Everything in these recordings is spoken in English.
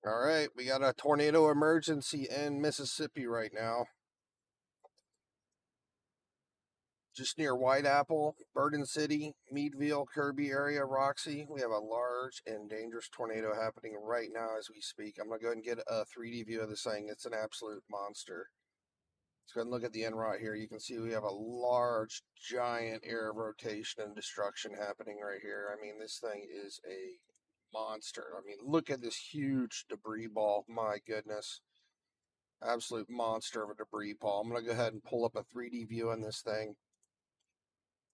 All right, we got a tornado emergency in Mississippi right now. Just near Whiteapple, Burden City, Meadville, Kirby area, Roxy. We have a large and dangerous tornado happening right now as we speak. I'm going to go ahead and get a 3D view of this thing. It's an absolute monster. Let's go ahead and look at the end right here. You can see we have a large, giant area of rotation and destruction happening right here. I mean, this thing is a monster. I mean, look at this huge debris ball. My goodness. Absolute monster of a debris ball. I'm going to go ahead and pull up a 3D view on this thing.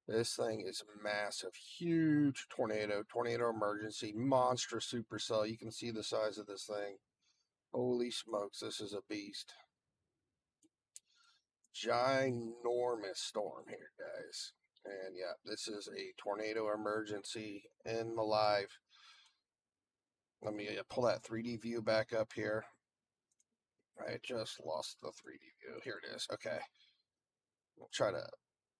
This thing is massive. Huge tornado emergency, monstrous supercell. You can see the size of this thing. Holy smokes, this is a beast. Ginormous storm here, guys. And yeah, this is a tornado emergency in the live. Let me pull that 3D view back up here. I just lost the 3D view. Here it is. Okay. I'll try to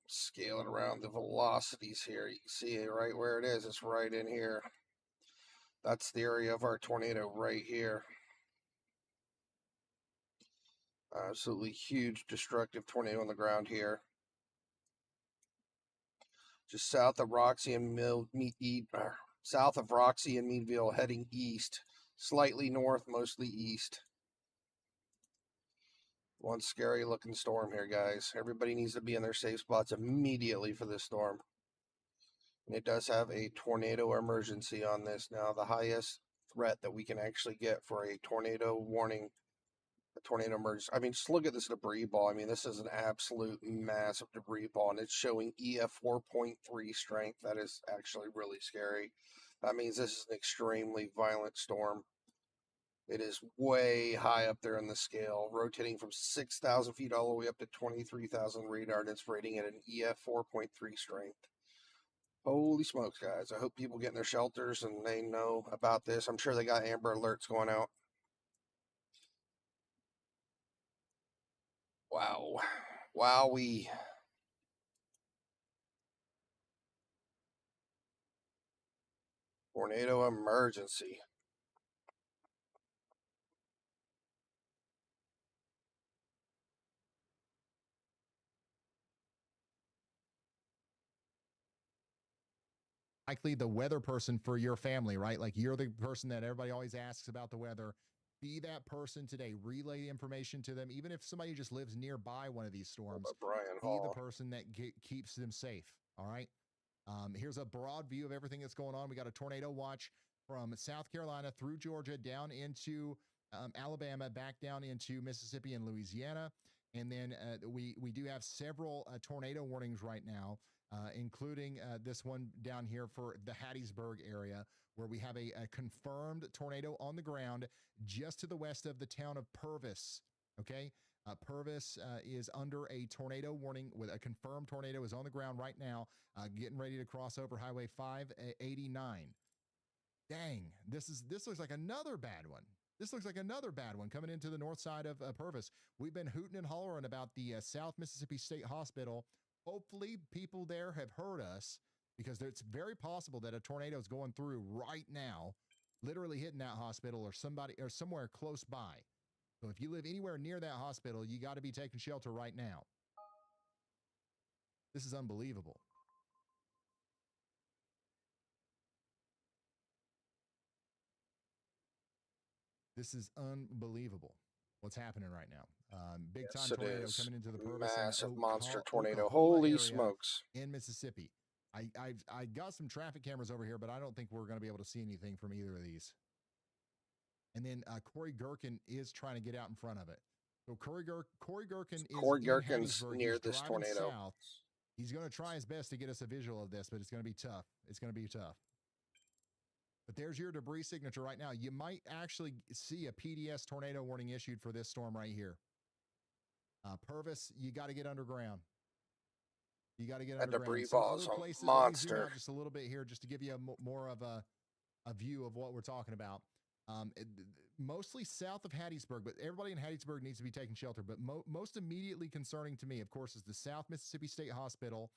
scale it around the velocities here. You can see it right where it is. It's right in here. That's the area of our tornado right here. Absolutely huge destructive tornado on the ground here. Just south of Roxy and Meadville, heading east, slightly north, mostly east. One scary looking storm here, guys. Everybody needs to be in their safe spots immediately for this storm. And it does have a tornado emergency on this now. The highest threat that we can actually get for a tornado warning, a tornado emergency. I mean, just look at this debris ball. I mean, this is an absolute massive debris ball, and it's showing EF 4.3 strength. That is actually really scary. That means this is an extremely violent storm. It is way high up there in the scale, rotating from 6,000 feet all the way up to 23,000 radar, and it's rating at an EF 4.3 strength. Holy smokes, guys. I hope people get in their shelters and they know about this. I'm sure they got Amber Alerts going out. Wow. Wowee. Tornado emergency. Likely the weather person for your family, right? Like you're the person that everybody always asks about the weather. Be that person today. Relay the information to them. Even if somebody just lives nearby one of these storms, Brian be Hall. the person that keeps them safe. All right. Here's a broad view of everything that's going on. We got a tornado watch from South Carolina through Georgia down into Alabama, back down into Mississippi and Louisiana. And then we do have several tornado warnings right now, including this one down here for the Hattiesburg area, where we have a confirmed tornado on the ground just to the west of the town of Pervis. Okay. Pervis is under a tornado warning with a confirmed tornado is on the ground right now, getting ready to cross over Highway 589. Dang, this looks like another bad one. This looks like another bad one coming into the north side of Pervis. We've been hooting and hollering about the South Mississippi State Hospital. Hopefully people there have heard us, because it's very possible that a tornado is going through right now, literally hitting that hospital or somebody or somewhere close by. So if you live anywhere near that hospital, you got to be taking shelter right now. This is unbelievable. This is unbelievable what's happening right now. Big time tornado coming into the Pervis massive monster tornado. Oklahoma Holy area smokes. in Mississippi. I got some traffic cameras over here, but I don't think we're going to be able to see anything from either of these. And then Corey Gherkin is trying to get out in front of it. So Corey Gherkin's near this tornado. South. He's going to try his best to get us a visual of this, but it's going to be tough. It's going to be tough. But there's your debris signature right now. You might actually see a PDS tornado warning issued for this storm right here. Pervis, you got to get underground. You got to get underground. Debris ball is a monster. Let me zoom out just a little bit here, just to give you more of a view of what we're talking about. Mostly south of Hattiesburg, but everybody in Hattiesburg needs to be taking shelter. But most immediately concerning to me, of course, is the South Mississippi State Hospital.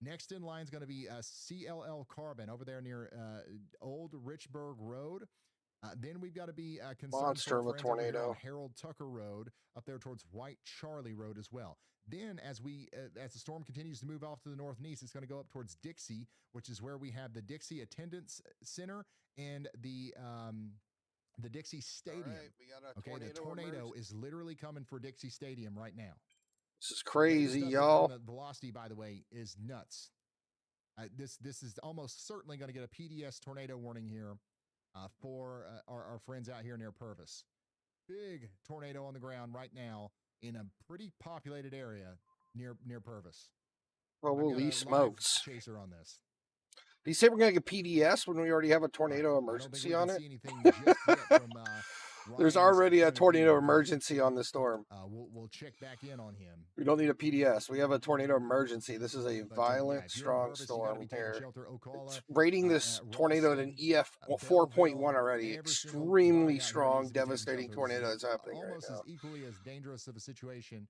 Next in line is going to be CLL Carbon over there near Old Richburg Road. Then we've got to be concerned Monster for of a friends over here tornado. on Harold Tucker Road up there towards White Charlie Road as well. Then as the storm continues to move off to the north and east, it's going to go up towards Dixie, which is where we have the Dixie Attendance Center and the Dixie Stadium. All right, we got a Okay, the tornado is literally coming for Dixie Stadium right now. This is crazy, Stuff y'all. The velocity, by the way, is nuts. This is almost certainly going to get a PDS tornado warning here for our friends out here near Pervis. Big tornado on the ground right now in a pretty populated area near Pervis. Holy smokes. Chaser on this. Do you say we're going to get PDS when we already have a tornado emergency on it? See anything just yet from, There's already a tornado emergency on the storm. We'll check back in on him. We don't need a PDS. We have a tornado emergency. This is a violent, strong storm here. It's rating this tornado at an EF 4.1 already. Extremely strong, devastating tornado that's happening right now. Almost as equally as dangerous of a situation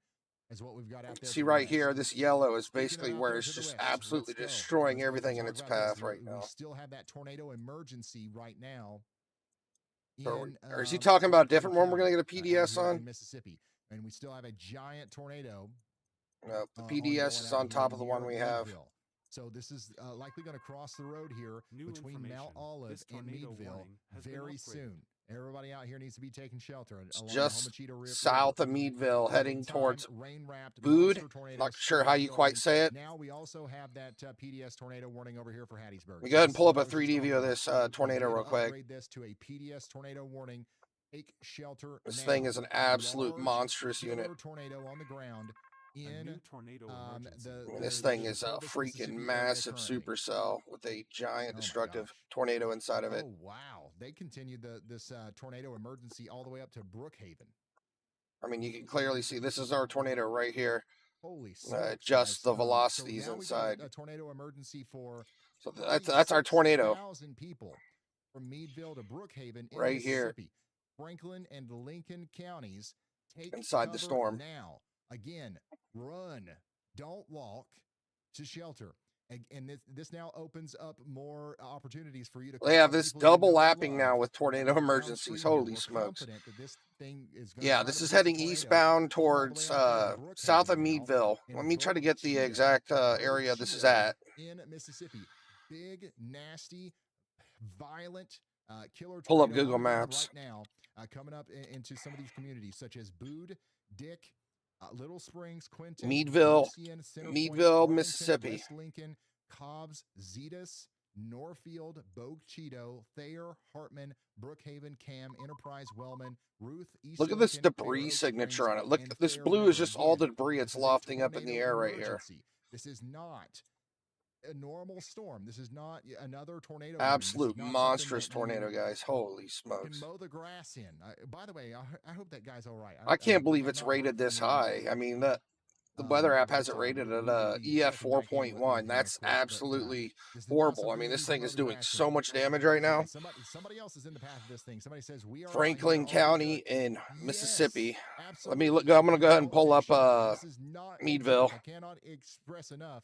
as what we've got out there. See right here, this yellow is basically where it's just absolutely destroying everything in its path right now. We still have that tornado emergency right now. Or is he talking about a different one we're going to get a PDS on? Mississippi, and we still have a giant tornado. No, the PDS is on top of the one we have. So this is likely going to cross the road here between Mount Olive and Meadville very soon. Everybody out here needs to be taking shelter. Just south of Meadville, heading towards Bood. Not sure how you quite say it. Now we also have that PDS tornado warning over here for Hattiesburg. We go ahead and pull up a 3D view of this tornado real quick. Upgrade this to a PDS tornado warning. Take shelter. This thing is an absolute monstrous unit. Tornado on the ground. This thing is a freaking massive supercell with a giant destructive tornado inside of it. Oh wow! They continued this tornado emergency all the way up to Brook Haven. I mean, you can clearly see this is our tornado right here. Holy smokes, just the velocities inside. A tornado emergency for so that's our tornado. 1,000 people from Meadville to Brook Haven in right here. Franklin and Lincoln counties take inside the storm now. Again, run, don't walk to shelter. And this now opens up more opportunities for you to. They have this double lapping now with tornado emergencies. Holy smokes. Yeah, this is heading eastbound towards south of Meadville. Let me try to get the exact area this is at. In Mississippi, big, nasty, violent killer. Pull up Google Maps. Right now, coming up into some of these communities such as Bood, Dick, Little Springs, Quinton, Meadville, Point, Mississippi. West Lincoln, Cobbs, Zetas, Norfield, Bogue Cheeto, Thayer, Hartman, Brook Haven, Cam, Enterprise, Wellman, Ruth, East Look at this debris signature on it. Look, this blue is just all the debris it's lofting up in the air right here. This is not a normal storm. This is not another tornado. Absolute monstrous tornado, guys. Holy smokes. Can mow the grass in. By the way, I hope that guy's all right. I can't believe it's rated this high. I mean, the weather app has it rated at EF 4.1. That's absolutely horrible. I mean, this thing is doing so much damage right now. Somebody else is in the path of this thing. Somebody says we are Franklin County in Mississippi. Let me look. I'm going to go ahead and pull up Meadville. I cannot express enough.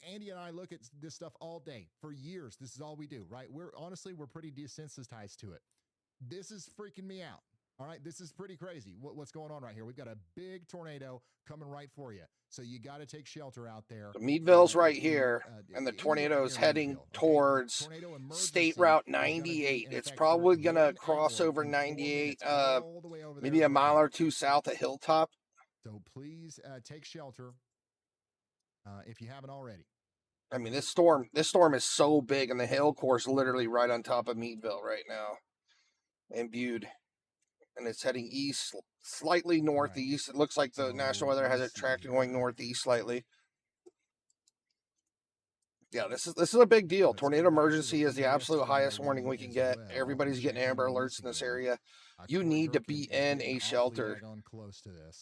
Andy and I look at this stuff all day for years. This is all we do, right? We're pretty desensitized to it. This is freaking me out. All right, this is pretty crazy. What's going on right here? We've got a big tornado coming right for you, so you got to take shelter out there. The Meadville's right here, and the tornado's heading towards State Route 98. It's probably gonna cross over 98, maybe a mile or two south of Hilltop. So please take shelter. If you haven't already. I mean, this storm is so big, and the hail core is literally right on top of Meadville right now, imbued, and it's heading east, slightly northeast. It looks like the National Weather has it tracked going northeast slightly. Yeah, this is a big deal. Tornado emergency is the absolute highest warning we can get. Everybody's getting amber alerts in this area. You need to be in a shelter.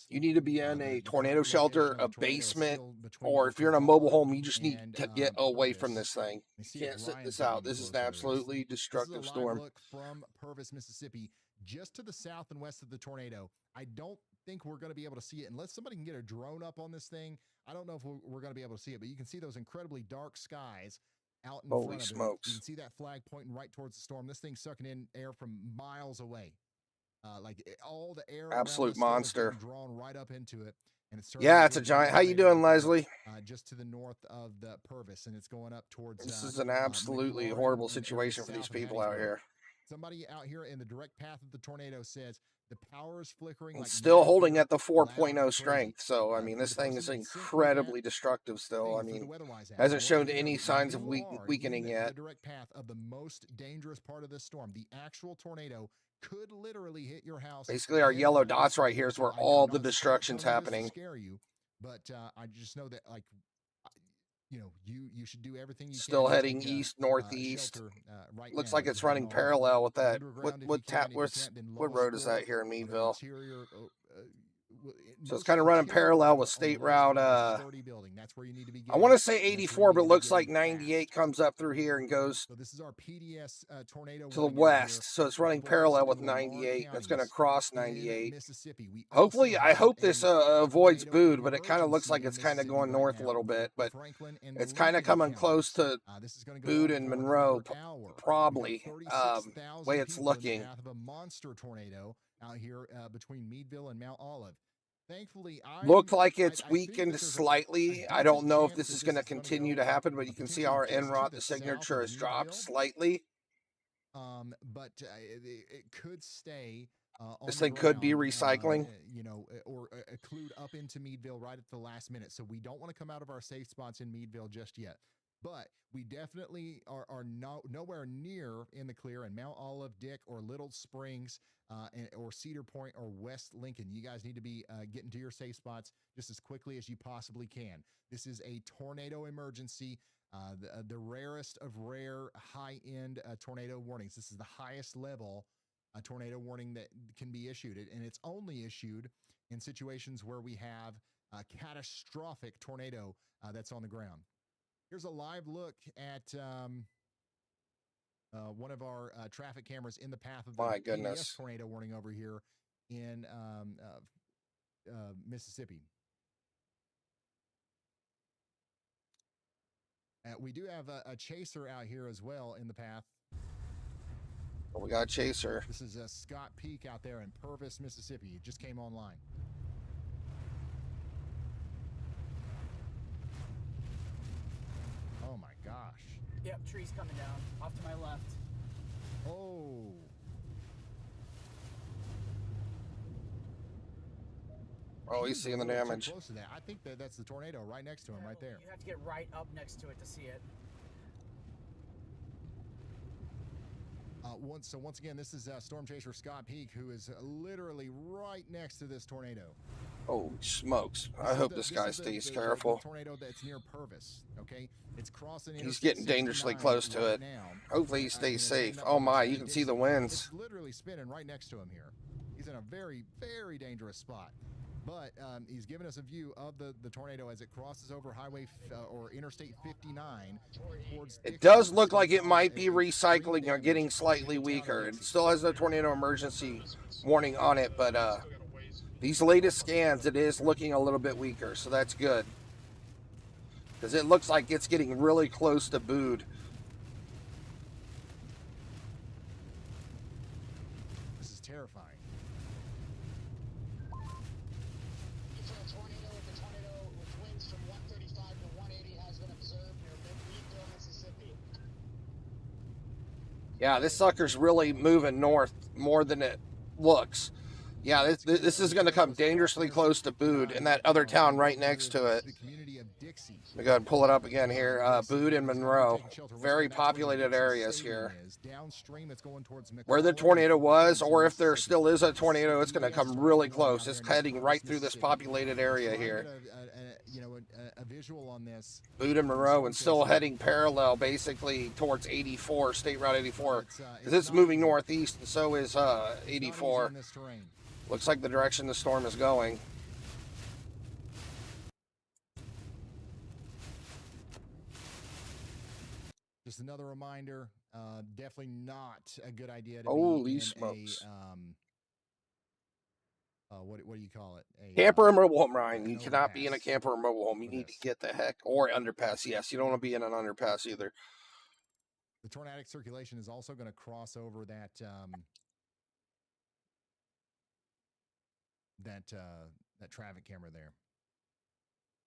You need to be in a tornado shelter, a basement, or if you're in a mobile home, you just need to get away from this thing. You can't sit this out. This is an absolutely destructive storm. Look from Pervis, Mississippi, just to the south and west of the tornado. I don't think we're going to be able to see it unless somebody can get a drone up on this thing. I don't know if we're going to be able to see it, but you can see those incredibly dark skies out in Holy front of him. smokes. You can see that flag pointing right towards the storm. This thing's sucking in air from miles away. All the air around Absolute the storm monster. is getting drawn right up into it. And it's Yeah, it's a giant. How you doing, Leslie? Just to the north of the Pervis, and it's going up towards. This is an absolutely horrible situation for these people out here. Somebody out here in the direct path of the tornado says the power is flickering. It's still holding at the 4.0 strength. So, I mean, this thing is incredibly destructive still. I mean, hasn't shown any signs of weakening yet. The direct path of the most dangerous part of this storm. The actual tornado could literally hit your house. Basically, our yellow dots right here is where all the destruction's happening. Scare you, but I just know that, like, you know, you should do everything you still can heading east northeast. Right looks like it's running parallel with that. What road is that here in Meadville? So it's kind of running parallel with State Route. I want to say 84, but it looks like 98 comes up through here and goes to the west. So it's running parallel with 98. It's going to cross 98. Hopefully, I hope this avoids Boone, but it kind of looks like it's kind of going north a little bit. But it's kind of coming close to Boone and Monroe, probably, way it's looking. A monster tornado out here between Meadville and Mount Olive. Thankfully, looked like it's weakened slightly. I don't know if this is going to continue to happen, but you can see our NROT, the signature, has dropped slightly. But it could stay. This thing could be recycling, or occlude up into Meadville right at the last minute. So we don't want to come out of our safe spots in Meadville just yet. But we definitely are nowhere near in the clear in Mount Olive, Dick, or Little Springs, or Cedar Point, or West Lincoln. You guys need to be getting to your safe spots just as quickly as you possibly can. This is a tornado emergency, the rarest of rare high-end tornado warnings. This is the highest level tornado warning that can be issued, and it's only issued in situations where we have a catastrophic tornado that's on the ground. Here's a live look at one of our traffic cameras in the path of the PBS tornado warning over here in Mississippi. We do have a chaser out here as well in the path. We got a chaser. This is Scott Peak out there in Pervis, Mississippi. It just came online. Oh my gosh. Yep, trees coming down off to my left. Oh. Oh, he's seeing the damage. Close to that. I think that's the tornado right next to him, right there. You have to get right up next to it to see it. Once again, this is Storm Chaser Scott Peak, who is literally right next to this tornado. Oh, smokes. I hope this guy stays careful. The tornado that's near Pervis, okay? It's crossing. He's getting dangerously close to it. Hopefully he stays safe. Oh my, you can see the winds. It's literally spinning right next to him here. He's in a very, very dangerous spot. But he's given us a view of the tornado as it crosses over Highway or Interstate 59 towards. It does look like it might be recycling or getting slightly weaker. It still has a tornado emergency warning on it, but these latest scans, it is looking a little bit weaker, so that's good. Because it looks like it's getting really close to Boone. This is terrifying. Yeah, this sucker's really moving north more than it looks. Yeah, this is going to come dangerously close to Boone and that other town right next to it. Let me go ahead and pull it up again here. Boone and Monroe. Very populated areas here. Where the tornado was, or if there still is a tornado, it's going to come really close. It's heading right through this populated area here. A visual on this. Boone and Monroe, and still heading parallel basically towards 84, State Route 84. Because it's moving northeast, and so is 84. Looks like the direction the storm is going. Just another reminder, definitely not a good idea to Holy be in smokes. What do you call it? Camper or mobile home, Ryan. You cannot be in a camper or mobile home. You need to get the heck, or underpass. Yes, you don't want to be in an underpass either. The tornadic circulation is also going to cross over that that traffic camera there.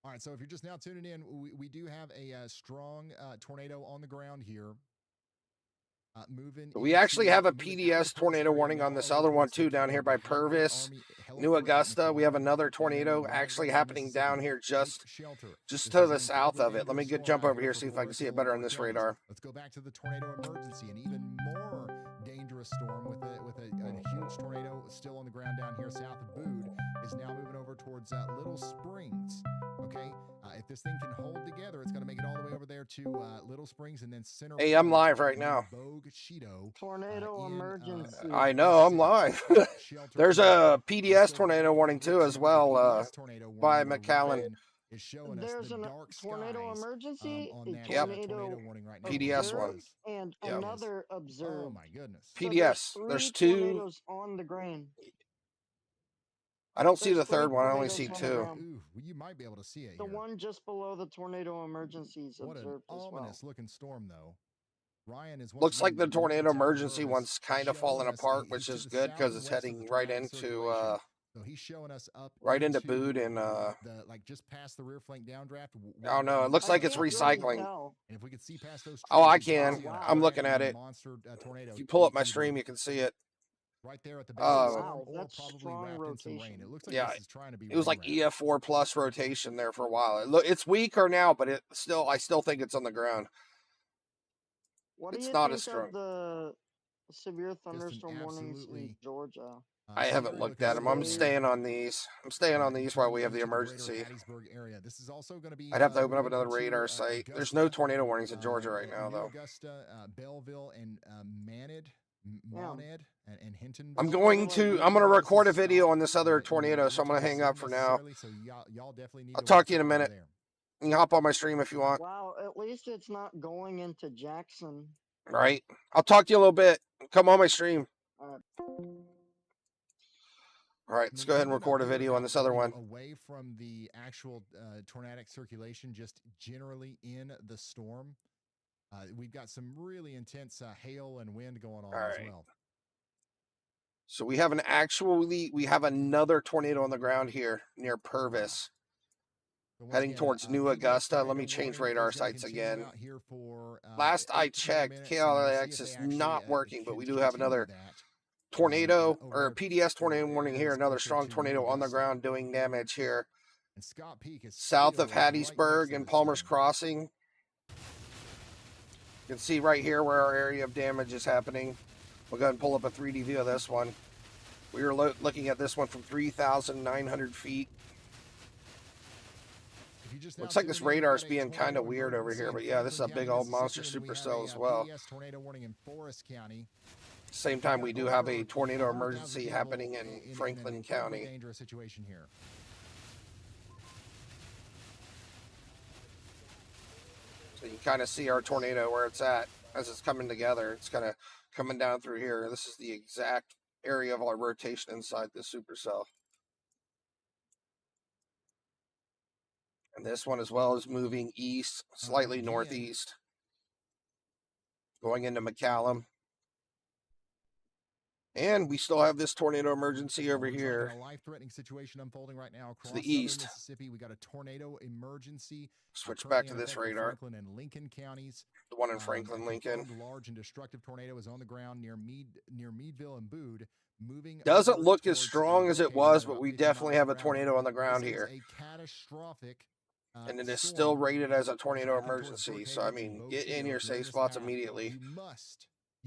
All right, so if you're just now tuning in, we do have a strong tornado on the ground here. Moving. We actually have a PDS tornado warning on this other one too down here by Pervis, New Augusta. We have another tornado actually happening down here just to the south of it. Let me jump over here, see if I can see it better on this radar. Let's go back to the tornado emergency, an even more dangerous storm with a huge tornado still on the ground down here south of Bood is now moving over towards Little Springs. Okay, if this thing can hold together, it's going to make it all the way over there to Little Springs and then center. Hey, I'm live right now. Tornado emergency. I know, I'm live. There's a PDS tornado warning too as well by McAllen. Is showing us There's the a dark tornado skies, emergency, on a that tornado warning right now. PDS one. and Yep. another observed. Oh my goodness. PDS. So there's three two. tornadoes on the ground. I don't see the There's third three one. I only see tornadoes on the two. ground. Ooh, well, you might be able to see it The here. one just below the tornado emergency is What an observed as well. ominous looking storm, though. Ryan is Looks like the moving tornado down emergency Pervis, one's kind of showing falling us apart, he's which to is the good because south it's and west of heading the right tornadic into circulation. So he's showing us up right into Bood into and the like just past the rear flank downdraft. oh no, it looks I like it's can't really recycling. tell. And if we could see past those Oh, I trees, we can. see a I'm looking giant at it. monster tornado If you pull up my either stream, you can see it. right there at the base Oh, of the storm, wow, or that's probably strong wrapped in some rain. rotation. It looks like Yeah, this is trying to be it was like rain wrapped. EF4 plus rotation there for a while. It's weaker now, but I still think it's on the ground. What do It's you not think as strong. of the severe Just an thunderstorm warnings in absolutely Georgia? I haven't scary looked looking at them. I'm Today- staying on these. I'm staying on these while we have the into greater emergency. Hattiesburg area. This is also going to be. I'd have to open up moving another over to, radar site. There's Augusta, no tornado warnings in Georgia right now, New though. Augusta, Belleville, and Monad, and Hinton. I'm going to record a video on this other tornado, so I'm going to hang up for now. So y'all definitely need I'll to talk watch to you in a out over minute. there. You can hop on my stream if you want. Wow, at least it's not going into Jackson. Right? I'll talk to you a little bit. Come on my stream. All right, let's go ahead and Moving up record a here video on this other one. Away from the actual tornadic circulation, just generally in the storm. We've got some really intense hail and wind going on as right. well. So we have another tornado on the ground here near Pervis, So once heading again, towards New PDS Augusta. Let tornado me change warning radar is gonna sites continue again. out here for, Last 8 I to 10 checked, minutes, and we'll see KLX if is they actually, not working, but we do can have continue another that. tornado over or there PDS tornado for warning here. areas Another closer strong to tornado New on the Augusta. ground doing damage here And Scott Peak is south of still right Hattiesburg next to and the Palmer's storm. Crossing. You can see right here where our area of damage is happening. We'll go ahead and pull up a 3D view of this one. We were looking at this one from 3,900 feet. If you just Looks now like this tuned in, we've radar's got a being kind tornado of weird over emergency here, in but yeah, this is a Franklin big County, old monster Mississippi, and we have supercell a, as well. PDS tornado warning in Forest County. Same time, we do have a Over tornado 100,000 emergency people happening in an Franklin incredibly County. dangerous situation here. So you kind of see our tornado where it's at as it's coming together. It's kind of coming down through here. This is the exact area of our rotation inside this supercell. And this one as well is moving east, slightly Again. northeast, going into McAllen. And we still have this tornado emergency over Looks like here. a life-threatening situation unfolding right now across the southern east. Mississippi. We got a tornado emergency. Switch currently back to in this effect for radar. Franklin and Lincoln counties. The one in A Franklin, Lincoln. confirmed large and destructive tornado is on the ground near Meadville and Bood. Moving Doesn't over look as towards strong as it Brook was, Haven, but we about 50 definitely miles have a per hour. tornado on the ground This is here. a catastrophic. And it is storm still rated as a tornado tracking towards emergency. Brook So, I Haven mean, and get in Monaceel. your If you're in safe this spots path, immediately. You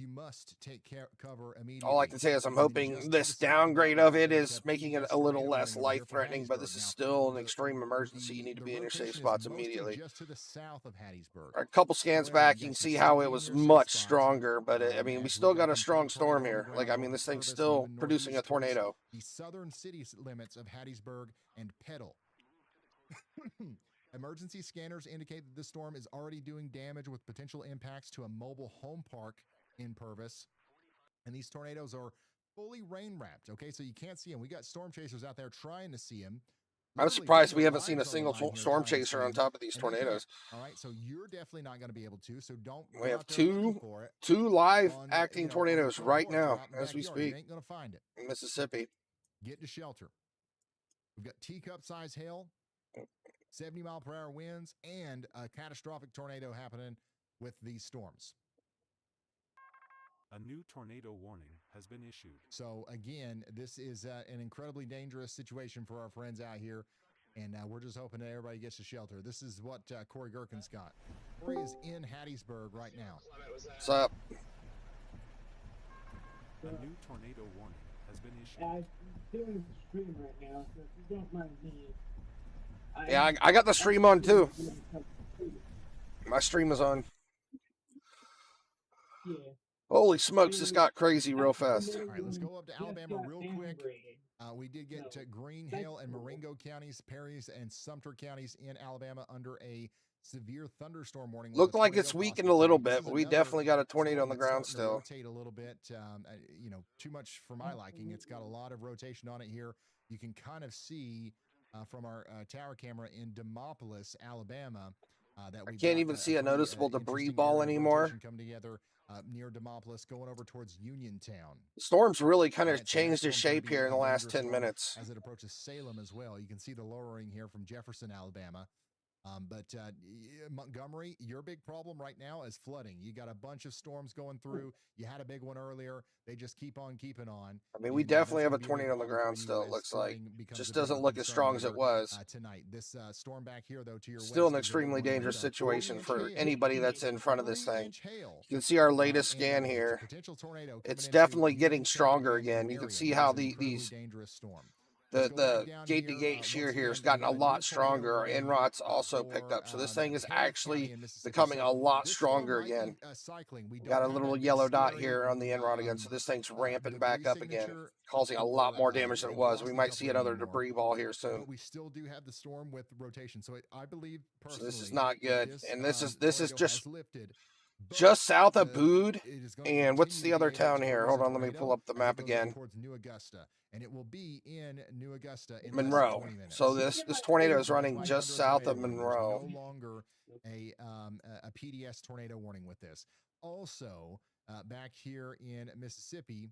must take cover immediately. All I can say is I'm And then hoping just to this the south downgrade that, of it we've is got making it PDS a little tornado less warning over here for life-threatening, but this Hattiesburg. is Now, still an extreme emergency. You need to the be in your safe rotation is spots mostly immediately. just to the south of Hattiesburg. A couple scans However, back, you you can guys see should how still it be in was your safe much spots. stronger, but I mean, we As still we've got a a strong controlled storm tornado on here. the Like, I ground mean, over this thing's Pervis, still moving producing a northeast towards tornado. the southern city limits of Hattiesburg and Petal. Emergency scanners indicate that this storm is already doing damage with potential impacts to a mobile home park in Pervis. And these tornadoes are fully rain wrapped. Okay, so you can't see them. We got storm chasers out there trying to see them. I'm literally surprised putting we their haven't seen a lives on the single line here storm trying to chaser on swim, top of these and they can't. tornadoes. All right, so you're definitely not going to be able to. So don't We go have out there looking two for it live on acting on the tornadoes front right porch or now out in the as we backyard. You speak ain't going to find it. in Mississippi. Get to shelter. We've got teacup size hail, 70-mile-per-hour winds, and a catastrophic tornado happening with these storms. A new tornado warning has been issued. So again, this is an incredibly dangerous situation for our friends out here, and we're just hoping that everybody gets to shelter. This is what Corey Gherkin's got. Corey is in Hattiesburg right now. What's up? A new tornado warning has been issued. I'm doing the stream right now, so if you don't mind me. Yeah, I got the stream on too. My stream is on. Yeah. Holy smokes, this got crazy real fast. All right, let's go up to Alabama real quick. We did get to Green Hill and Marengo counties, Pervis and Sumter counties in Alabama under a severe thunderstorm warning. Looked like it's weakened a little bit, but we definitely got a tornado on the ground still. Rotate a little bit, you know, too much for my liking. It's got a lot of rotation on it here. You can kind of see from our tower camera in Demopolis, Alabama, that we can't even see a noticeable debris ball anymore. Come together near Demopolis, going over towards Uniontown. The storm's really kind of changed its shape here in the last 10 minutes. As it approaches Salem as well, you can see the lowering here from Jefferson, Alabama. But Montgomery, your big problem right now is flooding. You got a bunch of storms going through. You had a big one earlier. They just keep on keeping on. I mean, we definitely have a tornado on the ground still, it looks like. Just doesn't look as strong as it was. Tonight. This storm back here, though, to your still west, an extremely dangerous situation for anybody that's in front of this thing. You can see our latest scan here. It's definitely getting stronger again. You can see how these the gate-to-gate shear here has gotten a lot stronger. Our NROT's also picked up. So this thing is actually becoming a lot stronger again. Got a little yellow dot here on the NROT again. So this thing's ramping back up again, causing a lot more damage than it was. We might see another debris ball here soon. But we still do have the storm with rotation. So I believe personally, so this is not good. And this is just south of Bood. And what's the other town here? Hold on, let me pull up the map again. Towards New Augusta, and it will be in New Augusta in Monroe. So this tornado is running just south of Monroe. No longer a PDS tornado warning with this. Also, back here in Mississippi,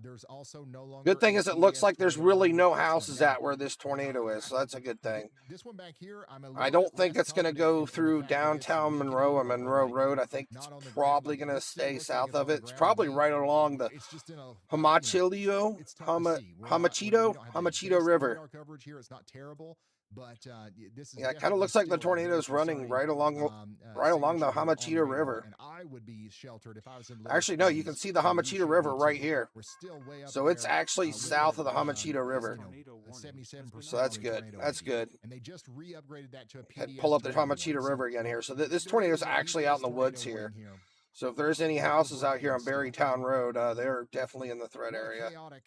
there's also no longer. Good thing is it looks like there's really no houses at where this tornado is, so that's a good thing. This one back here, I don't think it's going to go through downtown Monroe and Monroe Road. I think it's probably going to stay south of it. It's probably right along the Monaceel, Monaceel River. Coverage here, it's not terrible. But this is it kind of looks like the tornado is running right along the Monaceel River. And I would be sheltered if I was in. Actually, no, you can see the Monaceel River right here. So it's actually south of the Monaceel River. 77%. So that's good. That's good. And they just re-upgraded that to a PDS. Pull up the Monaceel River again here. So this tornado is actually out in the woods here. So if there's any houses out here on Berrytown Road, they're definitely in the threat area. Chaotic.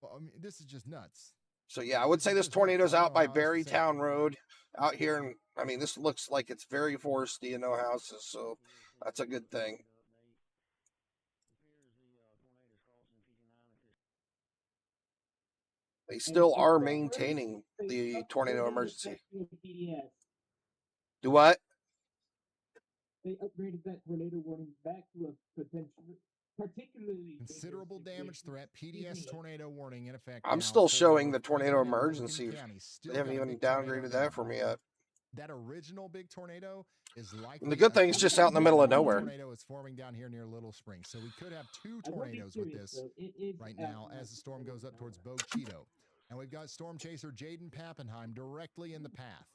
Well, I mean, this is just nuts. So yeah, I would say this tornado's out by Berrytown Road out here. And I mean, this looks like it's very foresty and no houses. So that's a good thing. They still are maintaining the tornado emergency. Do what? They upgraded that tornado warning back to a potential. Particularly considerable damage threat, PDS tornado warning in effect. I'm still showing the tornado emergency. They haven't even downgraded that for me yet. That original big tornado is likely. And the good thing is just out in the middle of nowhere. Tornado is forming down here near Little Spring, so we could have two tornadoes with this right now as the storm goes up towards Bogue Cheeto. And we've got storm chaser Jaden Pappenheim directly in the path.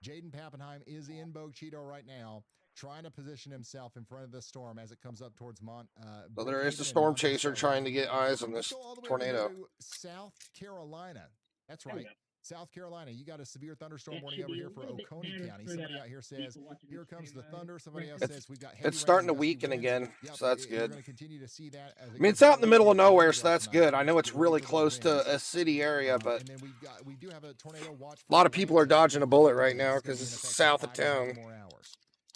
Jaden Pappenheim is in Bogue Cheeto right now, trying to position himself in front of the storm as it comes up towards So there is the storm chaser trying to get eyes on this tornado. South Carolina. That's right. South Carolina. You got a severe thunderstorm warning over here for Oconee County. Somebody out here says, here comes the thunder. Somebody else says, we've got heavy it's starting to rain, weaken again, so that's You're good. going to continue to see that as I mean, it's out in the middle of nowhere, so that's good. I know it's really close to a city area, but and then we do have a tornado watch. a lot of people are dodging a bullet right now because it's south of town.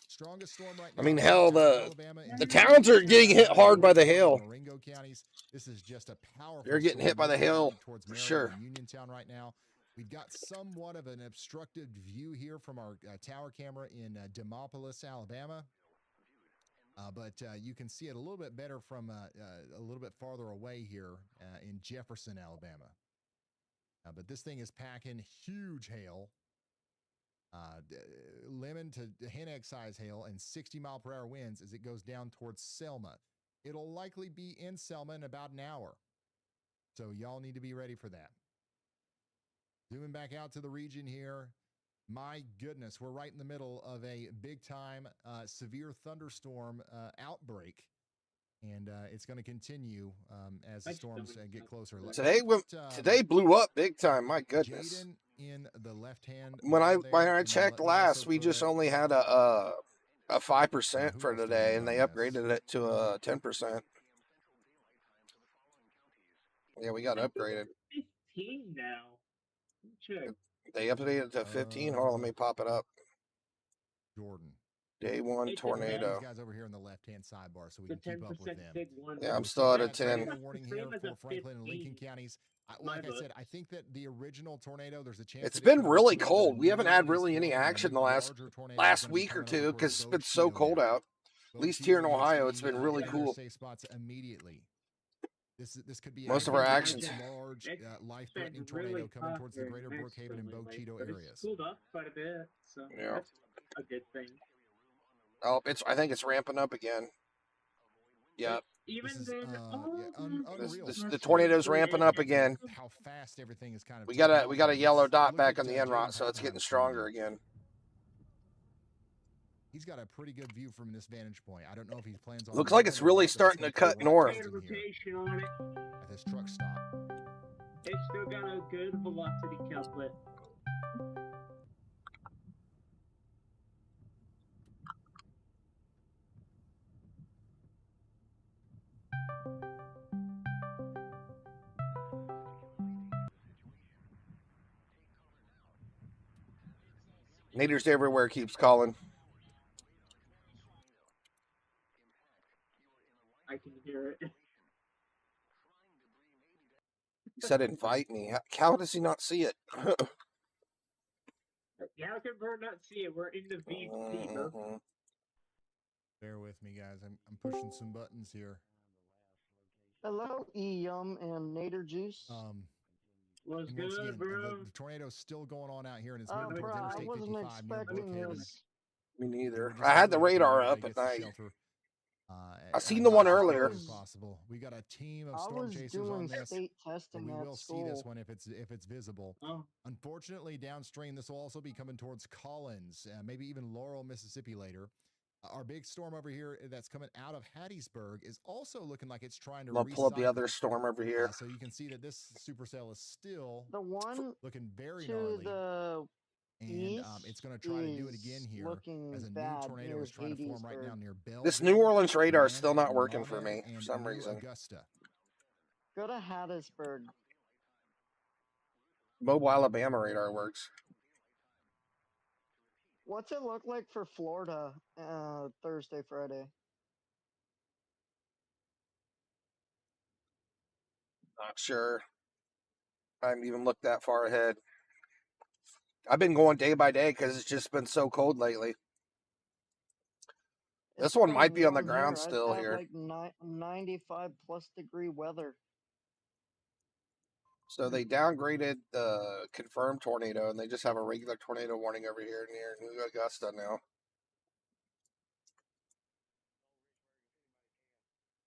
Strongest storm right now. I mean, hell, the towns are getting hit hard by the hail. Marengo counties. This is just a powerful. They're getting hit by the hail towards for sure. Uniontown right now. We've got somewhat of an obstructed view here from our tower camera in Demopolis, Alabama. But you can see it a little bit better from a little bit farther away here in Jefferson, Alabama. But this thing is packing huge hail, lemon to hen egg size hail, and 60-mile-per-hour winds as it goes down towards Selma. It'll likely be in Selma in about an hour. So y'all need to be ready for that. Zooming back out to the region here. My goodness, we're right in the middle of a big-time severe thunderstorm outbreak. And it's going to continue as the storms get closer. Today blew up big time. My goodness. Jaden in the left hand. When I checked last, we just only had a 5% for today, and they upgraded it to a 10%. Yeah, we got upgraded. 15 now. Check. They updated it to 15. Hold on, let me pop it up. Jordan. Day 1 tornado. These guys over here in the left-hand sidebar, so we can keep up with them. Yeah, I'm still at a 10. Tornado warning here for Franklin and Lincoln counties. Like I said, I think that the original tornado, there's a chance. It's been really cold. We haven't had really any action the last week or two because it's been so cold out. At least here in Ohio, it's been really cool. Safe spots immediately. This could be most of our actions. Large, life-threatening tornado coming towards the greater Brook Haven and Bogue Chitto areas. It's cooled up quite a bit, so yeah, that's a good thing. Oh, I think it's ramping up again. Yeah. Even The tornado's ramping up again. How fast everything is kind of. We got a yellow dot back on the NROT, so it's getting stronger again. He's got a pretty good view from this vantage point. I don't know if he plans on. Looks like it's really starting to cut north. At this truck stop. It's still got a good velocity couplet. Naders everywhere keeps calling. I can hear it. He said invite me. How does he not see it? How can Bert not see it? We're in the VC, bro. Bear with me, guys. I'm pushing some buttons here. Hello, E-Yum and Nader Juice. What's good, again, bro? the tornado's still going on out here, and it's moving bro, towards I Interstate wasn't 55 near Brook expecting Haven. this. Me neither. We're I had the just radar waiting up for at everybody night. to get to shelter, I seen the one earlier. Possible. We got a team of I storm was chasers doing on this. state So testing we at will school. see this one if it's visible. Oh. Unfortunately, downstream, this will also be coming towards Collins, maybe even Laurel, Mississippi later. Our big storm over here that's coming out of Hattiesburg is also looking like it's trying to. I'm gonna pull up the other storm over here. So you can see that this supercell is still The one looking very to gnarly. the And east it's going to try to do it again is here looking as a new bad tornado near is trying to form right now Hattiesburg. near Belleville. This New Orleans radar is and still not working for Monmouth me for and some New reason. Augusta. Go to Hattiesburg. Mobile, Alabama radar works. What's it look like for Florida Thursday, Friday? Not sure. I haven't even looked that far ahead. I've been going day by day because it's just been so cold lately. This one might be on the ground still here. Like 95 plus degree weather. So they downgraded the confirmed tornado, and they just have a regular tornado warning over here near New Augusta now.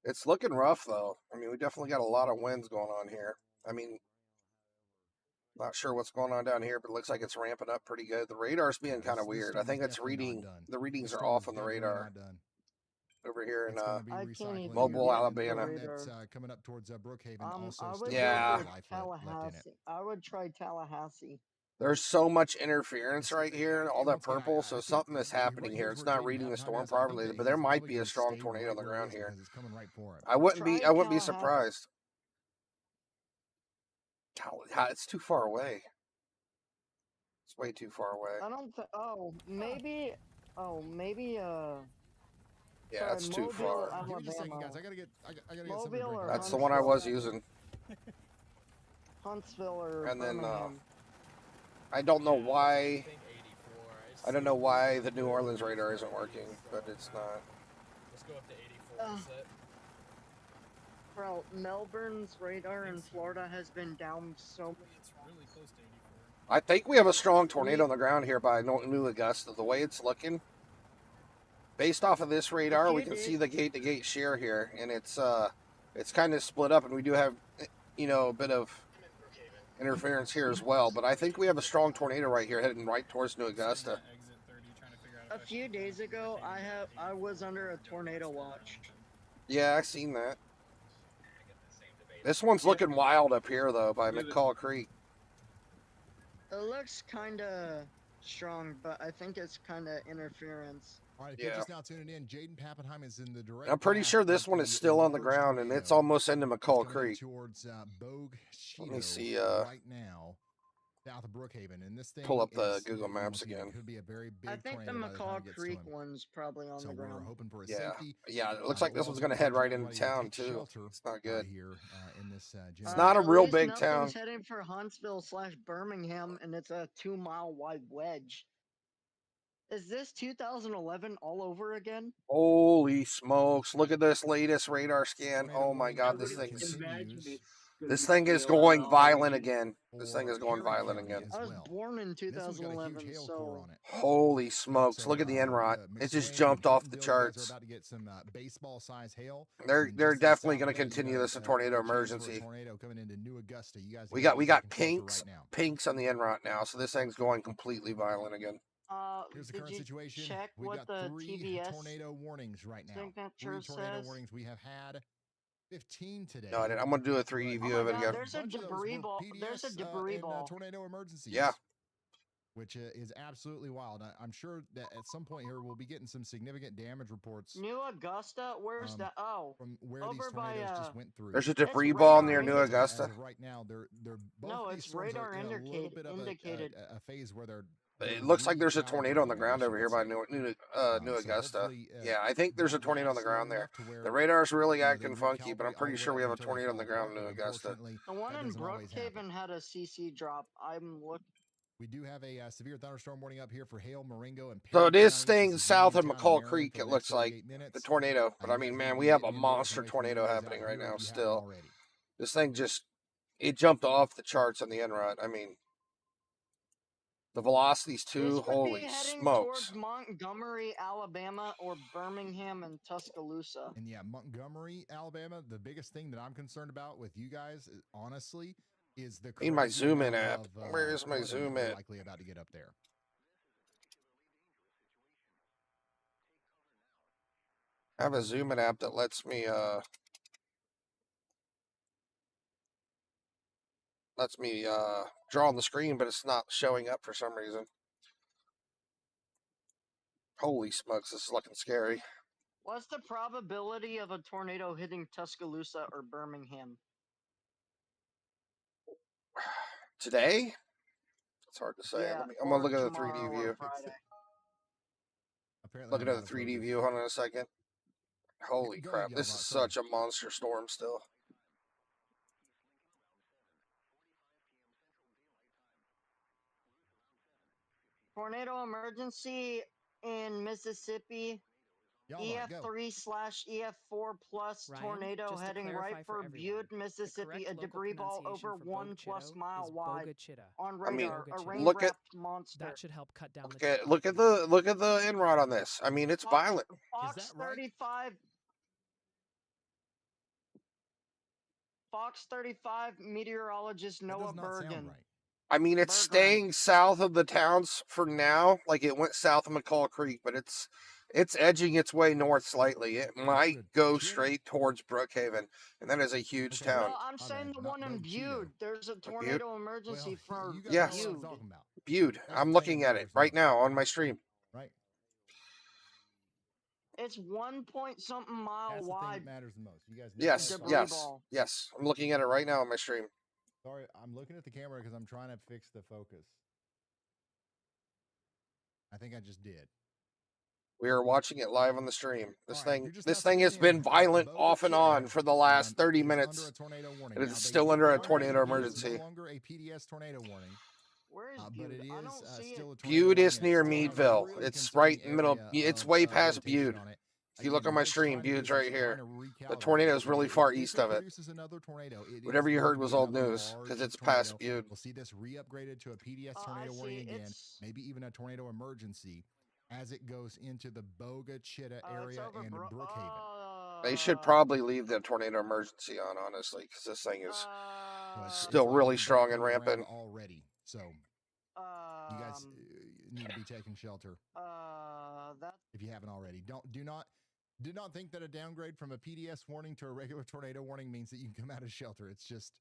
It's looking rough, though. I mean, we definitely got a lot of winds going on here. I mean, not sure what's going on down here, but it looks like it's ramping up pretty good. The radar's being kind of weird. I think it's reading, the readings are off on the radar over here in Mobile, Alabama. That's coming up towards Brook Haven. Tallahassee. I would try Tallahassee. There's so much interference right here, all that purple, so something is happening here. It's not reading the storm properly, but there might be a strong tornado on the ground here. I wouldn't be surprised. It's too far away. It's way too far away. I don't think. Maybe. Yeah, sorry, it's too Mobile, far. Give me just a second, guys. I gotta get something to Mobile drink. or That's the one I was using. Huntsville or And then, Birmingham. I don't know why. think 84. I don't know why the New Orleans radar isn't working, but it's not. Let's go up to 84 and set. Bro, Melbourne's radar in Florida has been down so many It's really close to 84. I think we have a strong tornado on the ground here by New Augusta. The way it's looking, based off of this radar, we can see the gate-to-gate shear here, and it's kind of split up, and we do have, you know, a bit of interference here as well. But I think we have a strong tornado right here heading right towards New Augusta. A few days ago, I was under a tornado watch. Yeah, I seen that. This one's looking wild up here though by McCall Creek. It looks kind of strong, but I think it's kind of interference. All right, if you're just now tuning in, Jaden Pappenheim is in the direct. I'm pretty sure this one is still on the ground, and it's almost into McCall Creek. Towards Bogue Let me see. right now, south of Brook Haven, and this thing Pull up the Google Maps again. Could be a very big I think the McCall Creek one's probably on the ground. We're hoping for a Yeah, safety. yeah. It looks like this one's gonna head right into town too. It's not good. Here in this, It's not a At real least big nothing's town. heading for Huntsville/Birmingham, and it's a 2-mile wide wedge. Is this 2011 all over again? Holy smokes! Look at this latest radar scan. Oh my God, this thing is going violent again. This thing is going violent again. I was born in 2011, so Holy smokes! Look at the NROT. It just jumped off the charts. About to get some baseball size hail. They're definitely going to continue this tornado emergency. Tornado coming into New Augusta. You guys We got pinks on the NROT now, so this thing's going completely violent again. Here's the did current you situation. check We've what got the 3 TVS tornado warnings right now. signature 3 tornado says? warnings. We have had 15 today. No, I didn't. I'm going to do a 3D view Oh of my it God, again. there's a debris ball. There's a debris ball. Tornado emergencies. Yeah. Which is absolutely wild. I'm sure that at some point here we'll be getting some significant damage reports. New Augusta, where's that? Oh, from where over these by, tornadoes just went through. There's a debris It's ball radar near New indicated. Augusta. As of right now, they're both No, these it's storms are radar in a little indicated. bit of indicated. a phase where they're It looks like there's a tornado on the ground over here by New Augusta. Yeah, I think there's a tornado on the ground there. The radar's really acting funky, but I'm pretty sure we have a tornado on the ground in New Augusta. The one in Brook Haven had a CC drop. I'm looking. We do have a severe thunderstorm warning up here for hail, Marengo, and So it Perry is counties. staying This is south of Uniontown, McCall Maryland, Creek, for it the looks next like, 38 minutes. the tornado. But I You mean, guys man, can we get have a in more monster information tornado from you guys happening out right here now if you haven't still. already. This thing just, it jumped off the charts on the NROT. I mean, the velocities This too, could be holy heading smokes. towards Montgomery, Alabama, or Birmingham and Tuscaloosa. And yeah, Montgomery, Alabama, the biggest thing that I'm concerned about with you guys, honestly, is the Need my crazy zoom in amount app. of, Where is my flooding zoom we're at? likely about to get up there. I have a zoom in app that lets me draw on the screen, but it's not showing up for some reason. Holy smokes, this is looking scary. What's the probability of a tornado hitting Tuscaloosa or Birmingham? Today? It's hard to say. Yeah, I'm gonna or look at the tomorrow 3D or view. Friday. Apparently, Looking I'm at out the of 3D focus. view. Hold on a second. Holy Go crap, ahead, this Yelva, is sorry. such a monster storm still. Tornado emergency in Mississippi. Yelva, go. EF3/EF4 plus Ryan, tornado just to heading clarify right for for everyone, Butte, Mississippi. A correct local debris ball pronunciation over for 1+ Bogchito mile is wide Bogachita. on I mean, radar. A Bogachita. rain look at wrapped monster. That should help cut down the Okay, traffic. look at the NROT on this. I mean, it's violent. Fox that right? 35. Fox 35 meteorologist That Noah does not sound Bergen. right. I mean, it's staying south of the towns for now. Like it went south of McCall Creek, but it's edging its way north slightly. It might go straight towards Brook Haven, and that is a huge Okay. town. No, I'm saying the one in Butte. There's a tornado emergency for you guys Yes. know what I'm Butte. talking about, Butte. That's I'm the looking thing at that it matters right most. now on my stream. right? It's 1-point-something mile That's the thing wide. that matters the most. You guys know Yes, what I'm Debris talking yes, ball. yes. I'm looking at it right now on my stream. about. Sorry, I'm looking at the camera because I'm trying to fix the focus. I think I just did. We are watching it live on the stream. This All right, if you're thing, just this now thing has tuning been in, violent Bogue off and Chitto, on for the last 30 is under minutes. a tornado warning. It is Now, they still did under a warn tornado that it is emergency. No longer a PDS tornado warning. Where is but Butte? it I is don't see still it. a tornado Butte warning, is and it near still has a Meadville. really It's right concerning in the middle. area It's of, way past rotation Butte. on it. If you look Again, on my what it's stream, trying to do Butte's is right it's here. trying to The recalibrate. tornado is really far If east it of it. produces another tornado, it Whatever is you going heard to was be old another news because large it's past tornado. Butte. We'll see this re-upgraded to a PDS I tornado warning see. again, It's maybe even a tornado emergency as it goes into the Boga Chitta it's area over and Brook Haven. They should probably leave the tornado emergency on, honestly, because this thing is So it's still likely really back strong on and the ground rampant. already. So you guys need to be taking shelter that if you haven't already. Do not think that a downgrade from a PDS warning to a regular tornado warning means that you can come out of shelter. It's just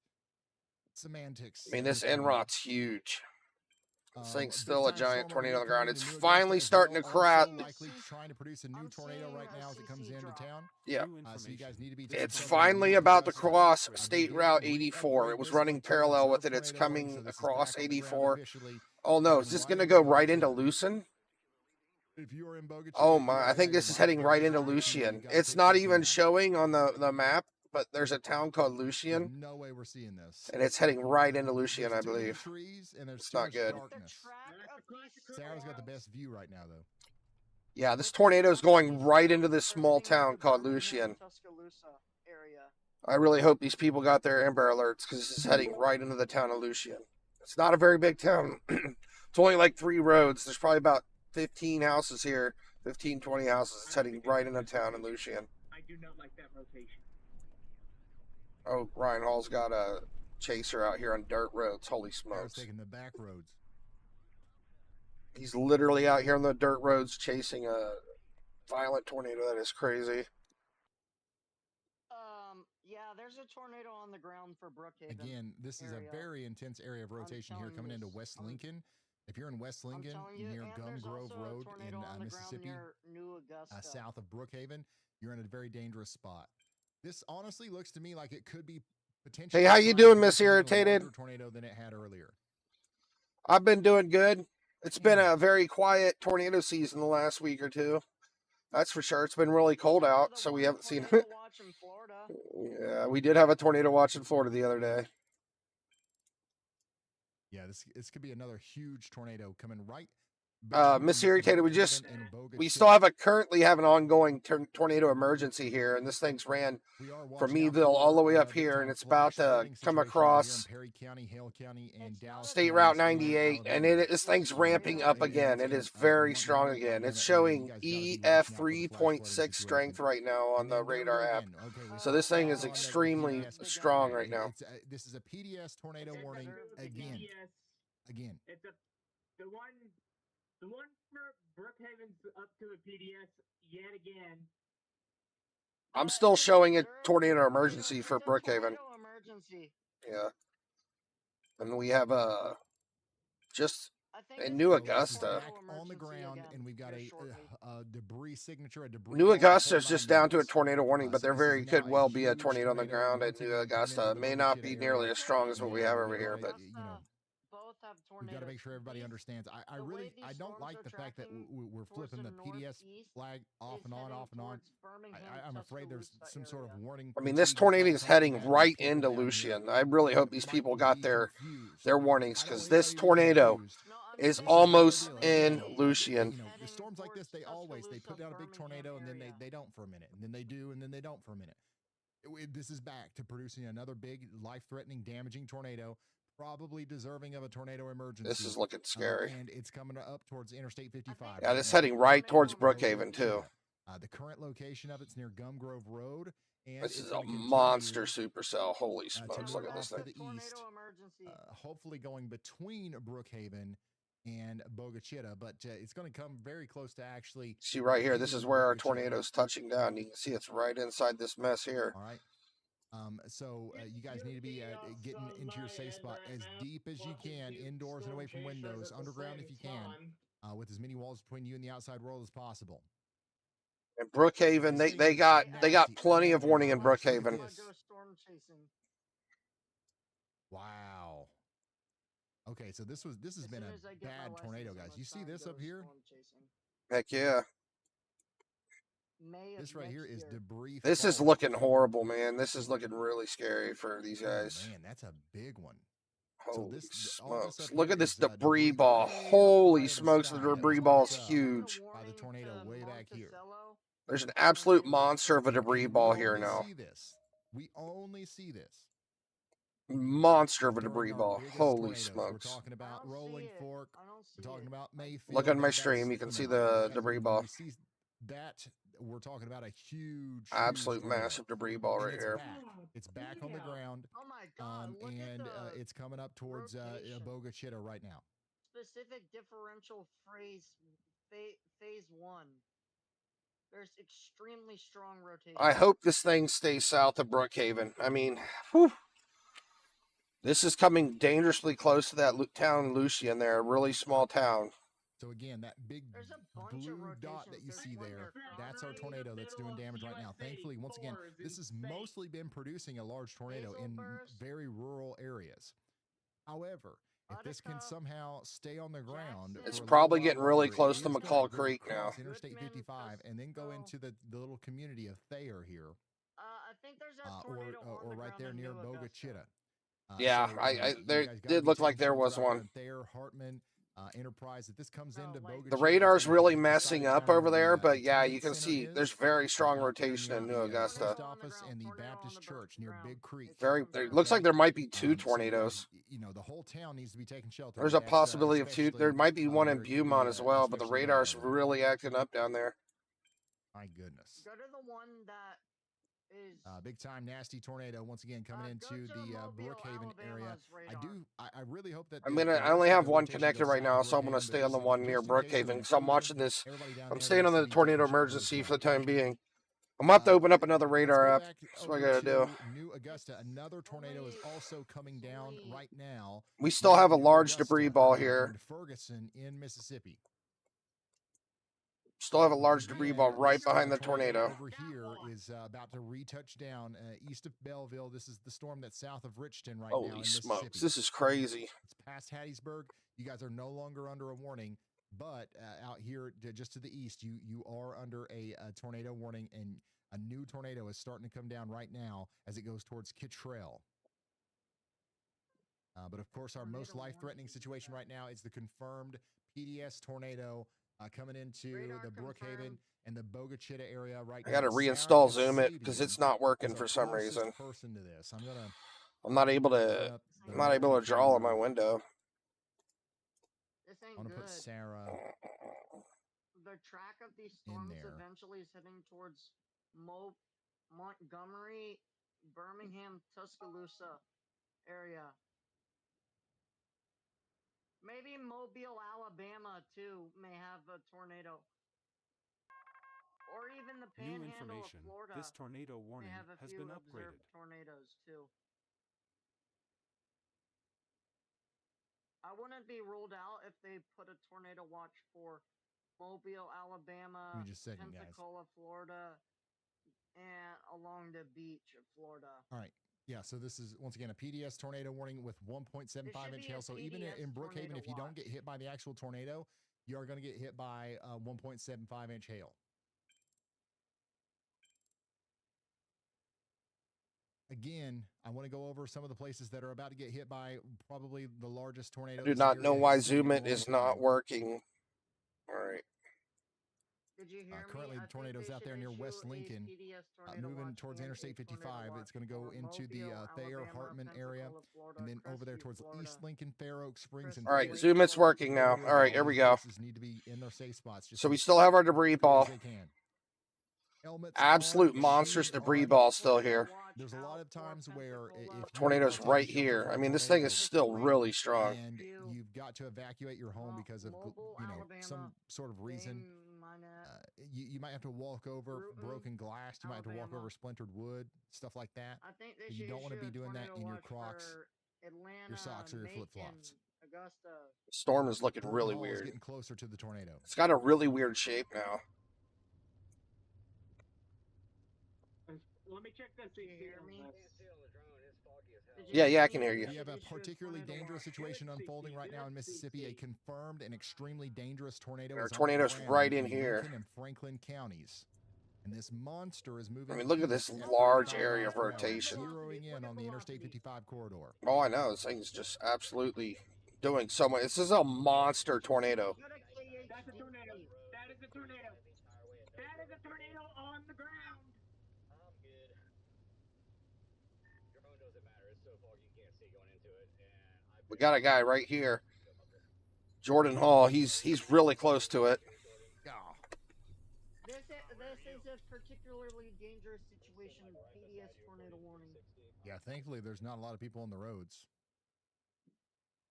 semantics. I mean, at this point. NROT's huge. This thing's still a Big-time giant storm over tornado on here the ground. coming It's into New finally Augusta as starting well, to crack. also likely trying to produce a new I'm tornado seeing right a now as it comes CC into drop. town. Yeah. New So you guys information. need to be. It's taking finally shelter. about to Augusta. cross I State did Route re-upgrade 84. It was this running one to parallel reserve with it. It's tornado warning, coming so this is across back on the ground 84. officially. Oh no, is Heading this right going to into go Boga right into Chitta. Lucin? If you are in Boga Chitta, Oh you my, are I think in this is live heading right territory. into You Lucian. gotta It's take not shelter even now. showing on the map, but there's a town called There's Lucian, no way we're seeing this. and it's heading right into Lucian, There's I too many believe. trees and there's It's too not much good. The darkness. track of these Sarah's got the storms best view right now, though. Yeah, this with the tornado's track of going these right into storms this are small hitting like town the called Birmingham, Lucian. Tuscaloosa area. I really hope these people got their Amber Alerts because this is heading right into the town of Lucian. It's not a very big town. It's only like 3 roads. There's probably about 15 houses here, 15, 20 houses. It's heading right into town in Lucian. I do not like that rotation. Oh, Ryan Hall's got a chaser out here on dirt roads. Holy Sarah's smokes. taking the back roads. He's literally out here on the dirt roads chasing a violent tornado. That is crazy. Yeah, there's a tornado on the ground for Brook Haven. Again, this is area. a very intense area of rotation here telling coming you into this. West Lincoln. If you're in West I'm Lincoln telling you, near and Gum there's Grove also a Road tornado in on the Mississippi, ground near New Augusta. south of Brook Haven, you're in a very dangerous spot. This honestly looks to me like it could be potentially. Hey, how you trying to doing, produce Miss an even Irritated? larger tornado than it had earlier. I've been doing good. It's been a very quiet tornado season the last week or two. That's for sure. It's been really cold Except for out, the so we one haven't seen tornado it. watch in Florida. Yeah, we did have a tornado watch in Florida the other day. Yeah, this could be another huge tornado coming right. Miss Irritated, Brook Haven and Boga we Chitta. still currently have an ongoing tornado emergency here, and this thing's ran We are from watching out Meadville all the way up big here, time and it's about flash to flooding come situation across here in Perry County, Hale County, and It's not Dallas a State counties Route in 98, and Alabama. this thing's ramping up again. It is very strong again. It's showing EF 3.6 strength right now on the radar app. So this thing is extremely strong right now. This is a PDS tornado It's a warning reserve again. PDS, Again. it's the one for Brookhaven's up to a PDS yet again. I'm still showing a tornado emergency for Brook Haven. Tornado emergency. Yeah. And we have just I think in it's New a Augusta. tornado Back on the emergency ground, again and we've got here a shortly. debris signature. A debris New warning Augusta for is just 9 down to a units. tornado warning, but So there this is very now could a well be a huge tornado on the ground at once New again coming Augusta. into It the may Boga not Chitta be area. nearly as strong as what we have over And, here, but Both have we've got to tornadoes. make sure everybody These- understands. I the way really these I don't storms like are the fact that tracking we're towards flipping the the PDS northeast flag off is and on, heading off and on. towards Birmingham, I'm afraid there's Tuscaloosa some sort of area. warning. I mean, this fatigue tornado might is come heading down right floating into down here. Lucian. I really hope these Might people be got their confused. warnings I don't because want this anybody to be tornado confused. No, I'm is saying almost it's in heading- Lucian. You know, the storms like this, they put down a big tornado and then they don't for a minute, and then they do, and then they don't for a minute. This is back to producing another big, life-threatening, damaging tornado, probably deserving of a tornado emergency. This is looking scary. And it's coming up towards Interstate 55. Yeah, this is heading right towards Brook Haven too. The current location of it's near Gum Grove Road. And This it's is a gonna continue, monster supercell. Holy to smokes! move Look at this off to thing. the east. Hopefully going between Brook Haven and Boga Chitta, but it's going to come very close to actually. See right here. This is where our Boga Chitta. tornado's touching down. You can see it's right inside this mess here. All right. So you guys need to be getting into your safe spot as deep as you can, indoors and away from windows, underground if you can, with as many walls between you and the outside world as possible. And Brook Haven, they got plenty of warning in Brook Haven. Wow. Okay, so this has been a bad tornado, guys. You see this up here? Heck yeah. This right here is debris. This is fault. looking horrible, man. This is looking really scary for these Oh, guys. man, that's a big one. Holy all this smokes. up Look here at this is, debris that ball. is Holy high in the smokes, the sky that debris was ball is picked up huge. by the tornado way back here. There's an absolute monster of a And debris we ball here only now. see this. We only see this Monster of a during debris our ball. biggest Holy tornadoes. We're smokes. talking about Rolling Fork. We're talking about Mayfield. Look at my That's, stream. You can you see know, the that- debris when ball. we see that, we're talking about a huge Absolute tornado. massive debris ball And right it's here. back. It's back on the ground. Oh my god, look And at the it's coming up towards rotation. Boga Chita right now. Specific differential phase 1. There's extremely strong rotation. I hope this thing stays south of Brook Haven. I mean, whew. This is coming dangerously close to that town Lucian there, a really small town. So again, that big There's a bunch blue of dot that you rotations. see There's one there, near that's our Right in the tornado that's middle doing of damage right now. USA Thankfully, once again, 4 is this has insane. mostly been producing a large tornado in Hazelburst, very rural areas. However, if this can Buttercup, somehow stay on the ground, Jackson, It's for a probably little getting while really longer, close it to is gonna McCall go Creek now. across Interstate Goodman, 55 and then go into the little community of Thayer here, I think there's a or tornado on the right ground there in near New Boga Augusta. Chita. Yeah, there did look like there was one. Thayer, Hartman, Enterprise. If this comes into Boga The Chita, radar's it's on really the messing side of up town over where there, the but yeah, attendance you can center see is, there's very strong out there rotation near in New the, Augusta. post Tornado on the office ground, and the tornado on Baptist the church near ground. Big Creek. It's Very, confirmed. there looks like there might be two So, tornadoes. you know, the whole town needs to be taking shelter. There's but a that's, possibility of two. There especially, might be one in where it could be, Beaumont as well, but the especially bad radar's over there. really acting up down there. My goodness. Go to the one that is Big time nasty tornado once again coming go into to the Mobile, Brook Haven area. Alabama's radar. I really hope that I mean, I only have one connected right now, so I'm going to stay on the one near Brook Brookhaven because I'm watching this. I'm staying on the tornado tornado emergency for the time being. I'm going to have to open up another radar app. That's what I got to do. New Augusta, another tornado is also coming down right now. We still have a New large Augusta, debris ball here. in Ferguson in Mississippi. Still have a large debris ball right This, behind the tornado. Over here is about to retouch down east of Belleville. This is the storm that's south of Richton right now in Holy Mississippi. smokes, this is crazy. It's past Hattiesburg. You guys are no longer under a warning, but out here just to the east, you are under a tornado warning, and a new tornado is starting to come down right now as it goes towards Kittrell. But of course, our most life-threatening situation right now is the confirmed PDS tornado coming into Radar the Brook Haven confirmed. and the Boga Chita area right I now. got to Sarah reinstall Zoom it Kasabian because it's not working is for our some closest reason. person to this. I'm not able open to. up the I'm not able to draw on my camera. window. This I ain't want to good. put Sarah. The track of these storms there. eventually is heading towards Montgomery, Birmingham, Tuscaloosa area. Maybe Mobile, Alabama too may have a tornado. Or even the New panhandle of information. Florida This tornado may warning have a has few been observed upgraded. tornadoes too. I wouldn't be ruled out if they put a tornado watch for Mobile, Alabama, Give me just a second, guys. Pensacola, Florida, and along the beach of Florida. All right. Yeah, so this is once again a PDS tornado warning with 1.75 inch hail. So even in Brook Haven, if you don't get hit by the actual tornado, you are going to get hit by 1.75 inch hail. Again, I want to go over some of the places that are about to get hit by probably the largest tornado. I do this not year know has why seen in Zoom a it is long not time. working. All right. Did you hear Currently, me? the tornado's out there near West Lincoln, moving towards Interstate 55. It's going to go into the Thayer, Hartman area, and then over there towards East Lincoln, Fair Oak Springs, and All right, Fair. Zoom it's working now. All right, here we go. Places need to be in their safe spots. Just So we as still have our debris quickly as ball. they can. Helmets Absolute on, monstrous shoes debris on. ball still here. There's a lot of times where if you Tornado's are right taking shelter here. from I a mean, this thing tornado is still really strong. and you've got to evacuate your home because of some sort of reason. You might have to walk over broken glass. You might have to walk over splintered wood, stuff like that. I think they You should don't want to issue be a doing that tornado in your watch Crocs, for Atlanta, your socks, or your Macon, flip-flops. Augusta. The storm is looking Gordon really Hall is weird. getting closer to the tornado. It's got a really weird shape now. Let me check this. Can you hear me? Yeah, I can hear you. We have a particularly dangerous situation unfolding right now in Mississippi. A confirmed and extremely dangerous tornado. There are is on the tornadoes ground right in here. Lincoln and Franklin counties. And this monster is moving. I mean, look at this east large 35 area miles of per hour, rotation. zeroing in on the Interstate 55 corridor. Oh, I know. This thing's just absolutely doing so much. This is a monster tornado. That's a tornado. That is a tornado. That is a tornado on the ground. I'm good. Drone doesn't matter. It's so fog you can't see going into it. And We got a guy right here. Jordan Hall. He's really close to it. This is a particularly dangerous situation. PDS tornado warning. Yeah, thankfully there's not a lot of people on the roads.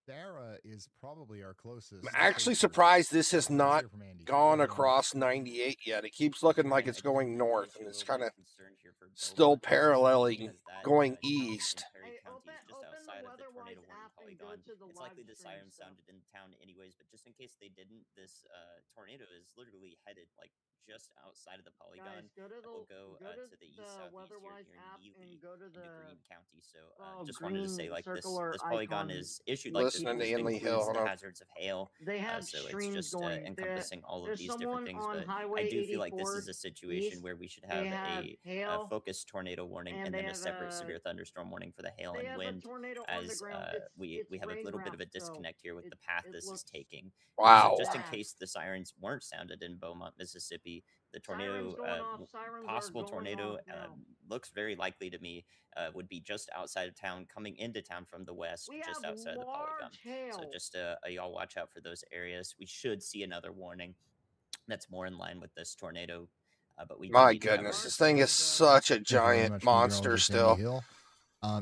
Sarah is probably our closest. I'm actually surprised this has not gone across 98 yet. It keeps looking like it's going north, and it's kind of still paralleling going east. It's likely the sirens sounded in town anyways, but just in case they didn't, this tornado is literally headed like just outside of the polygon. Guys, Will go to the east southeast here in Ely into Greene County. So just wanted to say like this polygon is issued like this, Listening to which Inley Hill, includes hold the on. hazards of hail. They have So it's streams just going. encompassing all of There's these different someone things. on But Highway I do feel like this 84 is a situation east. where we should They have have a hail, focused tornado warning and and they then a have separate a- severe thunderstorm warning for the hail they and have a wind, tornado on the as ground. we have a rain little bit of a wrapped, so disconnect here with the it- path it this is looks taking. Wow. So just in bad. case the sirens weren't sounded in Beaumont, Mississippi, the Sirens tornado, going off, sirens are possible going tornado, off now. looks very likely to me, would be just outside of town, coming into town from the west, We just have outside of the polygon. large hail. So just y'all watch out for those areas. We should see another warning that's more in line with this tornado. But we do My need to have goodness, our- this thing is such a Thank you very giant much, monster meteorologist Andy still. Hill.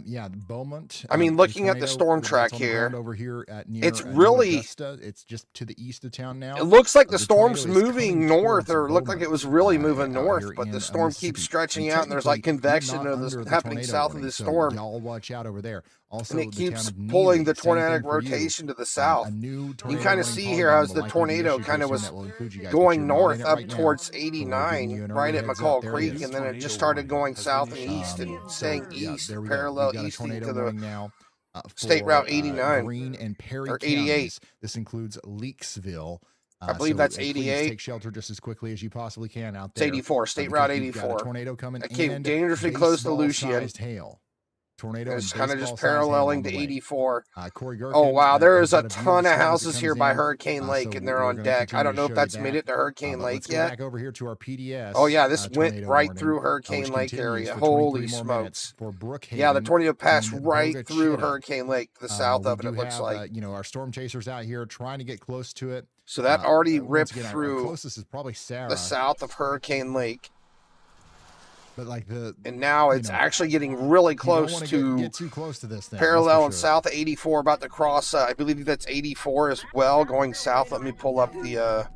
Yeah, Beaumont. I mean, the looking at the tornado storm that's track on the ground here, over here at near, it's New really- Augusta. It's just to the east of town now. It looks like the The storm's tornado is moving coming north, towards or it looked like it Beaumont, was really out moving here north, but in the storm keeps Mississippi. stretching And out, and there's like technically, we're convection not of this under the happening tornado south of warning, this so storm. y'all watch out over there. Also, And it the keeps town of pulling Neely, the same thing tornadic for you. rotation to the A south. new You tornado kind of warning see here polygon as will the likely be tornado issued kind of here was soon that will include you guys, but going you're not north in it up right now. towards So we're giving 89, you an right early at heads McCall up. There it Creek, is. and then it Tornado just started warning going has south been and east issued. and staying yeah, east, there we parallel go. We've got a easting tornado to the warning now. State For, Route 89, Greene and Perry or 88. counties. This includes Leakesville. I believe that's Please 88. take shelter just as quickly as you possibly can out It's there. 84, State because Route you've got a 84. tornado coming That came and dangerously close to Lucian. baseball-sized hail. Tornado And and it's kind of just baseball-sized hail on paralleling the to way. 84. Corey Gherkin, Oh, wow. There has is a got view ton the of storm as it houses here comes by in. Hurricane Lake, So and they're we're on gonna deck. I continue don't to know if show that's you made that. it to Hurricane But Lake let's go yet. back over here to our PDS. Oh, yeah, this went tornado right warning, through which Hurricane Lake continues area. for Holy 23 more minutes smokes. for Brook Haven. Yeah, the tornado passed and right through Bogachita. Hurricane Lake to the south We of it, do it looks have, like. our storm chasers out here trying to get close to it. So that already Once ripped again, our through closest is probably Sarah, the south of Hurricane Lake. but like And now it's actually getting really close to get too close to this thing. parallel and south of 84, about to cross. I believe that's 84 as well, going south. Let me pull up the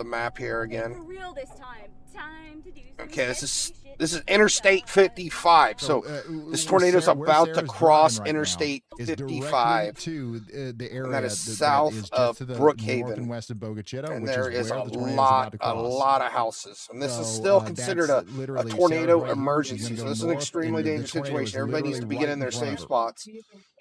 map here again. For real this time. Time to do some Okay, this sexy shit. is Interstate 55. So this tornado's about to cross Interstate 55. To the area And that is that south is just of to the Brook north Haven. and west of Bogachita, And which there is is where a the tornado's about to lot cross. of houses. And this is So, still considered that's a literally tornado Sarah right here. emergency. You're So gonna this is go an north, extremely and the dangerous tornado is situation. Everybody needs to be literally getting in right their in safe front spots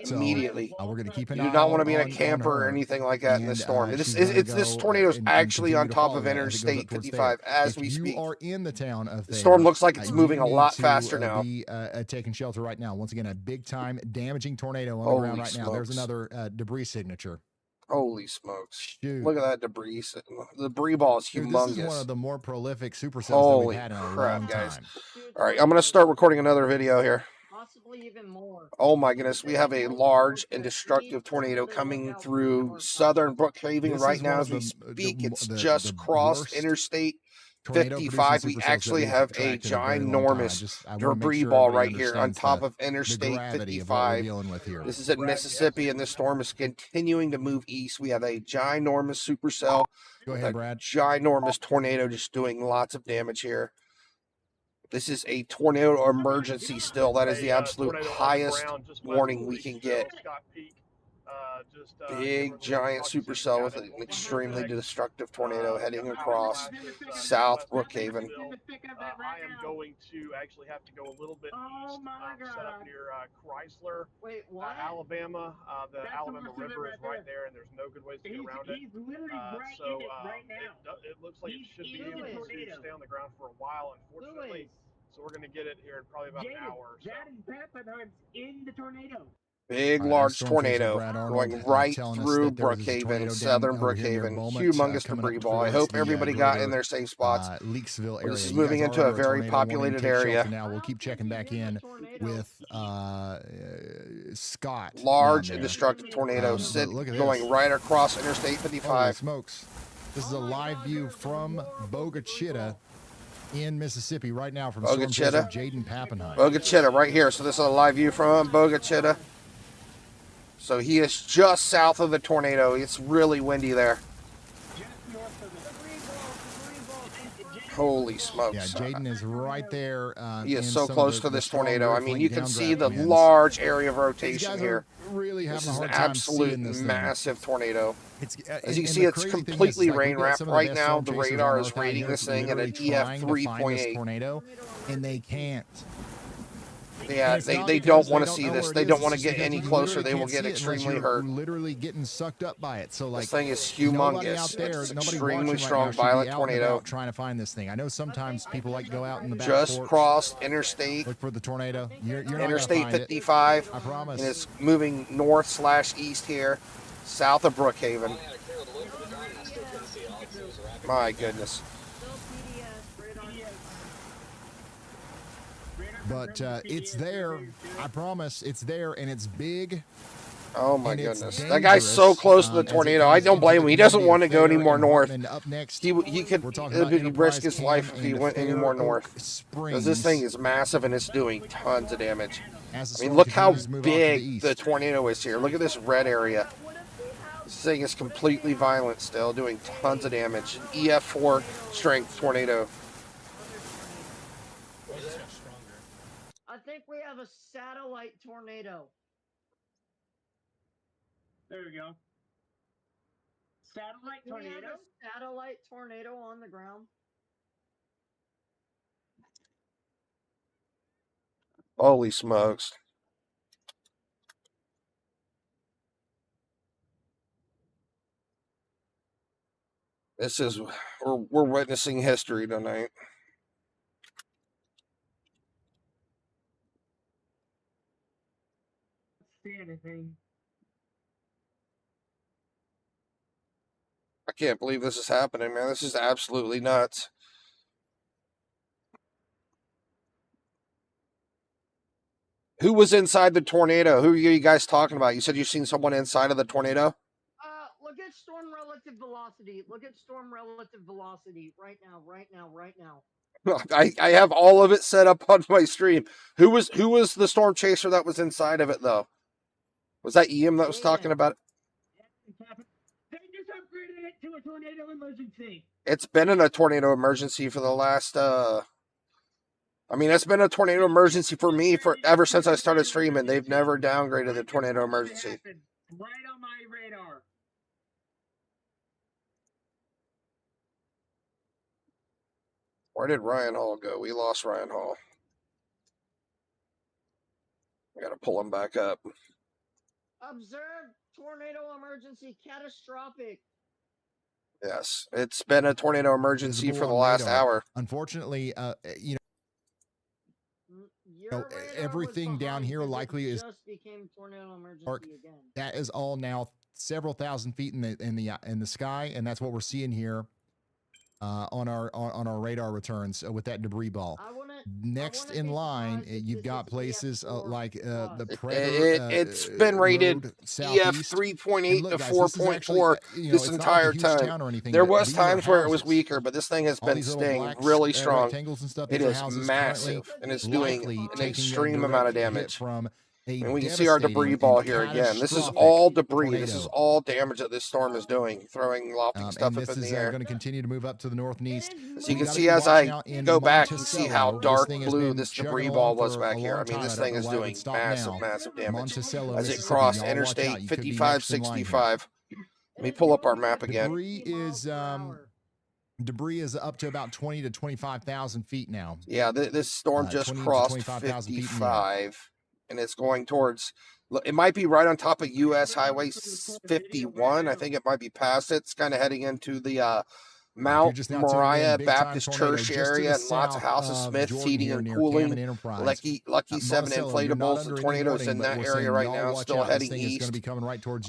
So, immediately. we're going to keep an You eye do not want to be in a on camper or her. anything like that in this And, storm. she's This gonna tornado is and actually continue on to top follow of that as it goes up Interstate towards 55 there. as If we you speak. are in the town of The there, storm looks like it's you moving a need lot to, faster now. Be taking shelter right now. Once again, a big time damaging tornado on the Holy ground right now. There's smokes. another debris signature. Holy smokes. Shoot. Look at that debris. The debris ball is Dude, this is one humongous. of the more prolific supercells that Holy we've had in a crap, long guys. time. All right, I'm going to start recording another video here. Possibly even more. Oh my goodness, we have a large and destructive tornado coming through southern Brook Haven This right is now one as of we the- speak. It's the just crossed worst Interstate tornado 55. producing We supercells that actually we've have a tracked in a very long time. ginormous I wanna make debris sure ball everybody right here on understands top the- of Interstate the gravity of what we're 55. dealing with here. This is in Mississippi, and this storm is continuing to move east. We have a ginormous supercell. Go with ahead, a Brad. ginormous tornado just doing lots of damage here. This is a tornado emergency still. That is the absolute highest warning we can get. Big giant supercell with an extremely destructive tornado heading across South Brook Haven. I am going to actually have to go a little bit east, set up near Chrysler, Wait, what? Alabama. The Alabama River is right there, and there's no good ways to get around it. He's literally right So in it right now. it looks like it should be able to stay on the ground for a while, unfortunately. So we're going to get it here in probably about an hour or so. That is Pappenheim's in the tornado. Big, large tornado going right through Brook Haven, southern Brook Haven. Humongous debris ball. I hope everybody got in their safe spots. Leaksville area. This is moving into a very populated area. Now we'll keep checking back in with Scott. Large and destructive tornado going right across Interstate 55. Holy smokes. This is a live view from Boga Chitto in Mississippi right now from Storm Chaser Jaden Pappenheim. Boga Chitto right here. So this is a live view from Boga Chitto. So he is just south of the tornado. It's really windy there. Holy smokes. Yeah, Jaden is right there. He is so close to this tornado. I mean, you can see the large area of rotation here. Really this is an absolute massive tornado. As you can see, it's completely rain wrapped right now. The radar is rating this thing at an EF 3.8 tornado, and they can't. Yeah, they don't want to see this. They don't want to get any closer. They will get extremely hurt. Literally getting sucked up by it. So like this thing is humongous. It's extremely strong, violent tornado. Trying to find this thing. I know sometimes people like go out in the back just crossed Interstate. Look for the tornado. You're Interstate 55. I promise. And it's moving north/east here, south of Brook Haven. My goodness. But it's there. I promise. It's there, and it's big. Oh, my goodness. That guy's so close to the tornado. I don't blame him. He doesn't want to go any more north. Up next, he could risk his life if he went any more north. Because this thing is massive, and it's doing tons of damage. I mean, look how big the tornado is here. Look at this red area. This thing is completely violent still, doing tons of damage. EF4 strength tornado. I think we have a satellite tornado. There we go. Satellite tornado? We have a satellite tornado on the ground. Holy smokes. This is, we're witnessing history tonight. See anything. I can't believe this is happening, man. This is absolutely nuts. Who was inside the tornado? Who are you guys talking about? You said you've seen someone inside of the tornado? Look at storm relative velocity. Look at storm relative velocity right now, right now, right now. I have all of it set up on my stream. Who was the storm chaser that was inside of it, though? Was that Ian that was talking about it? They just upgraded it to a tornado emergency. It's been in a tornado emergency for the last, I mean, it's been a tornado emergency for me ever since I started streaming. They've never downgraded the tornado emergency. Right on my radar. Where did Ryan Hall go? We lost Ryan Hall. I gotta pull him back up. Observe tornado emergency catastrophic. Yes, it's been a tornado emergency for the last hour. Unfortunately, you know, everything down here likely is just became tornado emergency again. That is all now several thousand feet in the sky, and that's what we're seeing here on our radar returns with that debris ball. Next in line, you've got places like the Predator. It's been rated EF 3.8 to 4.4 this entire time. There was times where it was weaker, but this thing has been staying really strong. It is massive, and it's doing an extreme amount of damage. From And we can see our debris ball here again. This is all debris. This is all damage that this storm is doing, throwing lofting stuff up in the air. Going to continue to move up to the north and east. As you can see, as I go back, you see how dark blue this debris ball was back here. I mean, this thing is doing massive damage. As it crossed Interstate 5565. Let me pull up our map again. Debris is up to about 20 to 25,000 feet now. Yeah, this storm just crossed 55, and it's going towards. It might be right on top of US Highway 51. I think it might be past it. It's kind of heading into the Mount Moriah Baptist Church area, and lots of houses, Smith's Heating and Cooling, Lucky 7 inflatables. The tornado's in that area right now, still heading east.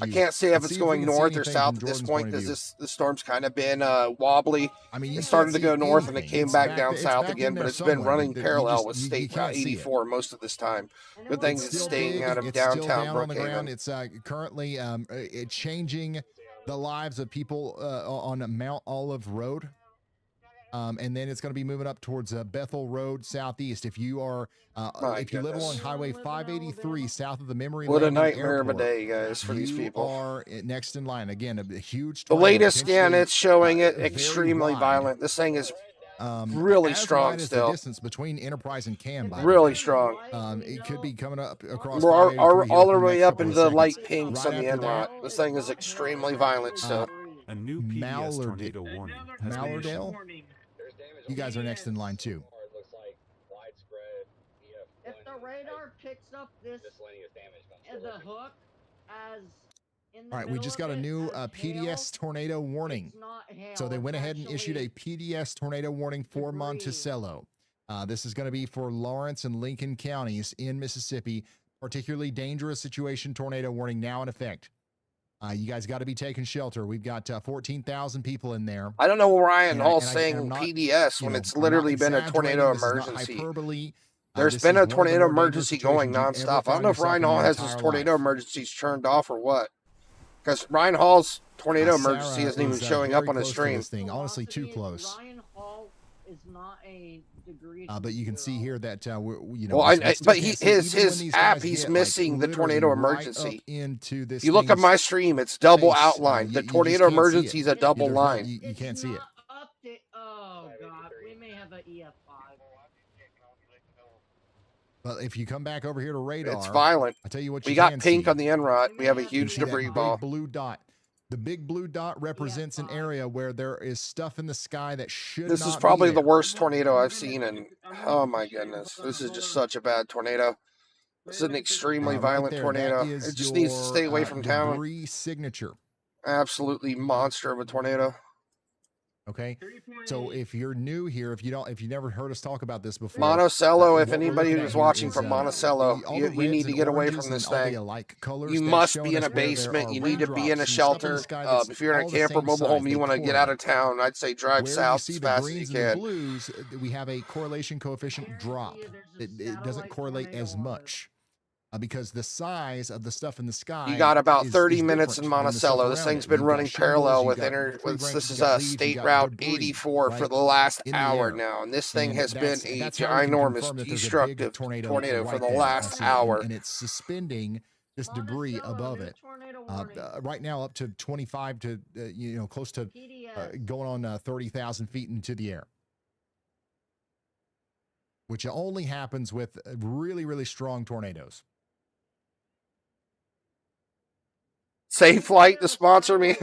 I can't say if it's going north or south at this point, because this storm's kind of been wobbly. It started to go north and it came back down south again, but it's been running parallel with State Route 84 most of this time. Good thing it's staying out of downtown Brook Haven. It's currently changing the lives of people on Mount Olive Road. And then it's going to be moving up towards Bethel Road southeast. If you are, if you live along Highway 583 south of the Memory Lane, what a nightmare of a day, guys, for these people. Are next in line again. A huge. The latest scan, it's showing it extremely violent. This thing is really strong still. The distance between Enterprise and Cam, really strong. It could be coming up across. We're all the way up into the light pinks on the NROT. This thing is extremely violent still. A new PDS tornado warning has been issued. You guys are next in line too. If the radar picks up the hook as all right, we just got a new PDS tornado warning. So they went ahead and issued a PDS tornado warning for Monticello. This is going to be for Lawrence and Lincoln counties in Mississippi. Particularly dangerous situation tornado warning now in effect. You guys got to be taking shelter. We've got 14,000 people in there. I don't know why Ryan Hall's saying PDS when it's literally been a tornado emergency. There's been a tornado emergency going nonstop. I don't know if Ryan Hall has his tornado emergencies turned off or what. Because Ryan Hall's tornado emergency isn't even showing up on his stream. Honestly, too close. Ryan Hall is not a degree. But you can see here that Well, but his app, he's missing the tornado emergency. If you look at my stream, it's double outlined. The tornado emergency is a double line. You can't see it. Oh God, we may have an EF5. But if you come back over here to radar, it's violent. I tell you what, we got pink on the NROT. We have a huge debris ball. Blue dot. The big blue dot represents an area where there is stuff in the sky that should. This is probably the worst tornado I've seen, and oh my goodness, this is just such a bad tornado. This is an extremely violent tornado. It just needs to stay away from town. Debris signature. Absolutely monster of a tornado. Okay, so if you're new here, if you never heard us talk about this before, Monticello, if anybody who's watching from Monticello, you need to get away from this thing. You must be in a basement. You need to be in a shelter. If you're in a camper, mobile home, you want to get out of town, I'd say drive south as fast as you can. Blues, we have a correlation coefficient drop. It doesn't correlate as much. Because the size of the stuff in the sky, you got about 30 minutes in Monticello. This thing's been running parallel with this is State Route 84 for the last hour now, and this thing has been a ginormous destructive tornado for the last hour. And it's suspending this debris above it. Right now, up to 25 to close to going on 30,000 feet into the air, which only happens with really, really strong tornadoes. Safe Flight to sponsor me.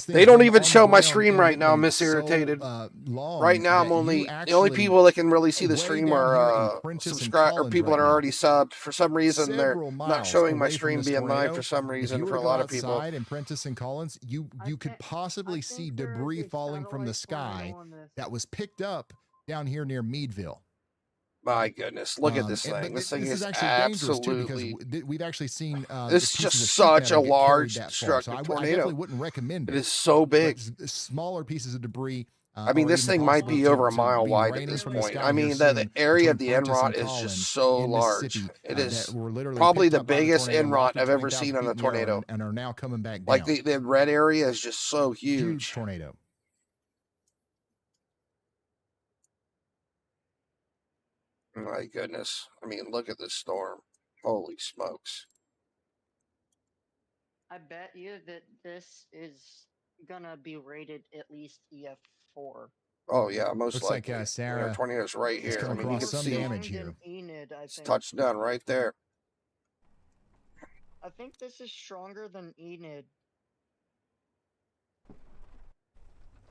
They don't even show my stream right now. I'm misirritated. Right now, I'm the only people that can really see the stream are subscribe or people that are already subbed. For some reason, they're not showing my stream being live. For some reason, for a lot of people. In Prentice and Collins, you could possibly see debris falling from the sky that was picked up down here near Meadville. My goodness, look at this thing. This thing is absolutely. Because we've actually seen. It's just such a large, destructive tornado. I definitely wouldn't recommend it. It is so big. Smaller pieces of debris. I mean, this thing might be over a mile wide at this point. I mean, the area of the NROT is just so large. It is probably the biggest NROT I've ever seen on a tornado. And are now coming back down. Like the red area is just so huge. Huge tornado. My goodness. I mean, look at this storm. Holy smokes. I bet you that this is gonna be rated at least EF4. Oh yeah, most Looks like likely. Our Sarah tornado's right has here. come I mean, you across can some see damage here. Enid, I it's think. touchdown right there. I think this is stronger than Enid.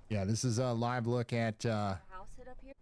Yeah, this is a live look at House hit up here.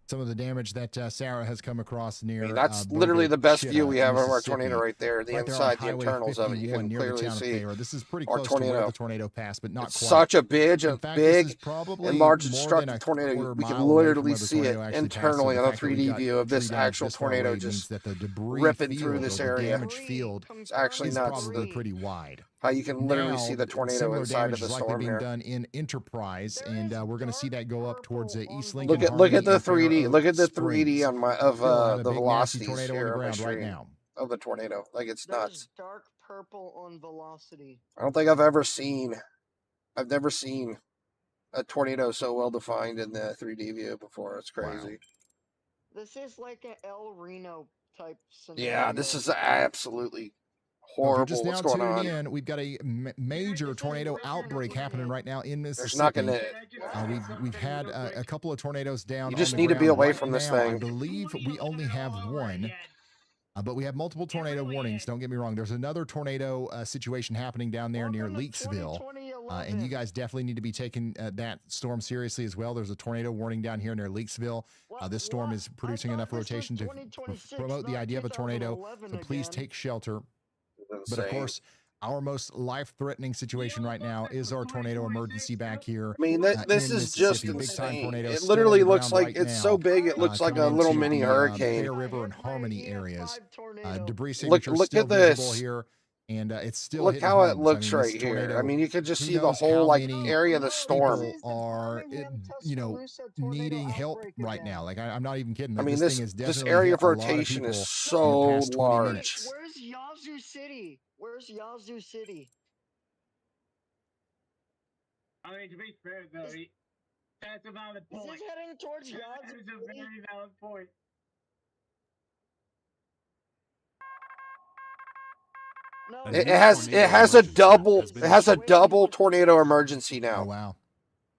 some of the damage that Sarah has come across near. I mean, that's literally the best view we have of our Mississippi. tornado right there. The Right there on inside, the Highway internals of it, you 51 can near the clearly town of see Thayer. This is pretty our close to where tornado. the tornado passed, but not It's quite. such a big, In fact, this is probably and large more than destructive a tornado. quarter We can mile away from literally where the see it tornado actually passed. So internally the on a fact that we've 3D got view of this tree damage actual this far tornado away means just that the debris ripping field, through this or area. the damaged field It's actually is nuts. probably pretty wide. How you can literally Now, see the tornado similar inside of damage the is likely storm being here. done in Enterprise, and we're going to see that go up towards East Lincoln. Look at Harmony, the and Fair 3D. Oak Look at the Springs. 3D on my of Still have a the big, nasty velocities tornado on here the on my ground right stream now. of the tornado. Like it's nuts. There's dark purple on velocity. I don't think I've never seen a tornado so well defined in the 3D view before. It's crazy. This is like an El Reno type scenario. Yeah, this is absolutely Well, if you're horrible. just now What's going tuning on? in, we've got a major tornado outbreak happening right now in There's Mississippi. not gonna. We've had a couple of tornadoes down. You just on the need to be ground away right from this now. I thing. believe we only have one, but we have multiple tornado warnings. Don't get me wrong. There's another tornado situation happening down there near Leakesville, and you guys definitely need to be taking that storm seriously as well. There's a tornado warning down here near Leakesville. This storm is producing enough rotation to promote the idea of a tornado, so please take shelter. But of course, our most life-threatening situation right now is our tornado emergency back here. I mean, this is just Big-time insane. tornado It still literally on the looks ground like right it's now, so big. It looks like a coming little into mini the, hurricane. Fair River and Harmony areas. Debris Look signatures still at visible this. here, and it's still Look hitting how it homes. looks I mean, this right here. tornado, I mean, you could just who see the knows whole how like many area of the storm. people are, needing help right now. Like I'm not even kidding. I mean, this thing is this definitely area hit of a lot of rotation people is so in the past 20 large. minutes. Where's Yazoo City? Where's Yazoo City? I mean, to be fair, though, that's a valid point. Is this heading towards Yazoo That is a very valid point. No, It has a double tornado emergency now. Oh wow.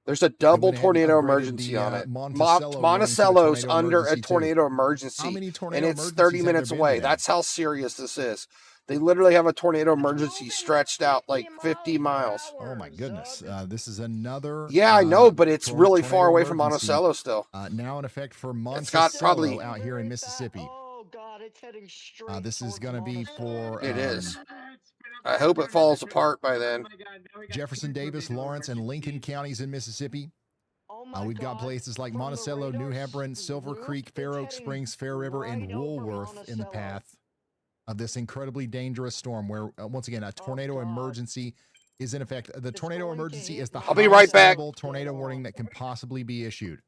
There's a double went ahead and tornado upgraded emergency the, on it. Monticello Monticello's tornado under a emergency, too. tornado emergency, How many and tornado it's 30 emergencies have minutes there been away. today? That's how serious this is. They literally have a tornado emergency stretched out like 50 miles. Oh my goodness. This is another. Yeah, I know, but it's really tornado far away from emergency, Monticello still. now in effect for It's got Monticello probably. out here in Mississippi. Oh God, it's heading straight. This is going to be for. It is. I hope it falls apart by then. Jefferson Davis, Lawrence, and Lincoln counties in Mississippi. We've got places like Monticello, New Hebron, Silver Creek, Fair Oak Springs, Fair River, and Woolworth in the path of this incredibly dangerous storm where, once again, a tornado emergency is in effect. The tornado emergency is the I'll be right back. level tornado warning that can possibly be issued.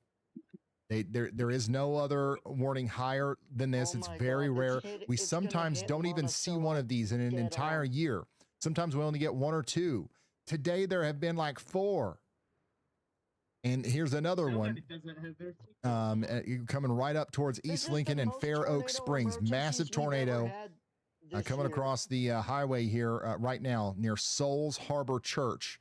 There is no other warning higher than this. It's very rare. We sometimes don't even see one of these in an entire year. Sometimes we only get one or two. Today, there have been like 4. And here's another one coming right up towards East Lincoln and Fair Oak Springs. Massive tornado coming across the highway here right now near Souls Harbor Church.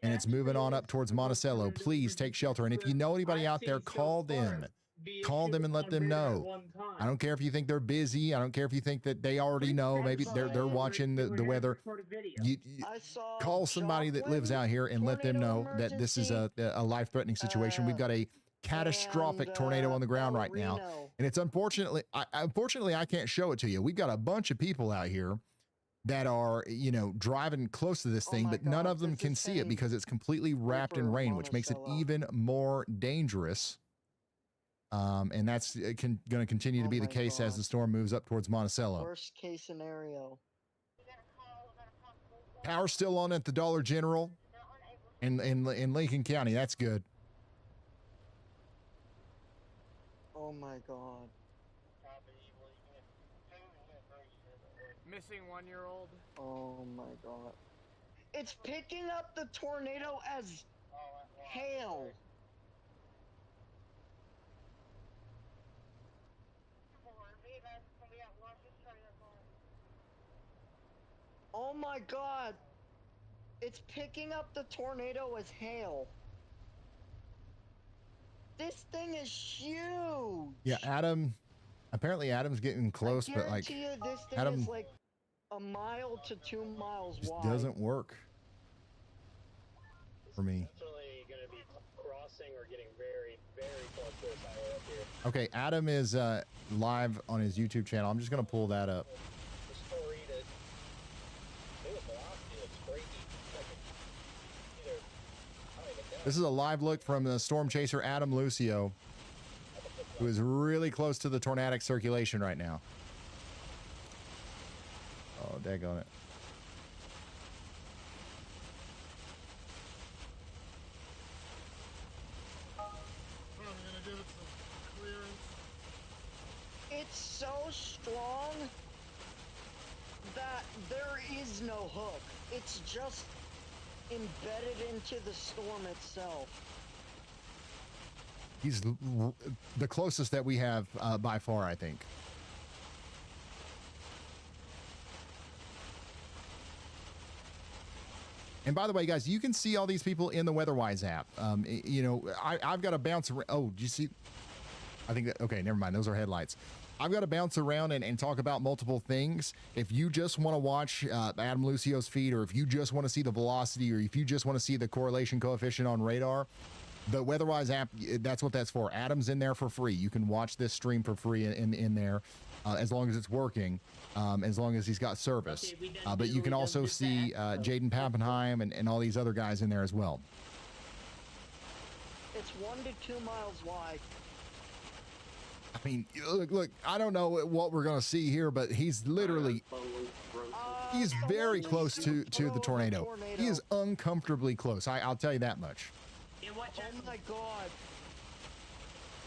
And it's moving on up towards Monticello. Please take shelter. And if you know anybody out there, call them. Call them and let them know. I don't care if you think they're busy. I don't care if you think that they already know. Maybe they're watching the weather. You call somebody that lives out here and let them know that this is a life-threatening situation. We've got a catastrophic tornado on the ground right now. And it's unfortunately, I can't show it to you. We've got a bunch of people out here that are, driving close to this thing, but none of them can see it because it's completely wrapped in rain, which makes it even more dangerous. And that's going to continue to be the case as the storm moves up towards Monticello. Worst case scenario. Power's still on at the Dollar General in Lincoln County. That's good. Oh my God. Missing 1-year-old. Oh my God. It's picking up the tornado as hail. Oh my god. It's picking up the tornado as hail. This thing is huge. Yeah, Adam. Apparently, Adam's getting close, but like, I guarantee you this thing Adam is like a mile to 2 miles just wide. doesn't work for me. Definitely going to be crossing or getting very, very close to this highway up here. Okay, Adam is live on his YouTube channel. I'm just gonna pull that up. The story that it was velocity that's crazy. Like either, I don't even know. This is a live look from the storm chaser Adam Lucio, who is really close to the tornadic circulation right now. Oh, daggone it. It's so strong that there is no hook. It's just embedded into the storm itself. He's the closest that we have by far, I think. And by the way, guys, you can see all these people in the WeatherWise app. You know, I've got to bounce around. Oh, do you see? I think that, okay, never mind. Those are headlights. I've got to bounce around and talk about multiple things. If you just want to watch Adam Lucio's feed, or if you just want to see the velocity, or if you just want to see the correlation coefficient on radar, the WeatherWise app, that's what that's for. Adam's in there for free. You can watch this stream for free in there, as long as it's working, as long as he's got service. But you can also see Jaden Pappenheim and all these other guys in there as well. It's 1 to 2 miles wide. I mean, look, I don't know what we're going to see here, but he's literally, he's very close to the tornado. He is uncomfortably close. I'll tell you that much. Oh my god.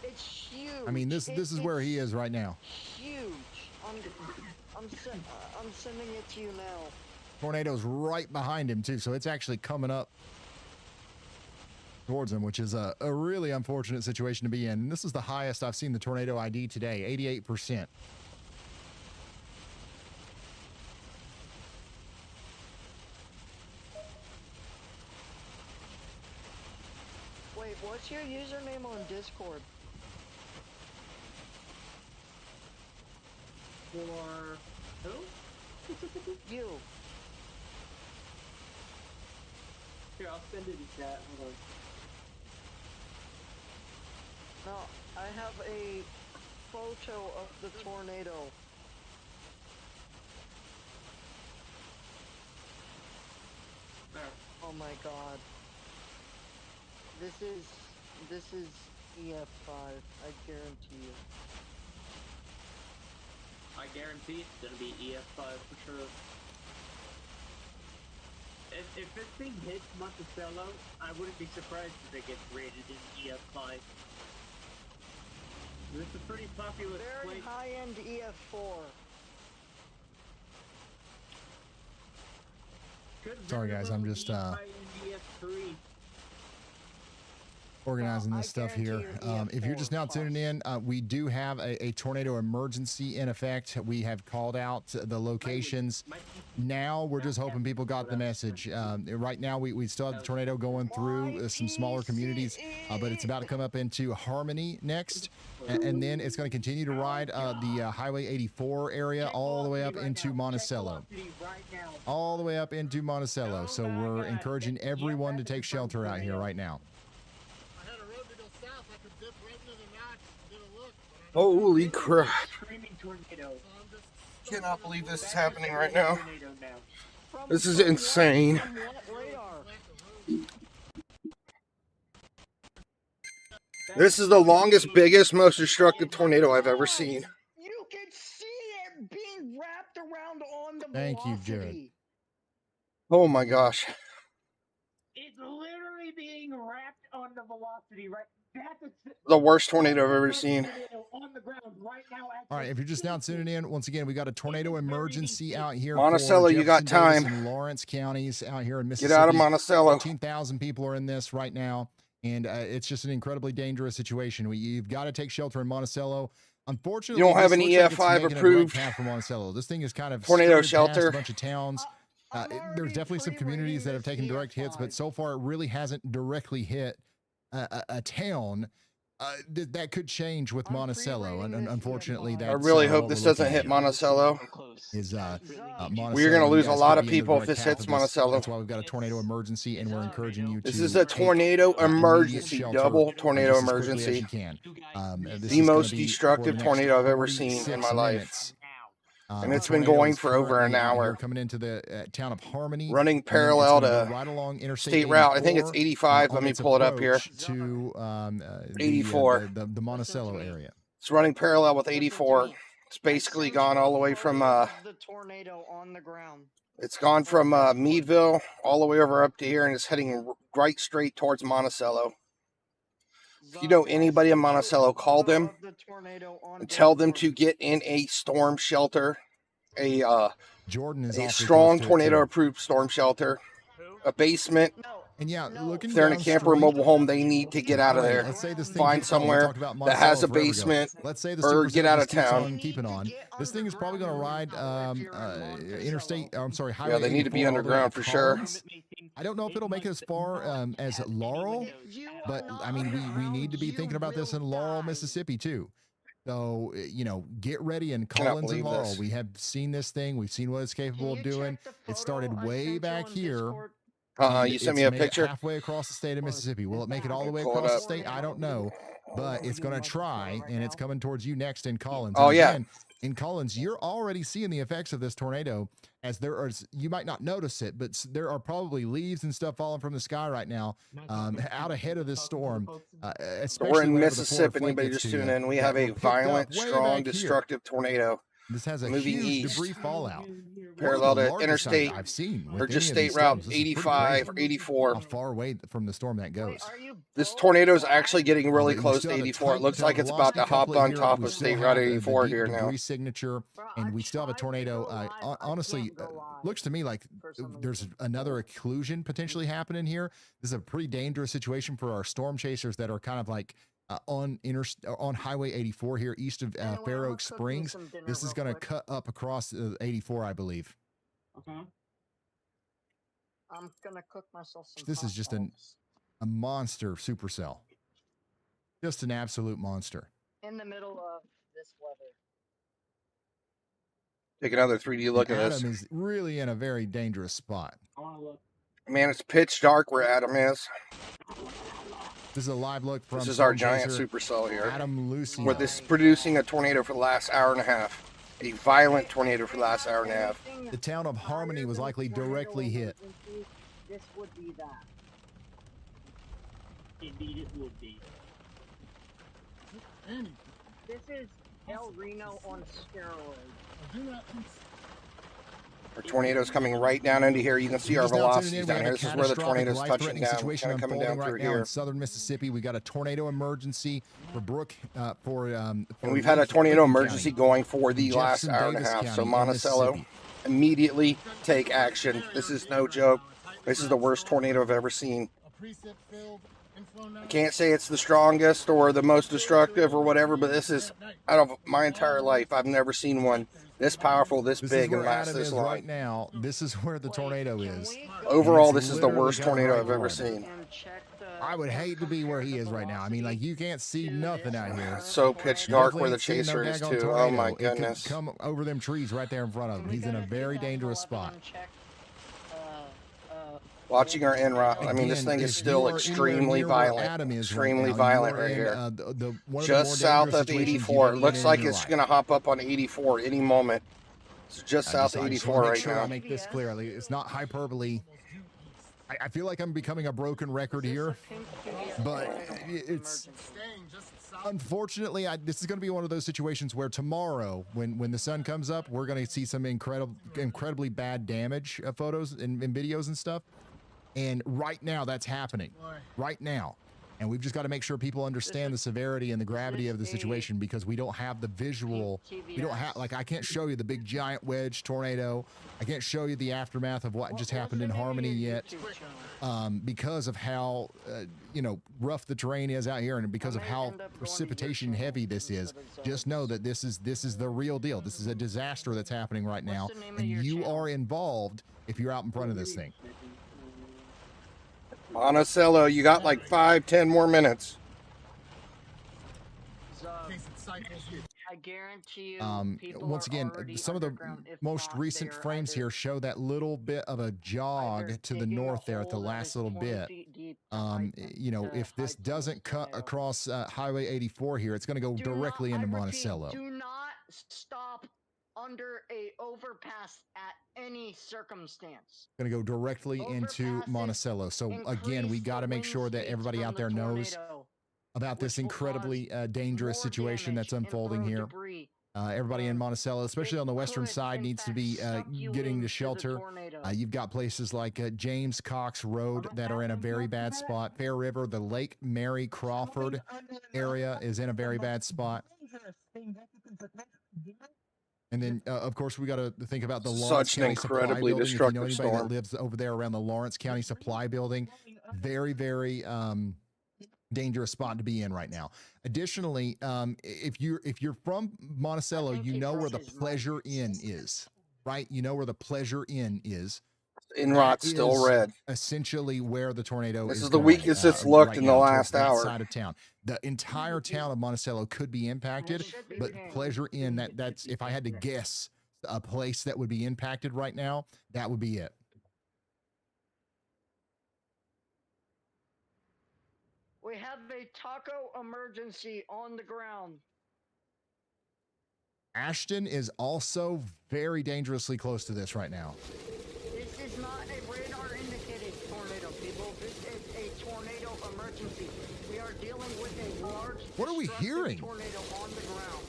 It's huge. I mean, this is where he is right now. Huge. I'm sending it to you now. Tornado's right behind him too, so it's actually coming up towards him, which is a really unfortunate situation to be in. And this is the highest I've seen the tornado ID today, 88%. Wait, what's your username on Discord? For who? You. Here, I'll send it in chat. Hold on. No, I have a photo of the tornado. There. Oh my god. This is EF5, I guarantee you. I guarantee it's gonna be EF5 for sure. If this thing hits Monticello, I wouldn't be surprised if it gets rated in EF5. This is a pretty populous Very place. high-end EF4. Could Sorry, very guys, well I'm be just high-end EF3. organizing this stuff here. If you're just now tuning in, we do have a tornado emergency in effect. We have called out the locations. Now we're just hoping people got the message. Right now we still have the tornado going through some smaller communities, but it's about to come up into Harmony next, and then it's going to continue to ride the Highway 84 area all the way up into Monticello. All the way up into Monticello. So we're encouraging everyone to take shelter out here right now. Holy crap. Screaming tornado. Cannot believe this is happening right now. This is insane. This is the longest, biggest, most destructive tornado I've ever seen. You can see it being wrapped around on the Thank you, velocity. Jared. Oh my gosh. It's literally being wrapped on the velocity, right? That's The worst tornado I've ever seen. on the ground right now. All right, if you're just now tuning in, once again, we got a tornado emergency out here. Monticello, you got Jefferson, Davis, time. and Lawrence counties out here in Mississippi. Get out of Monticello. 15,000 people are in this right now, and it's just an incredibly dangerous situation. You've got to take shelter in Monticello. Unfortunately, You don't have this an looks like it's EF5 making a right approved path for Monticello. This thing is kind of tornado skirted past shelter. a bunch of towns. There's definitely some communities that have taken direct hits, but so far it really hasn't directly hit a town. That could change with Monticello, and unfortunately, that's I really hope what this we're doesn't looking hit at. Monticello. Is We're Monticello, going to you lose a guys lot could of be in the people if direct this path hits of this. Monticello. That's why we've got a tornado emergency, and we're encouraging you to This is a take, tornado immediate emergency, shelter, double tornado just as quickly as emergency. you can. This The is gonna most be for destructive the next tornado I've ever seen in 46 my life. minutes. And The it's been tornado going is for over an currently out here hour. coming into the town of Harmony, Running and then it's parallel gonna go to right along Interstate state route. I think it's 84, 85. on Let me its pull it up here. approach to 84. the Monticello area. It's running parallel with 84. It's basically gone all the way from the tornado on the ground. it's gone from Meadville all the way over up to here, and it's heading right straight towards Monticello. If you know anybody in Monticello, call them and tell them to get in a storm shelter, Jordan is a awfully strong close to it, too. tornado-approved storm shelter, a basement. And yeah, looking If they're in a down camper or street- mobile home, they need to get out of there. Let's say this thing Find keeps on. We somewhere talked about that has Monticello a forever ago. basement Let's say the or super get out of keeps town. on keeping on. This thing is probably going to ride Interstate. I'm sorry, Highway Yeah, they need to be 84 all the way underground to for sure. Collins. I don't know if it'll make it as far as Laurel, but I mean, we need to be thinking about this in Laurel, Mississippi too. So, get ready in Cannot Collins and believe Laurel. this. We have seen this thing. We've seen what it's capable of doing. It started way back here. and You sent it's me a made it picture. halfway across the state of Mississippi. Will it make it all the way Pull it across the up. state? I don't know, but it's going to try, and it's coming towards you next in Collins. Oh, And yeah. again, in Collins, you're already seeing the effects of this tornado, as there are. You might not notice it, but there are probably leaves and stuff falling from the sky right now, out ahead of this storm. Especially We're in whenever the Mississippi. Florida flake Anybody gets just to tuning you, in? We that have were a picked up violent, way strong, back here. destructive tornado. This has a moving huge east. debris fallout. Parallel One of the to largest Interstate I've seen with or any just of these state route storms. This is pretty 85 or crazy 84. how far away from the storm that goes. This tornado is actually getting really But we close still to have a 84. It tight looks like it's about to velocity hop coupling on here. top We of still State have Route the 84 deep here now. debris signature, and we still have a tornado. Honestly, looks to me like there's another occlusion potentially happening here. This is a pretty dangerous situation for our storm chasers that are kind of like on Highway 84 here east of Fair Oak Springs. This is going to cut up across 84, I believe. I'm gonna cook myself some. This is just a monster supercell. Just an absolute monster. In the middle of this weather. Take another 3D look at Adam this. is really in a very dangerous spot. Man, it's pitch dark where Adam is. This is a live look from This is our Storm giant Chaser supercell here. Adam Lucy. Where this is producing a tornado for the last hour and a half. A violent tornado for the last hour and a half. The town of Harmony was likely directly hit. This would be that. Indeed, it would be. This is El Reno on steroids. Our tornado's coming right down into here. You can see our Just now tuning velocities in, we down have here. a This is where the catastrophic, tornado's touching life-threatening down. situation Kind of coming unfolding down right through now here. in southern Mississippi. We got a tornado emergency for Brook And we've had a tornado emergency going for the last Jefferson hour and a Davis half. County So in Monticello, Mississippi. immediately take action. This is no joke. This is the worst tornado I've ever seen. I can't say it's the strongest or the most destructive or whatever, but this is, out of my entire life, I've never seen one this powerful, this This big, is where and last Adam this is long. right now. This is where the tornado is. Overall, And it's this is the literally worst coming tornado right I've ever for him. seen. I would hate to be where he is right now. I mean, like, you can't see nothing out here. It's so pitch You dark definitely where the ain't seen no chaser is daggone too. Oh tornado. my It could goodness. come over them trees right there in front of him. He's in a very dangerous spot. Watching our en route, I mean, this Again, thing is if still you are extremely anywhere near where violent. Adam is Extremely right now, violent you are right in, here. one of the more Just south dangerous of situations you've 84. ever Looks been in like your it's life. going to hop up on 84 any moment. It's just south of I just 84 wanna make right sure I now. make this clear. Like, it's not hyperbole. I feel like I'm becoming a broken record here, but it's unfortunately this is going to be one of those situations where tomorrow, when the sun comes up, we're going to see some incredibly bad damage photos and videos and stuff. And right now, that's happening. Right now. And we've just got to make sure people understand the severity and the gravity of the situation, because we don't have the visual. We don't have, like, I can't show you the big giant wedge tornado. I can't show you the aftermath of what just happened in Harmony yet, because of how, rough the terrain is out here, and because of how precipitation heavy this is. Just know that this is the real deal. This is a disaster that's happening right now, and you are involved if you're out in front of this thing. Monaceel, you got like 5-10 more minutes. I guarantee you, people once again, some of the most recent frames here show that little bit of a jog to the north there at the last little bit. If this doesn't cut across Highway 84 here, it's going to go directly into Monaceel. Do not stop under a overpass at any circumstance. Going to go directly into Monaceel. So again, we got to make sure that everybody out there knows about this incredibly dangerous situation that's unfolding here. Everybody in Monaceel, especially on the western side, needs to be getting to shelter. You've got places like James Cox Road that are in a very bad spot. Fair River, the Lake Mary Crawford area is in a very bad spot. And then, of course, we got to think about the Lawrence County Supply Building. If you know anybody that lives over there around the Lawrence County Supply Building, very, very dangerous spot to be in right now. Additionally, if you're from Monaceel, you know where the Pleasure Inn is, right? You know where the Pleasure Inn is. In rot, still red. Essentially, where the tornado is. This is the weakest it's looked right in the last hour. Side of town, the entire town of Monaceel could be impacted, but Pleasure Inn, that's if I had to guess a place that would be impacted right now, that would be it. We have a taco emergency on the ground. Ashton is also very dangerously close to this right now. This is not a radar indicated tornado, people. This is a tornado emergency. We are dealing with a large, what are we hearing? Tornado on the ground.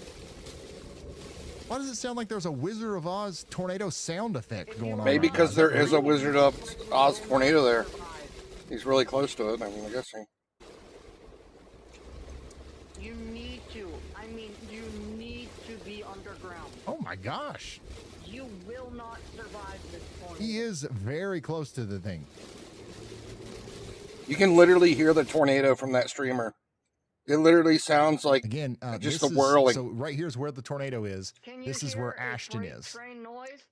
Why does it sound like there's a Wizard of Oz tornado sound effect going on? Maybe right because now? there is a Wizard of Oz tornado there. He's really close to it. I mean, I guess he... You need to be underground. Oh my gosh. You will not survive this tornado. He is very close to the thing. You can literally hear the tornado from that streamer. It literally sounds like again just a whirling. So right here's where the tornado is. This is where Ashton is. Train noise?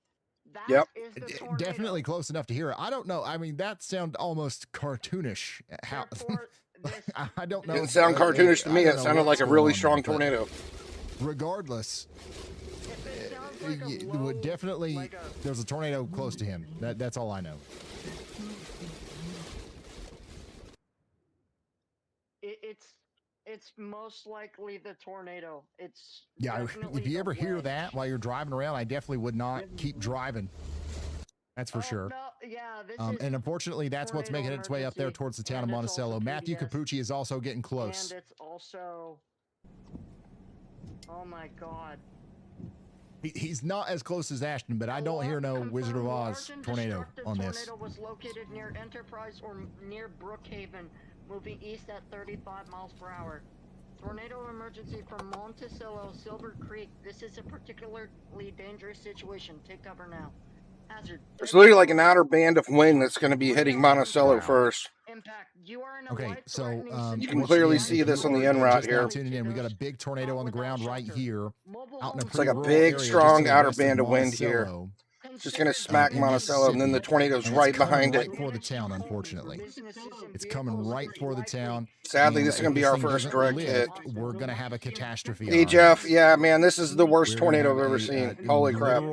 That yep. is the tornado. Definitely close enough to hear it. I don't know. I mean, that sounds almost cartoonish. How I don't know. It didn't sound cartoonish to me. It sounded like a really strong tornado. Regardless, definitely there's a tornado close to him. That's all I know. It's most likely the tornado. It's if you ever hear that while you're driving around, I definitely would not keep driving. That's for sure. No, yeah, and unfortunately, that's what's making its way up there towards the town of Monaceel. Matthew Capucci is also getting close. And it's also, oh my God. He's not as close as Ashton, but I don't hear no Wizard of Oz tornado on this. Tornado was located near Enterprise or near Brook Haven, moving east at 35 miles per hour. Tornado emergency from Monticello, Silver Creek. This is a particularly dangerous situation. Take cover now. Hazard. There's literally like an outer band of wind that's going to be hitting Monticello first. Impact. You are in a Okay, so you can clearly see this on the en route here. Tuning in, we got a big tornado on the ground right here. Out in a it's like a rural big, area strong outer west of band of wind here. It's just going to smack Monticello, and then the tornado's right behind it. Right for the town, unfortunately. It's coming right for the town. Sadly, this is going to be our first direct hit. We're going to have a catastrophe. Hey, Jeff, yeah, man, this is the worst tornado I've ever seen. Holy crap.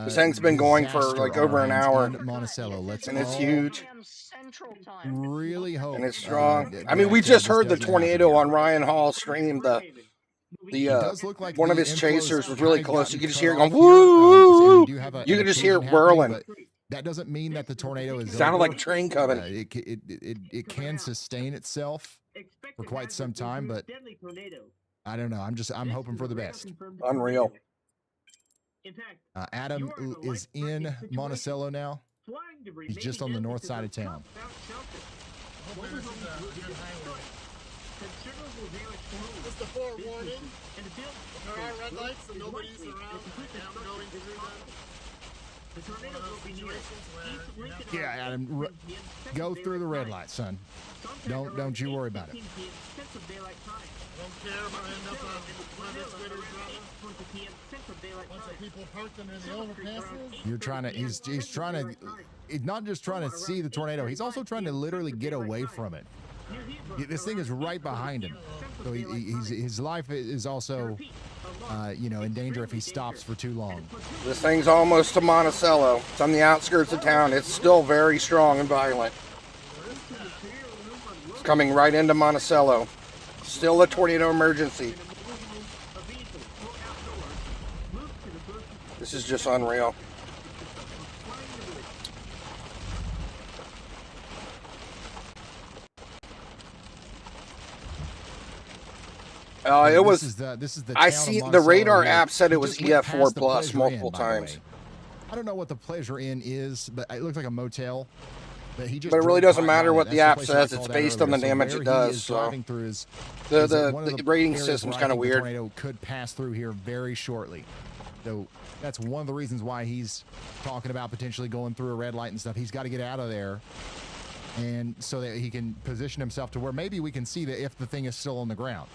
This thing's been going for like over an hour. And it's huge. Really hope. And it's strong. I mean, we just heard the tornado on Ryan Hall's stream. One of his chasers was really close. You could just hear it going, woo, woo. You could just hear it whirling. That doesn't mean that the tornado is sounded like a train coming. It can sustain itself for quite some time, but I don't know. I'm hoping for the best. Unreal. Adam is in Monticello now. He's just on the north side of town. considerable damage to homes. Just a forewarning. And the field. There are red lights, so nobody's around. I'm going through them. The tornado will be near East Lincoln. Yeah, Adam, go through the red light, son. Don't you worry about it. Central Daylight Time. I don't care. I'm gonna end up on one of the Twitter drama. 20 p.m. Central Daylight Bunch Time. of people parked under the overpasses. You're trying to. He's trying to. He's not just trying to see the tornado. He's also trying to literally get away from it. This thing is right behind him, so his life is also, in danger if he stops for too long. This thing's almost to Monticello. It's on the outskirts of town. It's still very strong and violent. It's coming right into Monticello. Still a tornado emergency. This is just unreal. It was. This is the. I town of see the Monticello radar here. app said it He was just went EF4 past the plus Pleasure multiple Inn, by the times. way. I don't know what the Pleasure Inn is, but it looks like a motel. But he just. But it really drove doesn't by matter on it. what the That's app place that I says. It's called out based on the earlier. So damage where it he does. is So driving through is one of the rating areas system's where I kind of think the weird. tornado could pass through here very shortly. So that's one of the reasons why he's talking about potentially going through a red light and stuff. He's got to get out of there, and so that he can position himself to where maybe we can see that if the thing is still on the ground.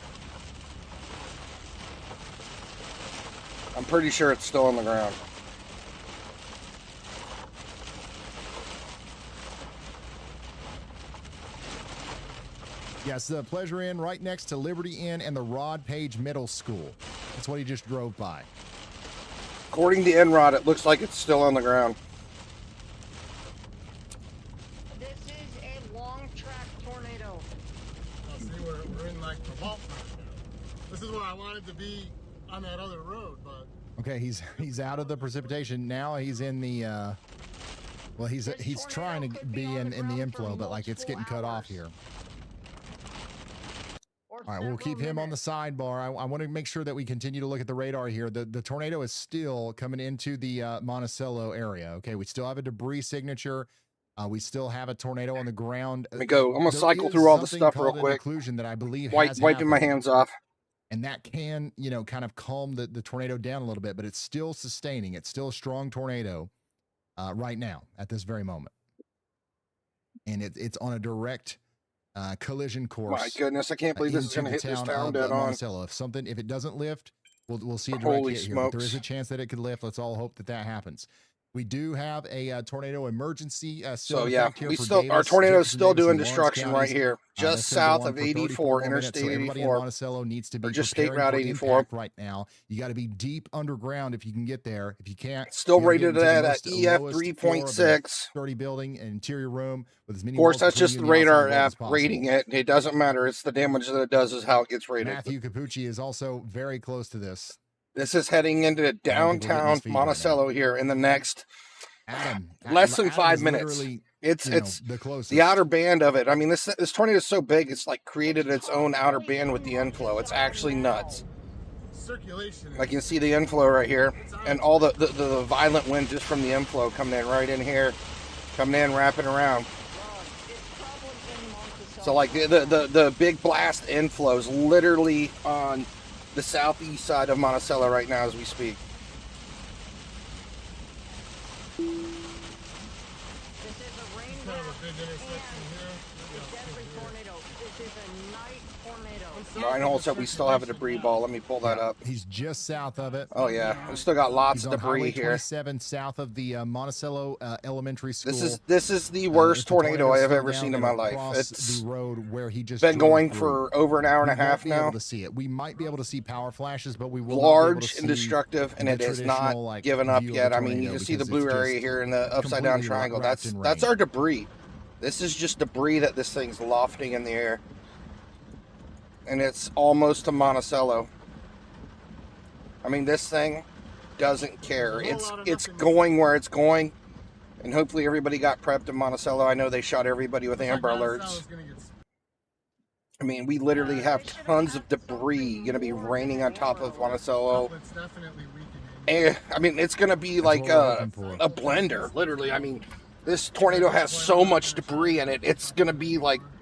I'm pretty sure it's still on the ground. Yes, the Pleasure Inn right next to Liberty Inn and the Rod Page Middle School. That's what he just drove by. According to Enrod, it looks like it's still on the ground. This is a long track tornado. Oh, see, we're in like the vault right now. This is where I wanted to be on that other road, but. Okay, he's out of the precipitation now. He's in the. Well, he's trying to be in the inflow, but like it's getting cut off here. All right, we'll keep him on the sidebar. I want to make sure that we continue to look at the radar here. The tornado is still coming into the Monticello area. Okay, we still have a debris signature. We still have a tornado on the ground. Let me go. I'm gonna There cycle is through all the something stuff called real quick. an occlusion that I believe has Wiping my happened. hands off. And that can, kind of calm the tornado down a little bit, but it's still sustaining. It's still a strong tornado right now at this very moment. And it's on a direct collision course. My goodness, I can't believe this is into going to the hit this town town of dead on. Monticello. If it doesn't lift, we'll see a direct Holy hit here. But there smokes. is a chance that it could lift. Let's all hope that happens. We do have a tornado emergency still So in yeah, effect here we for still our Davis, tornado's Jefferson, still Davis, doing and Lawrence destruction right counties. here, That's just gonna go south on of for 34 84, more minutes. Interstate So everybody in 84. Monticello needs to be Or just State preparing Route for 84. impact right now. You got to be deep underground if you can get there. If you can't, Still you gotta get rated into the at most EF lowest floor of a 3.6. sturdy building, an interior room with as many. Of course, walls that's between just you the and outside radar world as app possible. rating it. It doesn't matter. It's the damage that it does is how it gets rated. Matthew Capucci is also very close to this. This is heading into downtown Monticello here in the next less than 5 minutes. It's the closest. the outer band of it. I mean, this tornado is so big, it's like created its own outer band with the inflow. It's actually nuts. Circulation. Like you can see the inflow right here, and all the violent wind just from the inflow coming in right in here, coming in, wrapping around. So like the big blast inflows literally on the southeast side of Monticello right now as we speak. Reinhold said we still have a debris ball. Let me pull that up. He's just south of it. Oh yeah, we still got lots He's of on debris Highway here. 27 south of the Monticello Elementary School. This is the worst If the tornado I have slows ever down, seen in it'll my life. cross It's the road where he just been drove going through. for over an hour and a We won't half be now. able to see it. We might be able to see power flashes, but we will not be able Large to and see destructive, and the it is traditional, not like, given up view of yet. the I mean, you tornado can see the because blue it's area just here in the upside down completely triangle. wrapped That's in that's rain. our debris. This is just debris that this thing's lofting in the air, and it's almost to Monticello. I mean, this thing doesn't care. It's going where it's going, and hopefully everybody got prepped in Monticello. I know they shot everybody with Amber Alerts. I mean, we literally have tons of debris going to be raining on top of Monticello. And, I mean, it's going to be like a blender, literally. I mean, this tornado has so much debris in it. It's going to be like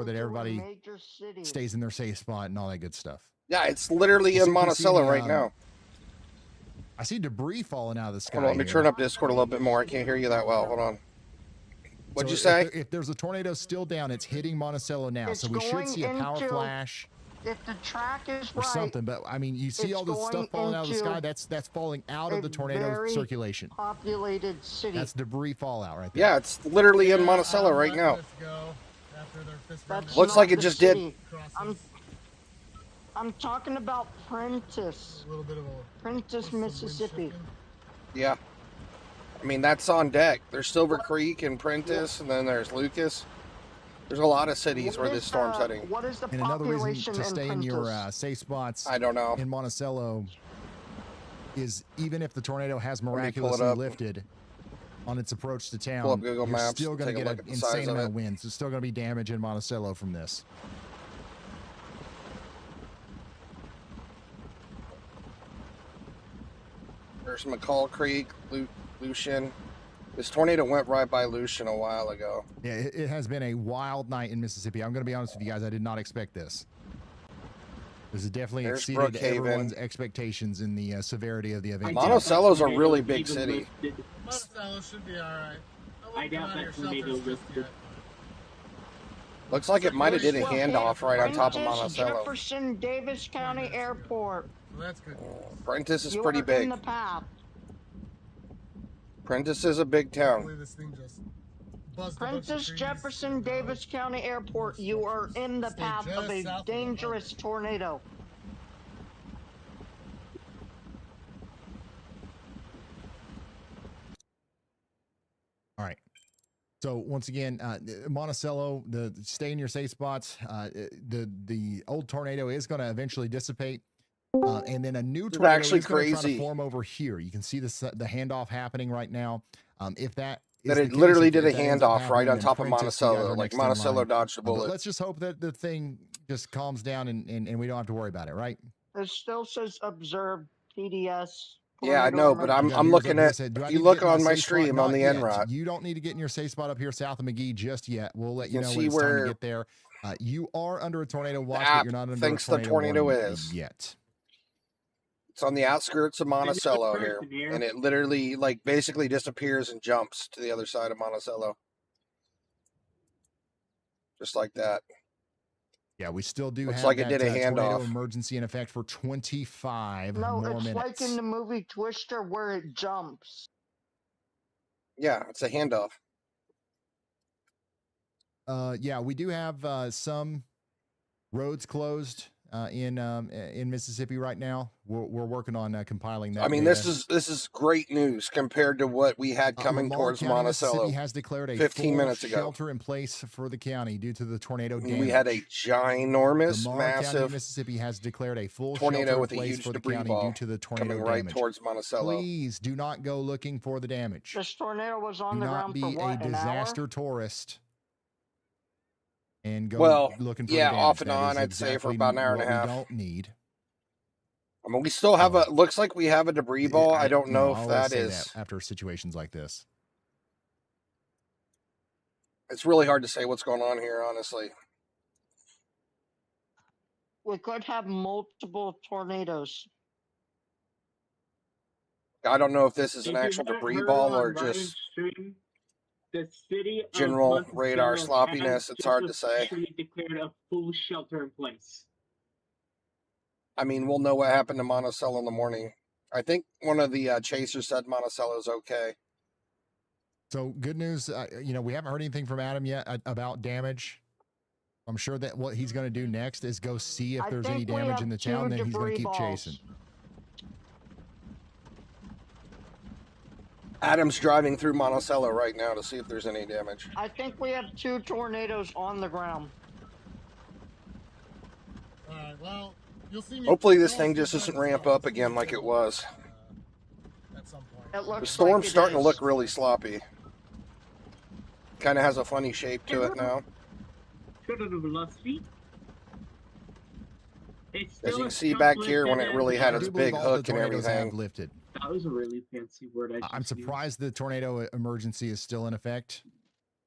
sure that to a everybody major city. stays in their safe spot and all that good stuff. Yeah, it's literally We'll see in if we see Monaceel any, right now. I see debris falling out of the sky. Hold on, let me here. turn up Discord a little bit more. I can't hear you that well. Hold on. What'd you say? If there's a tornado still down, it's hitting Monticello now, so we should see a power flash. If the track is or something, but I mean, you see all this stuff falling out of the sky. That's falling out of the tornado circulation. Populated city. That's debris fallout right there. Yeah, it's literally in Monticello right now. Looks like it just did. I'm talking about Prentice. A little bit of Prentice, Mississippi. Yeah. I mean, that's on deck. There's Silver Creek and Prentice, and then there's Lucas. There's a lot of cities where this storm's heading. What is the And another reason population to stay in Prentice? your safe spots, I don't know, in Monticello is even if the tornado has me pull it miraculously up. lifted on its approach to town, Pull up Google you're Maps, still going take to a get look an at the size insane of amount it. of winds. There's still going to be damage in Monticello from this. There's McCall Creek, Lucian. This tornado went right by Lucian a while ago. Yeah, it has been a wild night in Mississippi. I'm going to be honest with you guys. I did not expect this. This has definitely There's exceeded Brook Haven. everyone's expectations in the severity of the event. Monticello's a really big city. Monticello should be all right. I doubt that tornado lifted. Looks like it might have did a handoff right on top of Prentice Monticello. Jefferson Davis County Airport. Well, that's good. Prentice is You pretty are big. in the path. Prentice is a big town. Hopefully this thing just buzzed a bunch of Prentice trees. Jefferson Davis County Airport. You are in the Stay path just of south a of the dangerous tornado. All right. So once again, Monticello, stay in your safe spots. The old tornado is going to eventually dissipate, and then a new It's tornado actually is going to try to crazy. form over here. You can see the handoff happening right now. If that is That the it case, literally if did a that ends up handoff right happening, on then top of Prentice, you guys Monticello. are Like next in Monticello line. dodged a But bullet. let's just hope that the thing just calms down and we don't have to worry about it, right? It still says observed PDS. Yeah, I tornado know, but emergency. Yeah, I'm here's looking up here at. said, do I If need you to look get in my on my safe spot? stream on Not the yet. NROT, You don't need to get in your safe spot up here south of McGee just yet. We'll let you You know can when see it's time to where get there. You are under a tornado watch, app but you're not under thinks a the tornado, tornado warning is. yet. it's on the outskirts of Monticello person here, here. and it literally like basically disappears and jumps to the other side of Monticello, just like that. Yeah, we still do Looks have like it that did a tornado handoff. emergency in effect for 25 No, more it's minutes. like in the movie Twister where it jumps. Yeah, it's a handoff. Yeah, we do have some roads closed in Mississippi right now. We're working on compiling that. I mean, data. this is great news compared to what we had coming Lamar towards County, Monticello. Mississippi has declared a 15 full minutes ago. shelter in place for the county due to the tornado damage. We had a ginormous, Lamar County, massive Mississippi has declared a full tornado shelter in with a place huge for the debris county ball due to the tornado coming right damage. towards Monticello. Please do not go looking for the damage. This tornado was on Do the not ground be for a what, an disaster hour? tourist and go Well, looking for yeah, the damage. off and That on, is I'd say for exactly about an hour and a what we half. don't need. I mean, we still have a. Looks like we have a debris ball. I don't know I if always that say is. that after situations like this. It's really hard to say what's going on here, honestly. We could have multiple tornadoes. I don't know if this is an If you actual haven't debris heard ball on or Ryan's just stream, the city of general Monticello radar has sloppiness. It's just hard to say. officially declared a full shelter in place. I mean, we'll know what happened to Monticello in the morning. I think one of the chasers said Monticello's okay. So good news. We haven't heard anything from Adam yet about damage. I'm sure that what he's going to do next is go see if I there's any think we damage have in the 2 town. Then he's going to debris keep balls. chasing. Adam's driving through Monticello right now to see if there's any damage. I think we have 2 tornadoes on the ground. All right, well, you'll see me. Hopefully this thing just doesn't ramp up again like it was. At some point. It looks The storm's like it starting to is. look really sloppy. Kind of has a funny shape to it now. Total velocity. It's As still you a can see back complex here when it really had I its do believe big all the hook and tornadoes have everything. lifted. That was a really fancy word. I'm surprised the tornado emergency is still in effect.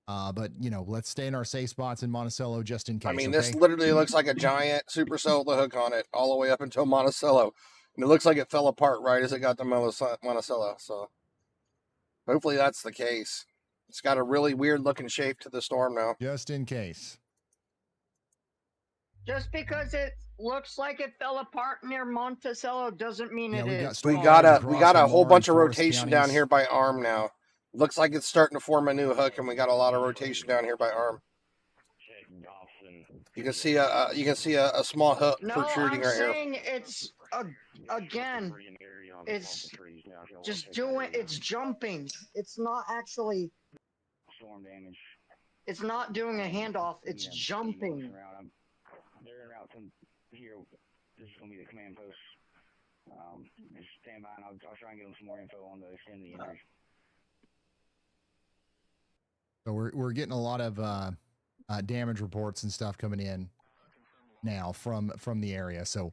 But let's stay in our safe spots in Monticello just in case. I mean, okay? this literally looks like a giant supercell with a hook on it all the way up until Monticello. And it looks like it fell apart right as it got to Monaceel. So hopefully that's the case. It's got a really weird looking shape to the storm now. Just in case. Just because it looks like it fell apart near Monticello doesn't mean it is. We got a whole bunch of rotation down here by arm now. Looks like it's starting to form a new hook, and we got a lot of rotation down here by arm. You can see a small hook protruding right here. No, I'm saying it's again. It's just it's jumping. It's not actually. Storm damage. It's not doing a handoff. It's jumping. They're en route from here. This is gonna be the command post. Just stand by, and I'll try and get them some more info on the extent of the injury. So we're getting a lot of damage reports and stuff coming in now from the area. So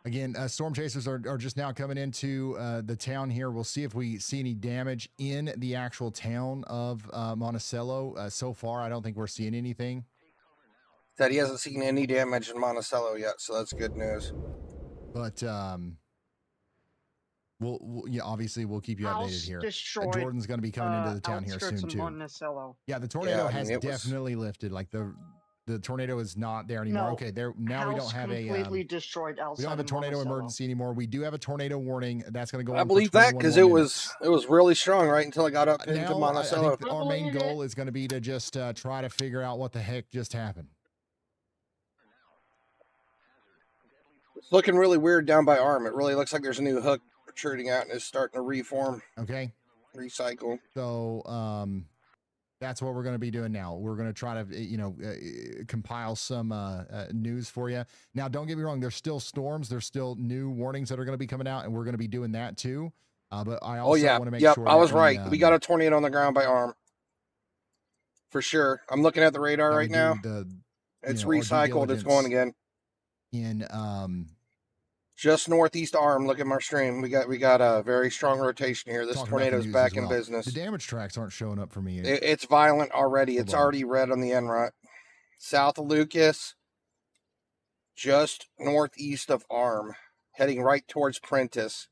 again, storm chasers are just now coming into the town here. We'll see if we see any damage in the actual town of Monaceel. So far, I don't think we're seeing anything. That he hasn't seen any damage in Monaceel yet, so that's good news. But we'll obviously we'll keep you updated here. Jordan's going to be coming into the town here soon too. Yeah, the tornado has definitely lifted. Like the tornado is not there anymore. No, okay, now we don't have completely destroyed outside. We don't have a tornado emergency anymore. We do have a tornado warning. That's going to go. I believe that because it was really strong right until I got up into Monaceel. I think our main goal is going to be to just try to figure out what the heck just happened. It's looking really weird down by arm. It really looks like there's a new hook protruding out and it's starting to reform. Okay. Recycle. So that's what we're going to be doing now. We're going to try to, compile some news for you. Now, don't get me wrong. There's still storms. There's still new warnings that are going to be coming out, and we're going to be doing that too. But I also want to make sure. I was right. We got a tornado on the ground by arm. For sure. I'm looking at the radar right now. It's recycled. It's going again. In just northeast arm. Look at my stream. We got a very strong rotation here. This tornado's back in business. The damage tracks aren't showing up for me. It's violent already. It's already red on the NROT. South of Lucas, just northeast of arm, heading right towards Prentice.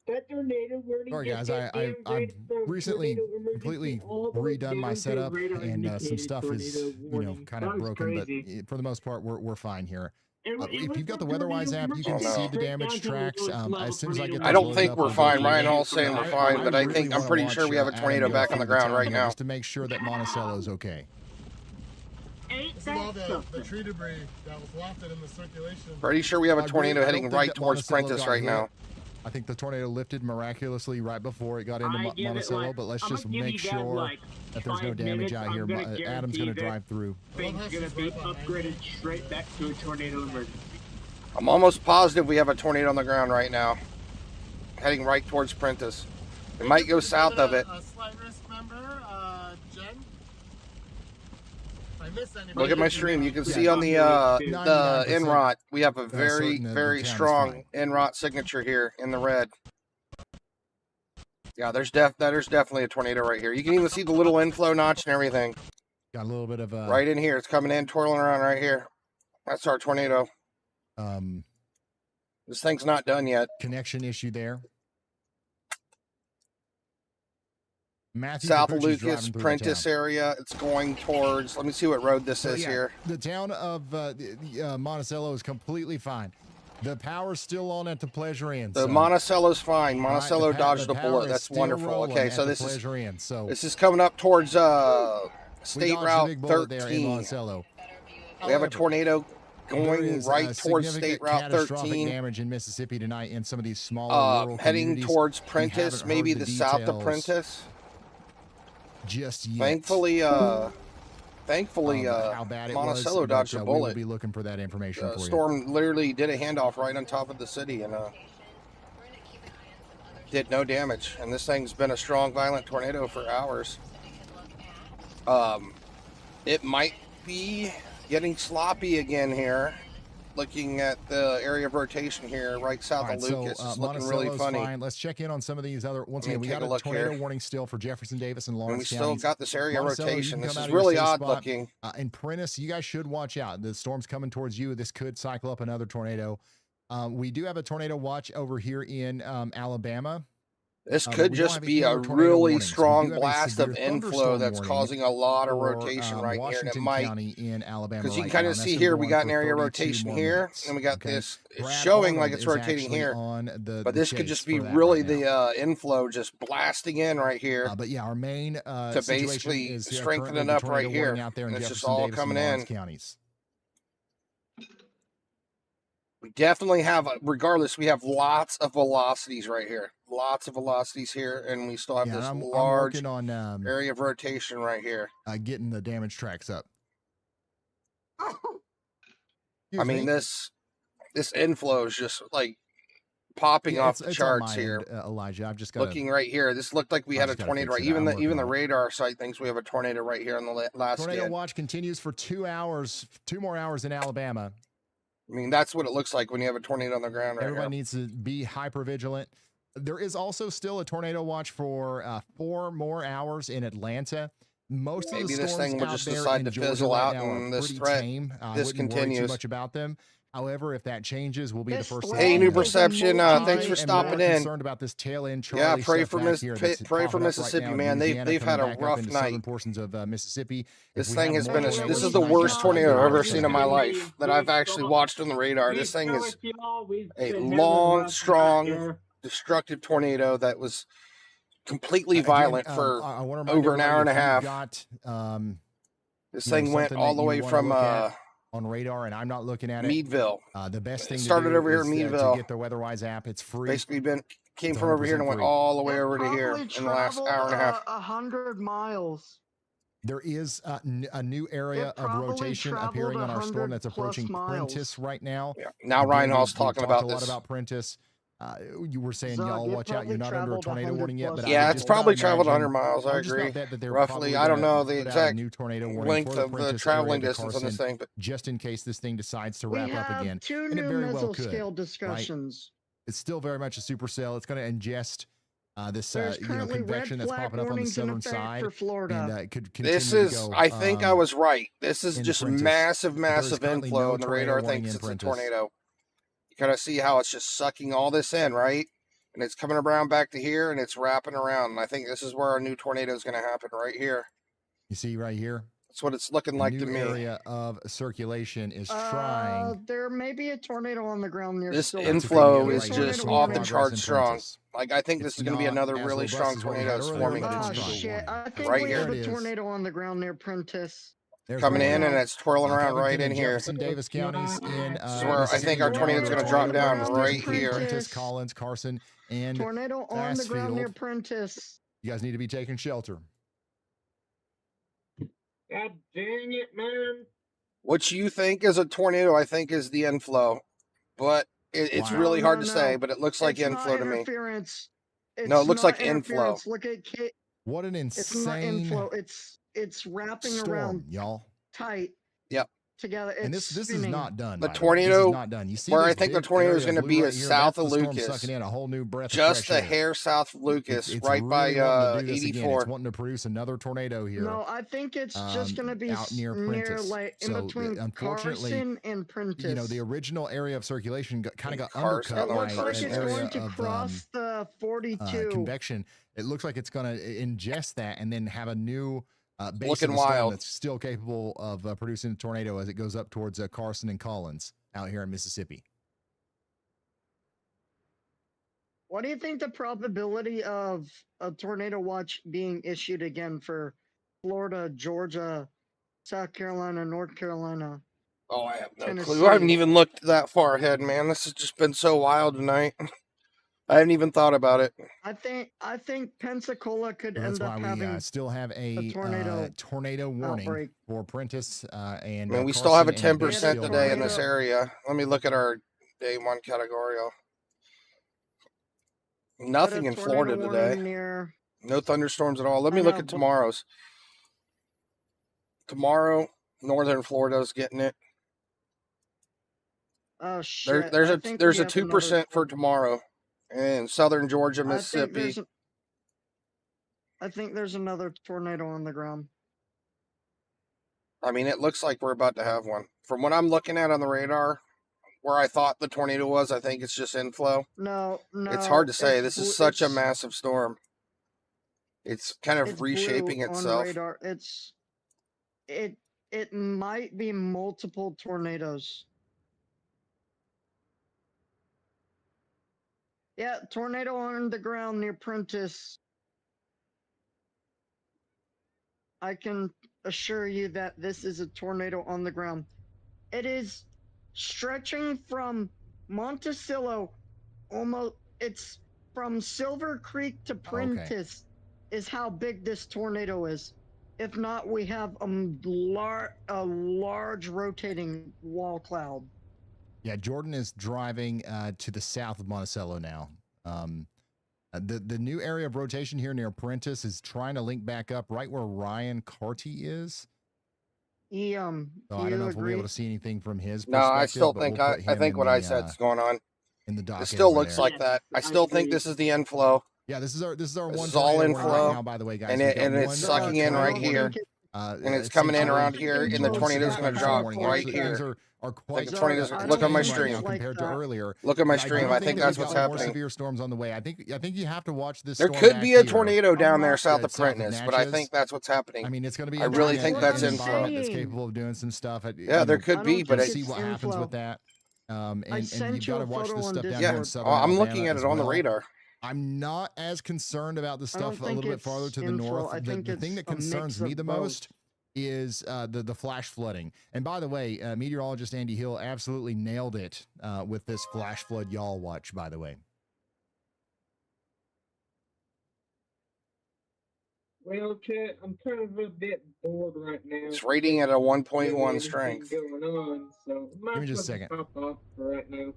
That tornado warning. Sorry guys, I've recently completely redone my setup, and some stuff is kind of broken, but for the most part we're fine here. If you've got the Weatherwise app, you can see the damage tracks. As soon as I get, I don't think we're fine. Ryan Hall's saying we're fine, but I'm pretty sure we have a tornado back on the ground right now. Just to make sure that Monaceel is okay. All the tree debris that was wafted in the circulation. Pretty sure we have a tornado heading right towards Prentice right now. I think the tornado lifted miraculously right before it got into Monaceel, but let's just make sure that there's no damage out here. Adam's going to drive through. Thing's going to be upgraded straight back to a tornado emergency. I'm almost positive we have a tornado on the ground right now, heading right towards Prentice. It might go south of it. A slight risk member, Jen. If I miss anybody, look at my stream. You can see on the NROT, we have a very strong NROT signature here in the red. Yeah, there's definitely a tornado right here. You can even see the little inflow notch and everything. Got a little bit of right in here. It's coming in, twirling around right here. That's our tornado. This thing's not done yet. Connection issue there. Matthew South of Lucas, Prentice area. It's going towards, let me see what road this is here. The town of Monaceel is completely fine. The power's still on at the Pleasure Inn. The Monaceel is fine. Monaceel dodged the bullet. That's wonderful. Okay, so this is coming up towards State Route 13. We have a tornado going right towards State Route 13. Damage in Mississippi tonight in some of these smaller rural heading towards Prentice, maybe the south of Prentice. Just yet. Thankfully, how bad Monaceel dodged a bullet. We'll be looking for that information for you. Storm literally did a handoff right on top of the city and did no damage. And this thing's been a strong, violent tornado for hours. It might be getting sloppy again here. looking at the area of rotation here, right south of Lucas. It's looking really Monaceel's funny. fine. Let's check in on some of these other. Once Let me again, we take got a a look tornado here. warning still for Jefferson Davis and And Lawrence we still counties. got this area Monticello, you rotation. can This come out is of your really safe odd spot. looking. And Prentice, you guys should watch out. The storm's coming towards you. This could cycle up another tornado. We do have a tornado watch over here in Alabama. This but could we don't just have be a any tornado really warnings. We do strong have a blast of severe inflow thunderstorm that's warning causing a lot of for, rotation right here, and it Washington might, County in Alabama because you right can kind now, of and see that's here been we going got an for area 32 rotation more here, minutes, and we got okay? this. It's Brad showing like Arnold it's is rotating actually here, on the but this could chase just be for that really right now. the inflow just blasting in right here But yeah, our main to situation basically is strengthen currently it the up tornado right here, warning out there in and it's just Jefferson all Davis and coming Lawrence in. counties. We definitely have, regardless, we have lots of velocities right here. Lots of velocities here, and we still have this I'm large working on area of rotation right here. getting the damage tracks up. I mean, this inflow is just like popping off the it's charts on my here. end, Elijah. I've just got Looking right here, this looked like we had a tornado. Right, even the radar site thinks we have a tornado right here on the last tornado scan. watch continues for 2 hours, 2 more hours in Alabama. I mean, that's what it looks like when you have a tornado on the ground right Everybody here. needs to be hyper vigilant. There is also still a tornado watch for 4 more hours in Atlanta. Most Maybe of the this storms thing will out just there decide in to Georgia fizzle right out, now are and this pretty threat tame. I wouldn't worry too discontinues. much about them. However, if that changes, we'll be the first. Hey, New Perception, thanks for stopping in. Concerned about this tail end Charlie Yeah, pray stuff for back here that's pray for popping up right Mississippi, now in man. Louisiana, They've had coming a back up rough into night. southern portions of Mississippi. This If we thing have has more been tornadoes this is the tonight, worst guys, tornado I've ever please seen in my life that I've actually watched on the radar. This thing is a long, strong, destructive tornado that was completely violent for I wanna remind over an hour and a everybody, if half. you've got, This you know, thing went something all that the you way wanna from look at on radar, and I'm not looking at it. Meadville. The best thing It started to do over here is in to Meadville. get the Weatherwise app. It's free. Basically came It's from over here and 100% went free. all the way over to here in the last hour and a half. 100 miles. There is a new area of probably rotation traveled appearing on our storm 100 that's plus approaching miles. Prentice right now. Yeah. Now Again, Ryan Hall's we've talking talked about a lot this. about Prentice. You were saying, Zug, y'all it watch out. You're probably not under a traveled tornado 100 warning yet, plus but Yeah, I it's just probably about traveled imagine- 100 miles. I would just about agree. bet that they're Roughly, probably I don't gonna know the put out a exact new tornado warning length for the of the Prentice traveling area to distance on this Carson, thing, but just in case this thing decides to We wrap up have again. 2 And it new very well could, mesoscale right? discussions. It's still very much a supercell. It's going to ingest this There's currently convection red that's flag popping up on the warnings in southern effect side, for Florida. and it could continue this to is, go. I think I was right. This is in just Prentice. massive, But there is massive currently inflow, no and the tornado radar warning thinks in it's a Prentice. tornado. You kind of see how it's just sucking all this in, right? And it's coming around back to here, and it's wrapping around. And I think this is where our new tornado is going to happen, right here. You see right here? That's what it's looking The like new to me. area of circulation is trying. There may be a tornado on the ground near This Silver. inflow Right is here, just showing off the progress charts in strong. Prentice. Like, I think this It's is going to be not another as really robust strong as what we tornado had that's earlier, forming. but it's Oh tornado shit! warning. I think Right we here have it a is. tornado on the ground near Prentice. There's Coming one in, now. and it's twirling around Covington right in and here. Jefferson Davis counties in This is where I think Mississippi. our We're tornado's under going to a drop tornado down warning right for here. Prentice, Collins, Carson, and Tornado on the ground near Bassfield. Prentice. You guys need to be taking shelter. God dang it, man. What you think is a tornado, I think, is the inflow. But it's Wow. really No, hard no, to say, no. but it looks like It's inflow not to me. interference. No, it looks not like inflow. interference. Look at What an It's not insane inflow. It's wrapping storm, around y'all. tight Yep. together. It's And this is spinning. not done. The by the way. This tornado, is not done. You see where this I think the big tornado is area going to blue be right is here? south That's of the storm Lucas. sucking in a whole new breath Just of fresh a air. hair south of Lucas, It's right by really wanting to do this again. 84. It's wanting to produce another tornado here. No, I think it's just going to be out near Prentice. like in So, between unfortunately, Carson and Prentice. You know, the original area of circulation kind of got Carson, undercut I don't know by where looks like Carson an it's is. area going to of cross the 42. convection. It looks like it's going to ingest that and then have a new base Looking of the storm wild. that's still capable of producing a tornado as it goes up towards Carson and Collins out here in Mississippi. What do you think the probability of a tornado watch being issued again for Florida, Georgia, South Carolina, North Carolina? Oh, I have no Tennessee? clue. I haven't even looked that far ahead, man. This has just been so wild tonight. I haven't even thought about it. I think Pensacola could So that's end why up we having still have a tornado warning outbreak. for Prentice and I mean, we Carson still have a and 10% Bakersfield today right in this now. area. Let me look at our day one categorical. Nothing in Florida today. Near No thunderstorms at all. Let I me look know, at but- tomorrow's. Tomorrow, northern Florida's getting it. Oh shit! There's I a think there's we a have another 2% for tomorrow in southern Georgia, Mississippi. I think there's another tornado on the ground. I mean, it looks like we're about to have one. From what I'm looking at on the radar, where I thought the tornado was, I think it's just inflow. No. It's hard to say. it's This is blue- such a it's- massive storm. It's kind of It's reshaping blue on itself. radar. It might be multiple tornadoes. Yeah, tornado on the ground near Prentice. I can assure you that this is a tornado on the ground. It is stretching from Monticello, it's from Silver Creek to Prentice is how big this tornado is. If not, we have a large rotating wall cloud. Yeah, Jordan is driving to the south of Monticello now. The new area of rotation here near Prentice is trying to link back up right where Ryan Carty is. So I don't know if we'll be able to see anything from his perspective. No, I still think we'll I think what I said's going on. In the docket it still over looks there. like that. I still think this is the inflow. Yeah, this is our one. This is all inflow right now, by the way, guys. and it's sucking in right here, and it's coming in around here, and the tornado's going to drop right here. Are like quite the tornadoes. Look at my stream compared to earlier. Look at my stream. I think that's what's happening. More severe storms on the way. I think you have to watch this. There could be a tornado down there south of Prentice, but I think that's what's happening. I mean, it's going to be. I really think that's inflow. That's capable of doing some stuff. Yeah, there could be, but see what happens with that. And you've got to watch this stuff down yeah, here in southern I'm Alabama looking at it on the radar. I'm not as concerned about the stuff a little bit farther to the north. The thing that concerns me the most is the flash flooding. And by the way, meteorologist Andy Hill absolutely nailed it with this flash flood y'all watch, by the way. Well, Chet, I'm kind of a bit bored right now. It's rating at a 1.1 strength. Going on, so give me just a second. Pop off for right now.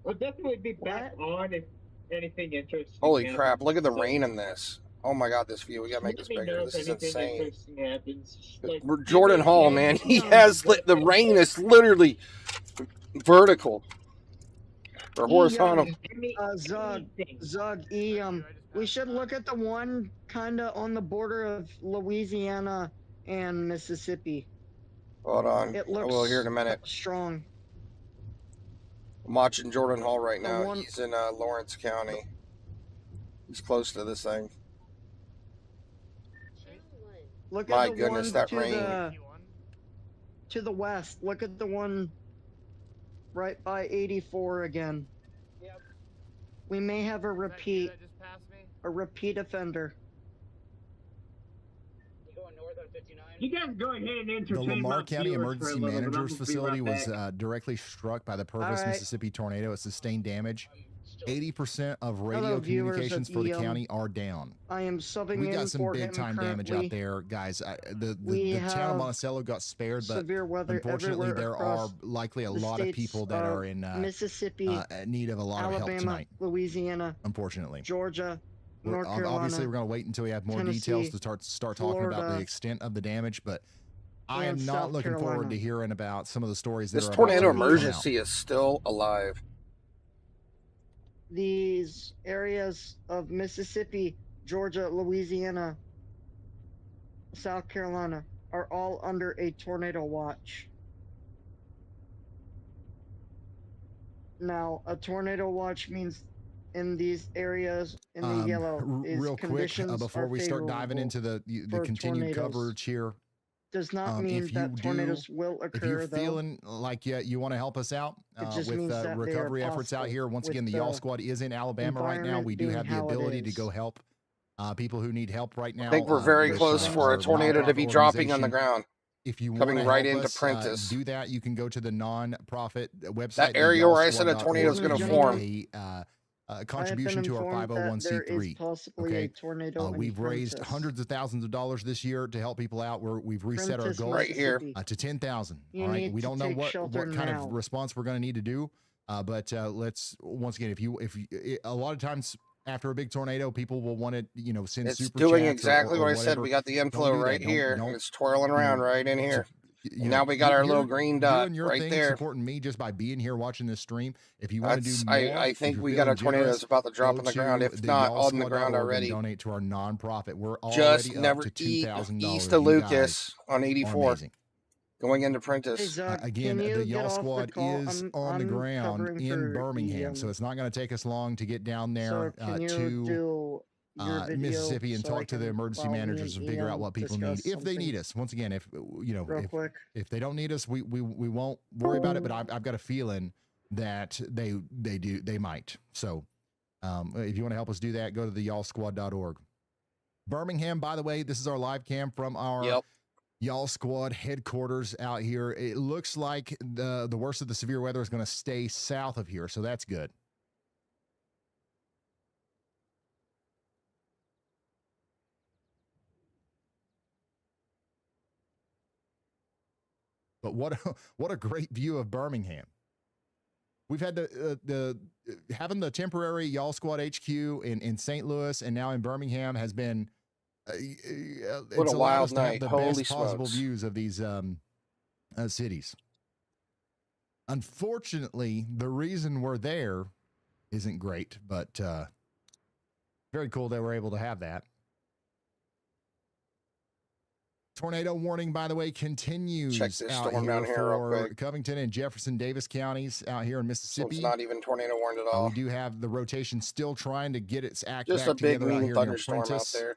I'll definitely be back on if anything interesting. Holy happens. crap! Look at the rain in this. Oh my god, this view. We gotta make this Let me bigger. know This if is anything insane. interesting happens. Like, Jordan Hall, man, he has the rain is literally vertical or horizontal. Zug, we should look at the one kind of on the border of Louisiana and Mississippi. Hold on. It looks We'll hear in a minute. Strong. I'm watching Jordan Hall right now. He's in Lawrence County. He's close to this thing. Look My at the goodness, one that to rain. to the west. Look at the one right by 84 again. Yep. We may have a repeat. A repeat offender. You guys go ahead and The entertain Lamar my County viewers for a Emergency little bit. I'm Managers gonna be Facility right was back. directly struck by the Pervis, right. Mississippi tornado. It sustained damage. 80% of radio Hello, viewers communications of for the EM. county are down. I am subbing We in got some for big him time damage out currently. there, guys. The We town of have Monticello got spared, but severe weather unfortunately everywhere there are across likely a the lot of states people that of are in Mississippi, need of a lot of help Alabama, tonight. Louisiana, Unfortunately, Georgia, North Carolina. obviously we're going to wait until we have more details Tennessee, to start talking about the Florida, extent of the damage, but I and am not South looking forward Carolina. to hearing about some of the stories that This are about tornado to come out. emergency is still alive. These areas of Mississippi, Georgia, Louisiana, South Carolina are all under a tornado watch. Now, a tornado watch means in these areas in the yellow is real quick conditions before are we start diving favorable into the for continued tornadoes. coverage here. Does not mean if that you tornadoes will if occur, you're though. feeling like you want to help us out It just with means that they are recovery efforts out possible here, once with again, the Y'all the Squad is in Alabama right now. environment We do being have the how it ability to is. go help people who need help right now. I think we're very There's, close for a there's tornado to nonprofit be dropping on the organization. ground. If you Coming wanna right help into us, Prentice. do that. You can go to the non-profit website. That area where I said a tornado is going to form. A contribution to our 501c3. Possibly a tornado in We've raised Prentice. hundreds of thousands of dollars this year to help people out. We've reset our Prentice, goal right here to 10,000. You All right, need we to don't know take what shelter kind now. of response we're going to need to do, but let's once again, if you a lot of times after a big tornado, people will want to send It's super doing chats exactly or what I said. whatever. We got the Don't inflow do that. right here. Don't- It's twirling around right in here. Now we got our little green dot doing your right thing, there. supporting me just by being here watching this stream. If you want to do more, I think we got a tornado that's about to drop on the ground. If not on the ground already, donate to our nonprofit. We're just already never up to $2,000. east of Lucas on 84, amazing. going into Prentice. Again, the Y'all Squad is on the ground in Birmingham, so it's not going to take us long to get down there to Mississippi and talk to the emergency managers and figure out what people need if they need us. Once again, if they don't need us, we won't worry about it. But I've got a feeling that they might. So if you want to help us do that, go to the y'allsquad.org. Birmingham, by the way, this is our live cam from our Y'all Squad headquarters out here. It looks like the worst of the severe weather is going to stay south of here, so that's good. But what a great view of Birmingham. We've had having the temporary Y'all Squad HQ in St. Louis and now in Birmingham has been what a wild night. The Holy best possible smokes. views of these cities. Unfortunately, the reason we're there isn't great, but very cool that we're able to have that. Tornado warning, by the way, continues. Check this out storm here down here real for quick. Covington and Jefferson Davis counties out here in Mississippi. So it's not even tornado warned at all. We do have the rotation still trying to get its act Just back a big together out mean here thunderstorm near out Prentice. there.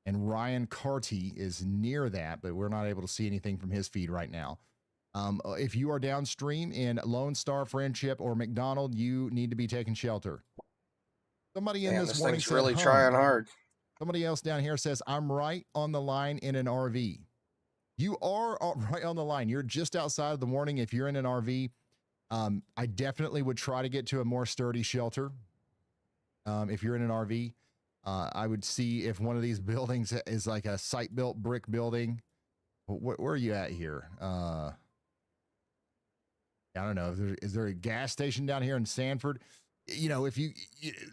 And Ryan Carty is near that, but we're not able to see anything from his feed right now. If you are downstream in Lone Star, Friendship, or McDonald, you need to be taking shelter. Somebody in this warning thing's said, really trying hard. Somebody else down here says, I'm right on the line in an RV. You are right on the line. You're just outside of the warning if you're in an RV. I definitely would try to get to a more sturdy shelter. If you're in an RV, I would see if one of these buildings is like a site-built brick building. Where are you at here? I don't know. Is there a gas station down here in Sanford? You know,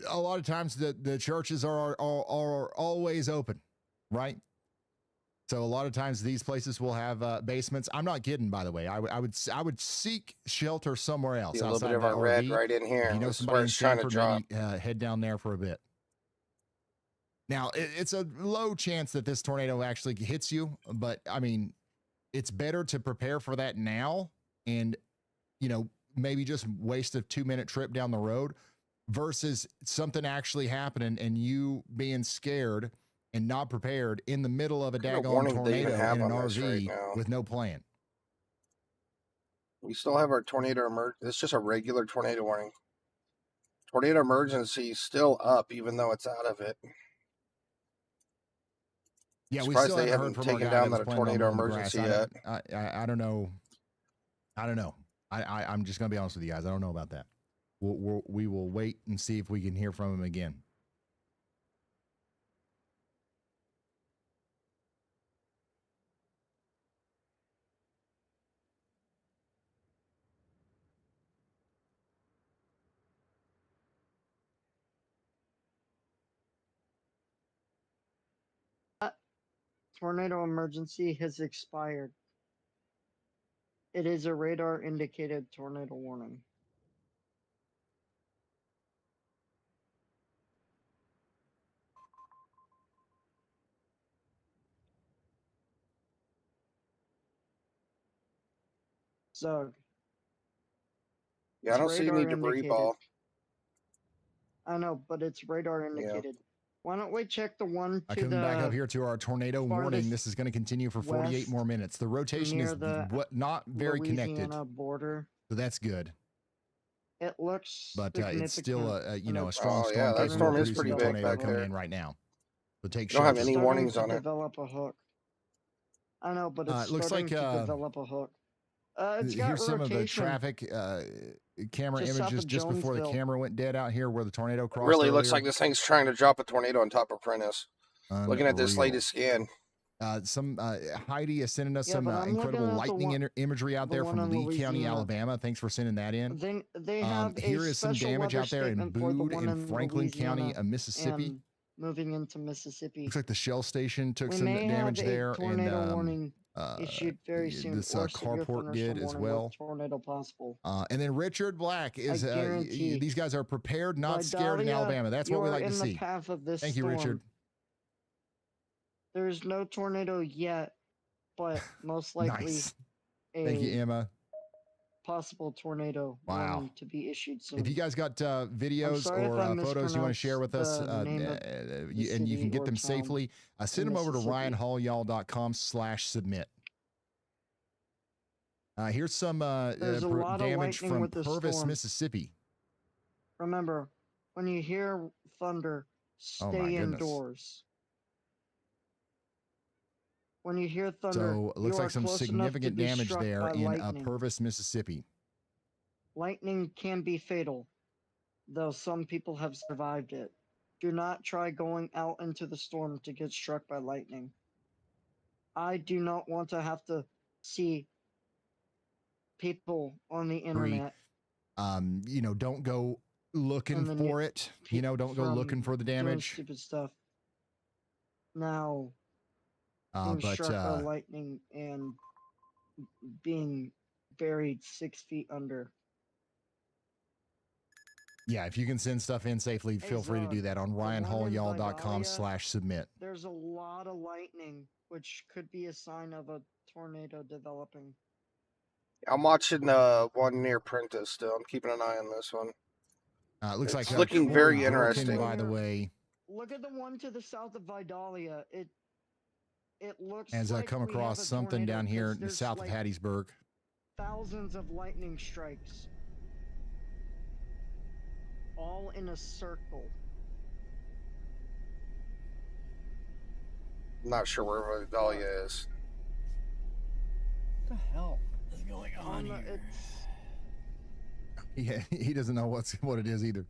a lot of times the churches are always open, right? So a lot of times these places will have basements. I'm not kidding, by the way. I would seek shelter somewhere else. A little outside bit of that a red RV. right in here. If you know This is somebody where in it's trying to Sanford, drop. maybe head down there for a bit. Now, it's a low chance that this tornado actually hits you, but I mean, it's better to prepare for that now and, maybe just waste a 2-minute trip down the road versus something actually happening and you being scared and not prepared in the middle of a daggone tornado in an RV with no plan. We still have our tornado it's just a regular tornado warning. Tornado emergency is still up, even though it's out of it. Yeah, we surprised still they haven't haven't heard from taken our guy down that that was planning tornado on mowing the emergency grass. yet. I don't know. I'm just gonna be honest with you guys. I don't know about that. We will wait and see if we can hear from him again. Tornado emergency has expired. It is a radar indicated tornado warning. Zug. Yeah, I don't see any debris ball. I know, but it's radar indicated. Why don't we check the one to Coming back up here to our tornado warning. This is going to continue for 48 more minutes. The rotation is not very connected. Border. So that's good. It looks, but it's still a strong storm. Yeah, that storm is pretty big tornado back coming there. in right now. So take. You don't have any warnings on it. Develop a hook. I know, but it's it looks starting like to develop a hook. It's got here's some rotation. of the traffic camera Just south images of just before the Jonesville. camera went dead out here where the tornado crossed. Really earlier. looks like this thing's trying to drop a tornado on top of Prentice. Looking at this latest scan. Heidi is sending us some but I'm incredible looking at the lightning imagery out there one from in Lee County, Louisiana. Alabama. Thanks for sending that in. They have here a is some special damage weather out there in statement for the Boone one in Franklin County, Louisiana Mississippi. and moving into Mississippi. Looks like the Shell station took We some may damage have a there tornado in warning issued very soon. This or severe carport did thunderstorm as warning well. with tornado possible. And then Richard Black is guarantee these guys are prepared, not scared in Vidalia, Alabama. That's what we you're like to in the see. path of this Thank you, storm. Richard. There's no tornado yet, but most likely Nice. a Thank you, Emma. possible tornado Wow. warning to be issued soon. If you guys got videos sorry if or I photos you want to share with us, mispronounced the name of and the you can city get or them town safely, send in them over to Mississippi. ryanhallyall.com/submit. Here's some There's a lot of damage lightning from with the Pervis, storm. Mississippi. Remember, when you hear thunder, Oh, my stay goodness. indoors. When you hear thunder, So it looks you like are some close enough to significant be damage struck there by in lightning. Pervis, Mississippi. Lightning can be fatal, though some people have survived it. Do not try going out into the storm to get struck by lightning. I do not want to have to see people on the internet. Don't go looking And then for it. Don't go from looking for the doing damage. stupid stuff. Now, being But struck by lightning and being buried 6 feet under. yeah, if you can send stuff in safely, feel free to do that on ryanhallyall.com/submit. There's a lot of lightning, which could be a sign of a tornado developing. I'm watching one near Prentice still. I'm keeping an eye on this one. It looks It's like looking Troy very Broken, interesting. by the way. Look at the one to the south of Vidalia. It looks As I like come we have across a something tornado down here 'cause there's south like of Hattiesburg. thousands of lightning strikes, all in a circle. I'm not sure where Vidalia is. What the hell is going on here? Yeah, he doesn't know what it is either.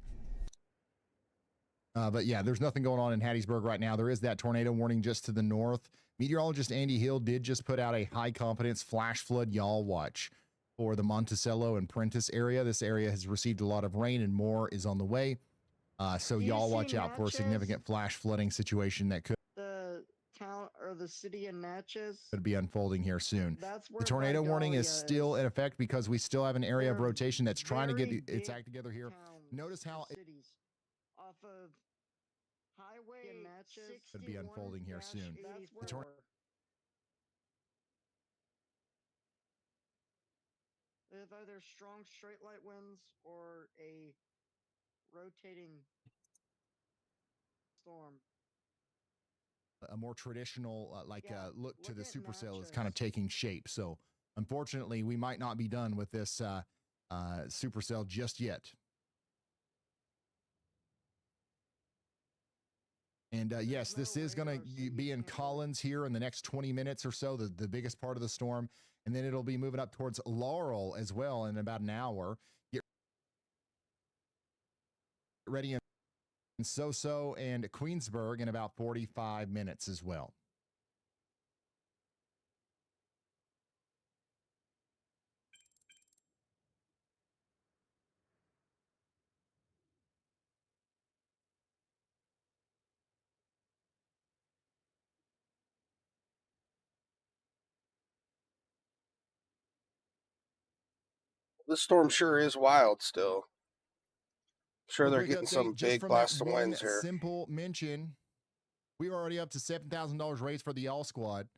But yeah, there's nothing going on in Hattiesburg right now. There is that tornado warning just to the north. Meteorologist Andy Hill did just put out a high confidence flash flood yaw watch for the Monticello and Prentice area. This area has received a lot of rain and more is on the way. So Do you y'all see watch out for a Natchez? significant flash flooding situation that could The town or the city of Natchez. be unfolding here soon. That's The where tornado warning is Vidalia still in effect because we still have an area of They're rotation that's trying to get very its big act together here. towns Notice how and cities off of Highway in Natchez could be unfolding here soon. The tor- They have either strong straight light winds or a rotating storm. a more traditional look to the at supercell is kind of taking shape. So unfortunately, we might not be done with this supercell just yet. And yes, this is going to be in Collins here in the next 20 minutes or so, the biggest part of the storm. And then it'll be moving up towards Laurel as well in about an hour. Get ready in So-So and Queensburg in about 45 minutes as well. This storm sure is wild still. Sure, they're Quick getting update, some just big from blasts that of one winds here. simple mention, we are already up to $7,000 raised for the Y'all Squad.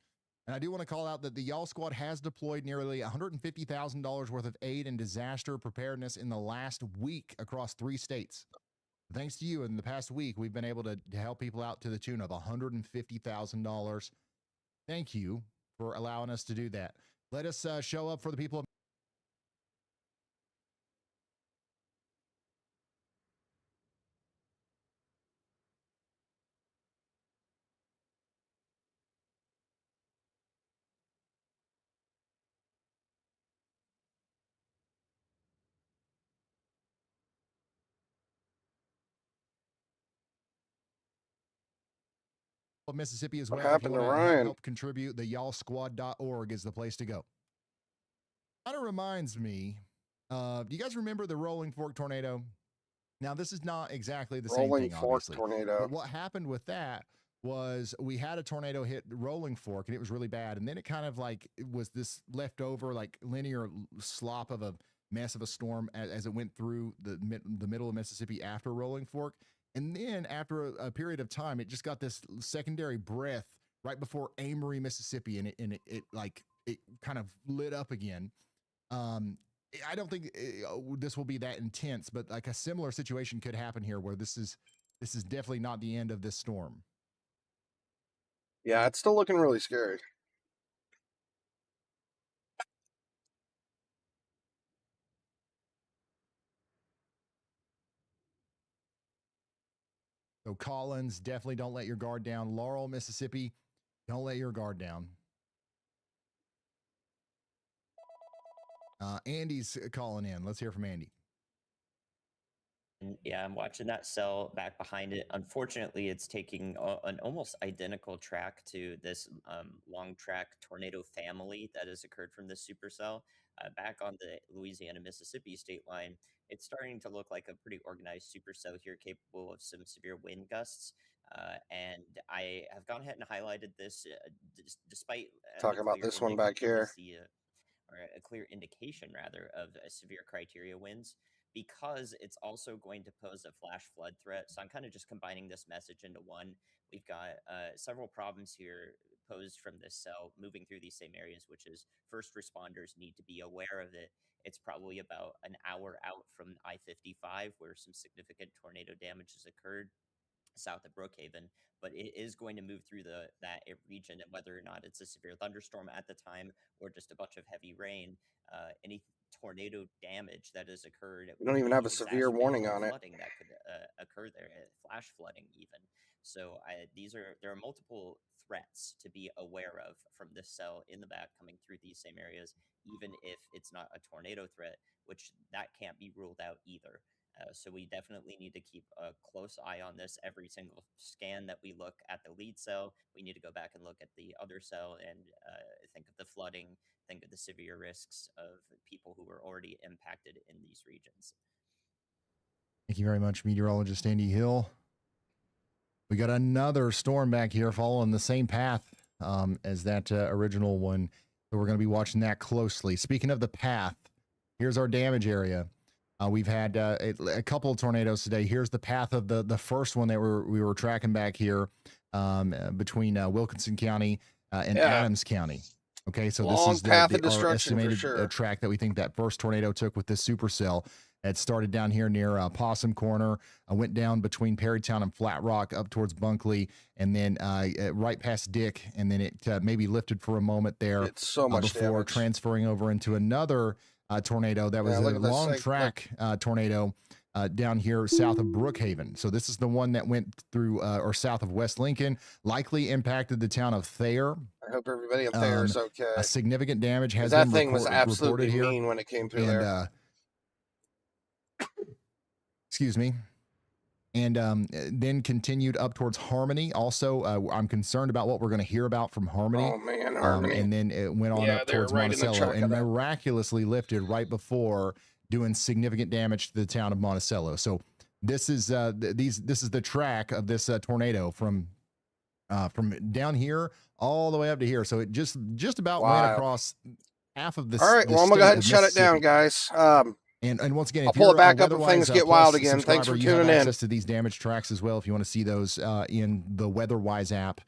And I do want to call out that the Y'all Squad has deployed nearly $150,000 worth of aid and disaster preparedness in the last week across 3 states. Thanks to you, in the past week, we've been able to help people out to the tune of $150,000. Thank you for allowing us to do that. Let us show up for the people of Mississippi as What well. If you happened to want to Ryan? help contribute, the y'allsquad.org is the place to go. Kind of reminds me, do you guys remember the Rolling Fork tornado? Now, this is not exactly the same Rolling thing, Fork obviously. tornado. But what happened with that was we had a tornado hit Rolling Fork, and it was really bad. And then it kind of like it was this leftover, like linear slop of a mess of a storm as it went through the middle of Mississippi after Rolling Fork. And then after a period of time, it just got this secondary breath right before Amory, Mississippi, and it kind of lit up again. I don't think this will be that intense, but like a similar situation could happen here, where this is definitely not the end of this storm. Yeah, it's still looking really scary. So Collins, definitely don't let your guard down. Laurel, Mississippi, don't let your guard down. Andy's calling in. Let's hear from Andy. Yeah, I'm watching that cell back behind it. Unfortunately, it's taking an almost identical track to this long track tornado family that has occurred from this supercell. Back on the Louisiana-Mississippi state line, it's starting to look like a pretty organized supercell here, capable of some severe wind gusts. And I have gone ahead and highlighted this despite Talk about this one back here. Or a clear indication, rather, of severe criteria winds, because it's also going to pose a flash flood threat. So I'm kind of just combining this message into one. We've got several problems here posed from this cell moving through these same areas, which is first responders need to be aware of it. It's probably about an hour out from I-55, where some significant tornado damage has occurred south of Brook Haven, but it is going to move through that region, and whether or not it's a severe thunderstorm at the time or just a bunch of heavy rain, any tornado damage that has occurred, We don't even have a severe warning on it. Flooding that could occur there, flash flooding even. So there are multiple threats to be aware of from this cell in the back coming through these same areas, even if it's not a tornado threat, which that can't be ruled out either. So we definitely need to keep a close eye on this. Every single scan that we look at the lead cell, we need to go back and look at the other cell and think of the flooding, think of the severe risks of people who were already impacted in these regions. Thank you very much, meteorologist Andy Hill. We got another storm back here following the same path as that original one. So we're going to be watching that closely. Speaking of the path, here's our damage area. We've had a couple of tornadoes today. Here's the path of the first one that we were tracking back here between Wilkinson County and Adams County. Okay, so Long this is path of our destruction estimated for sure. track that we think that first tornado took with this supercell. It started down here near Possum Corner, went down between Perrytown and Flat Rock up towards Bunkley, and then right past Dick, and then it maybe lifted for a moment there It's so much before damage. transferring over into another tornado that was a look at this long thing. track tornado down here south of Brook Haven. So this is the one that went through or south of West Lincoln, likely impacted the town of Thayer. I hope everybody in Thayer is okay. A significant damage has That been thing was reported absolutely here. mean when it came through And there. excuse me. And then continued up towards Harmony. Also, I'm concerned about what we're going to hear about from Harmony. Oh man, Harmony. And then it went on up they were towards right in the Monticello track and of that. miraculously lifted right before doing significant damage to the town of Monticello. So this is this is the track of this tornado from down here all the way up to here. So it just about went across half of the. All right, well, I'm gonna go ahead and shut it down, guys. And once again, I'll if pull you're it back up if weatherwise, things get plus wild again. Thanks subscriber, for you have tuning in. access to these damage tracks as well if you want to see those in the WeatherWise app.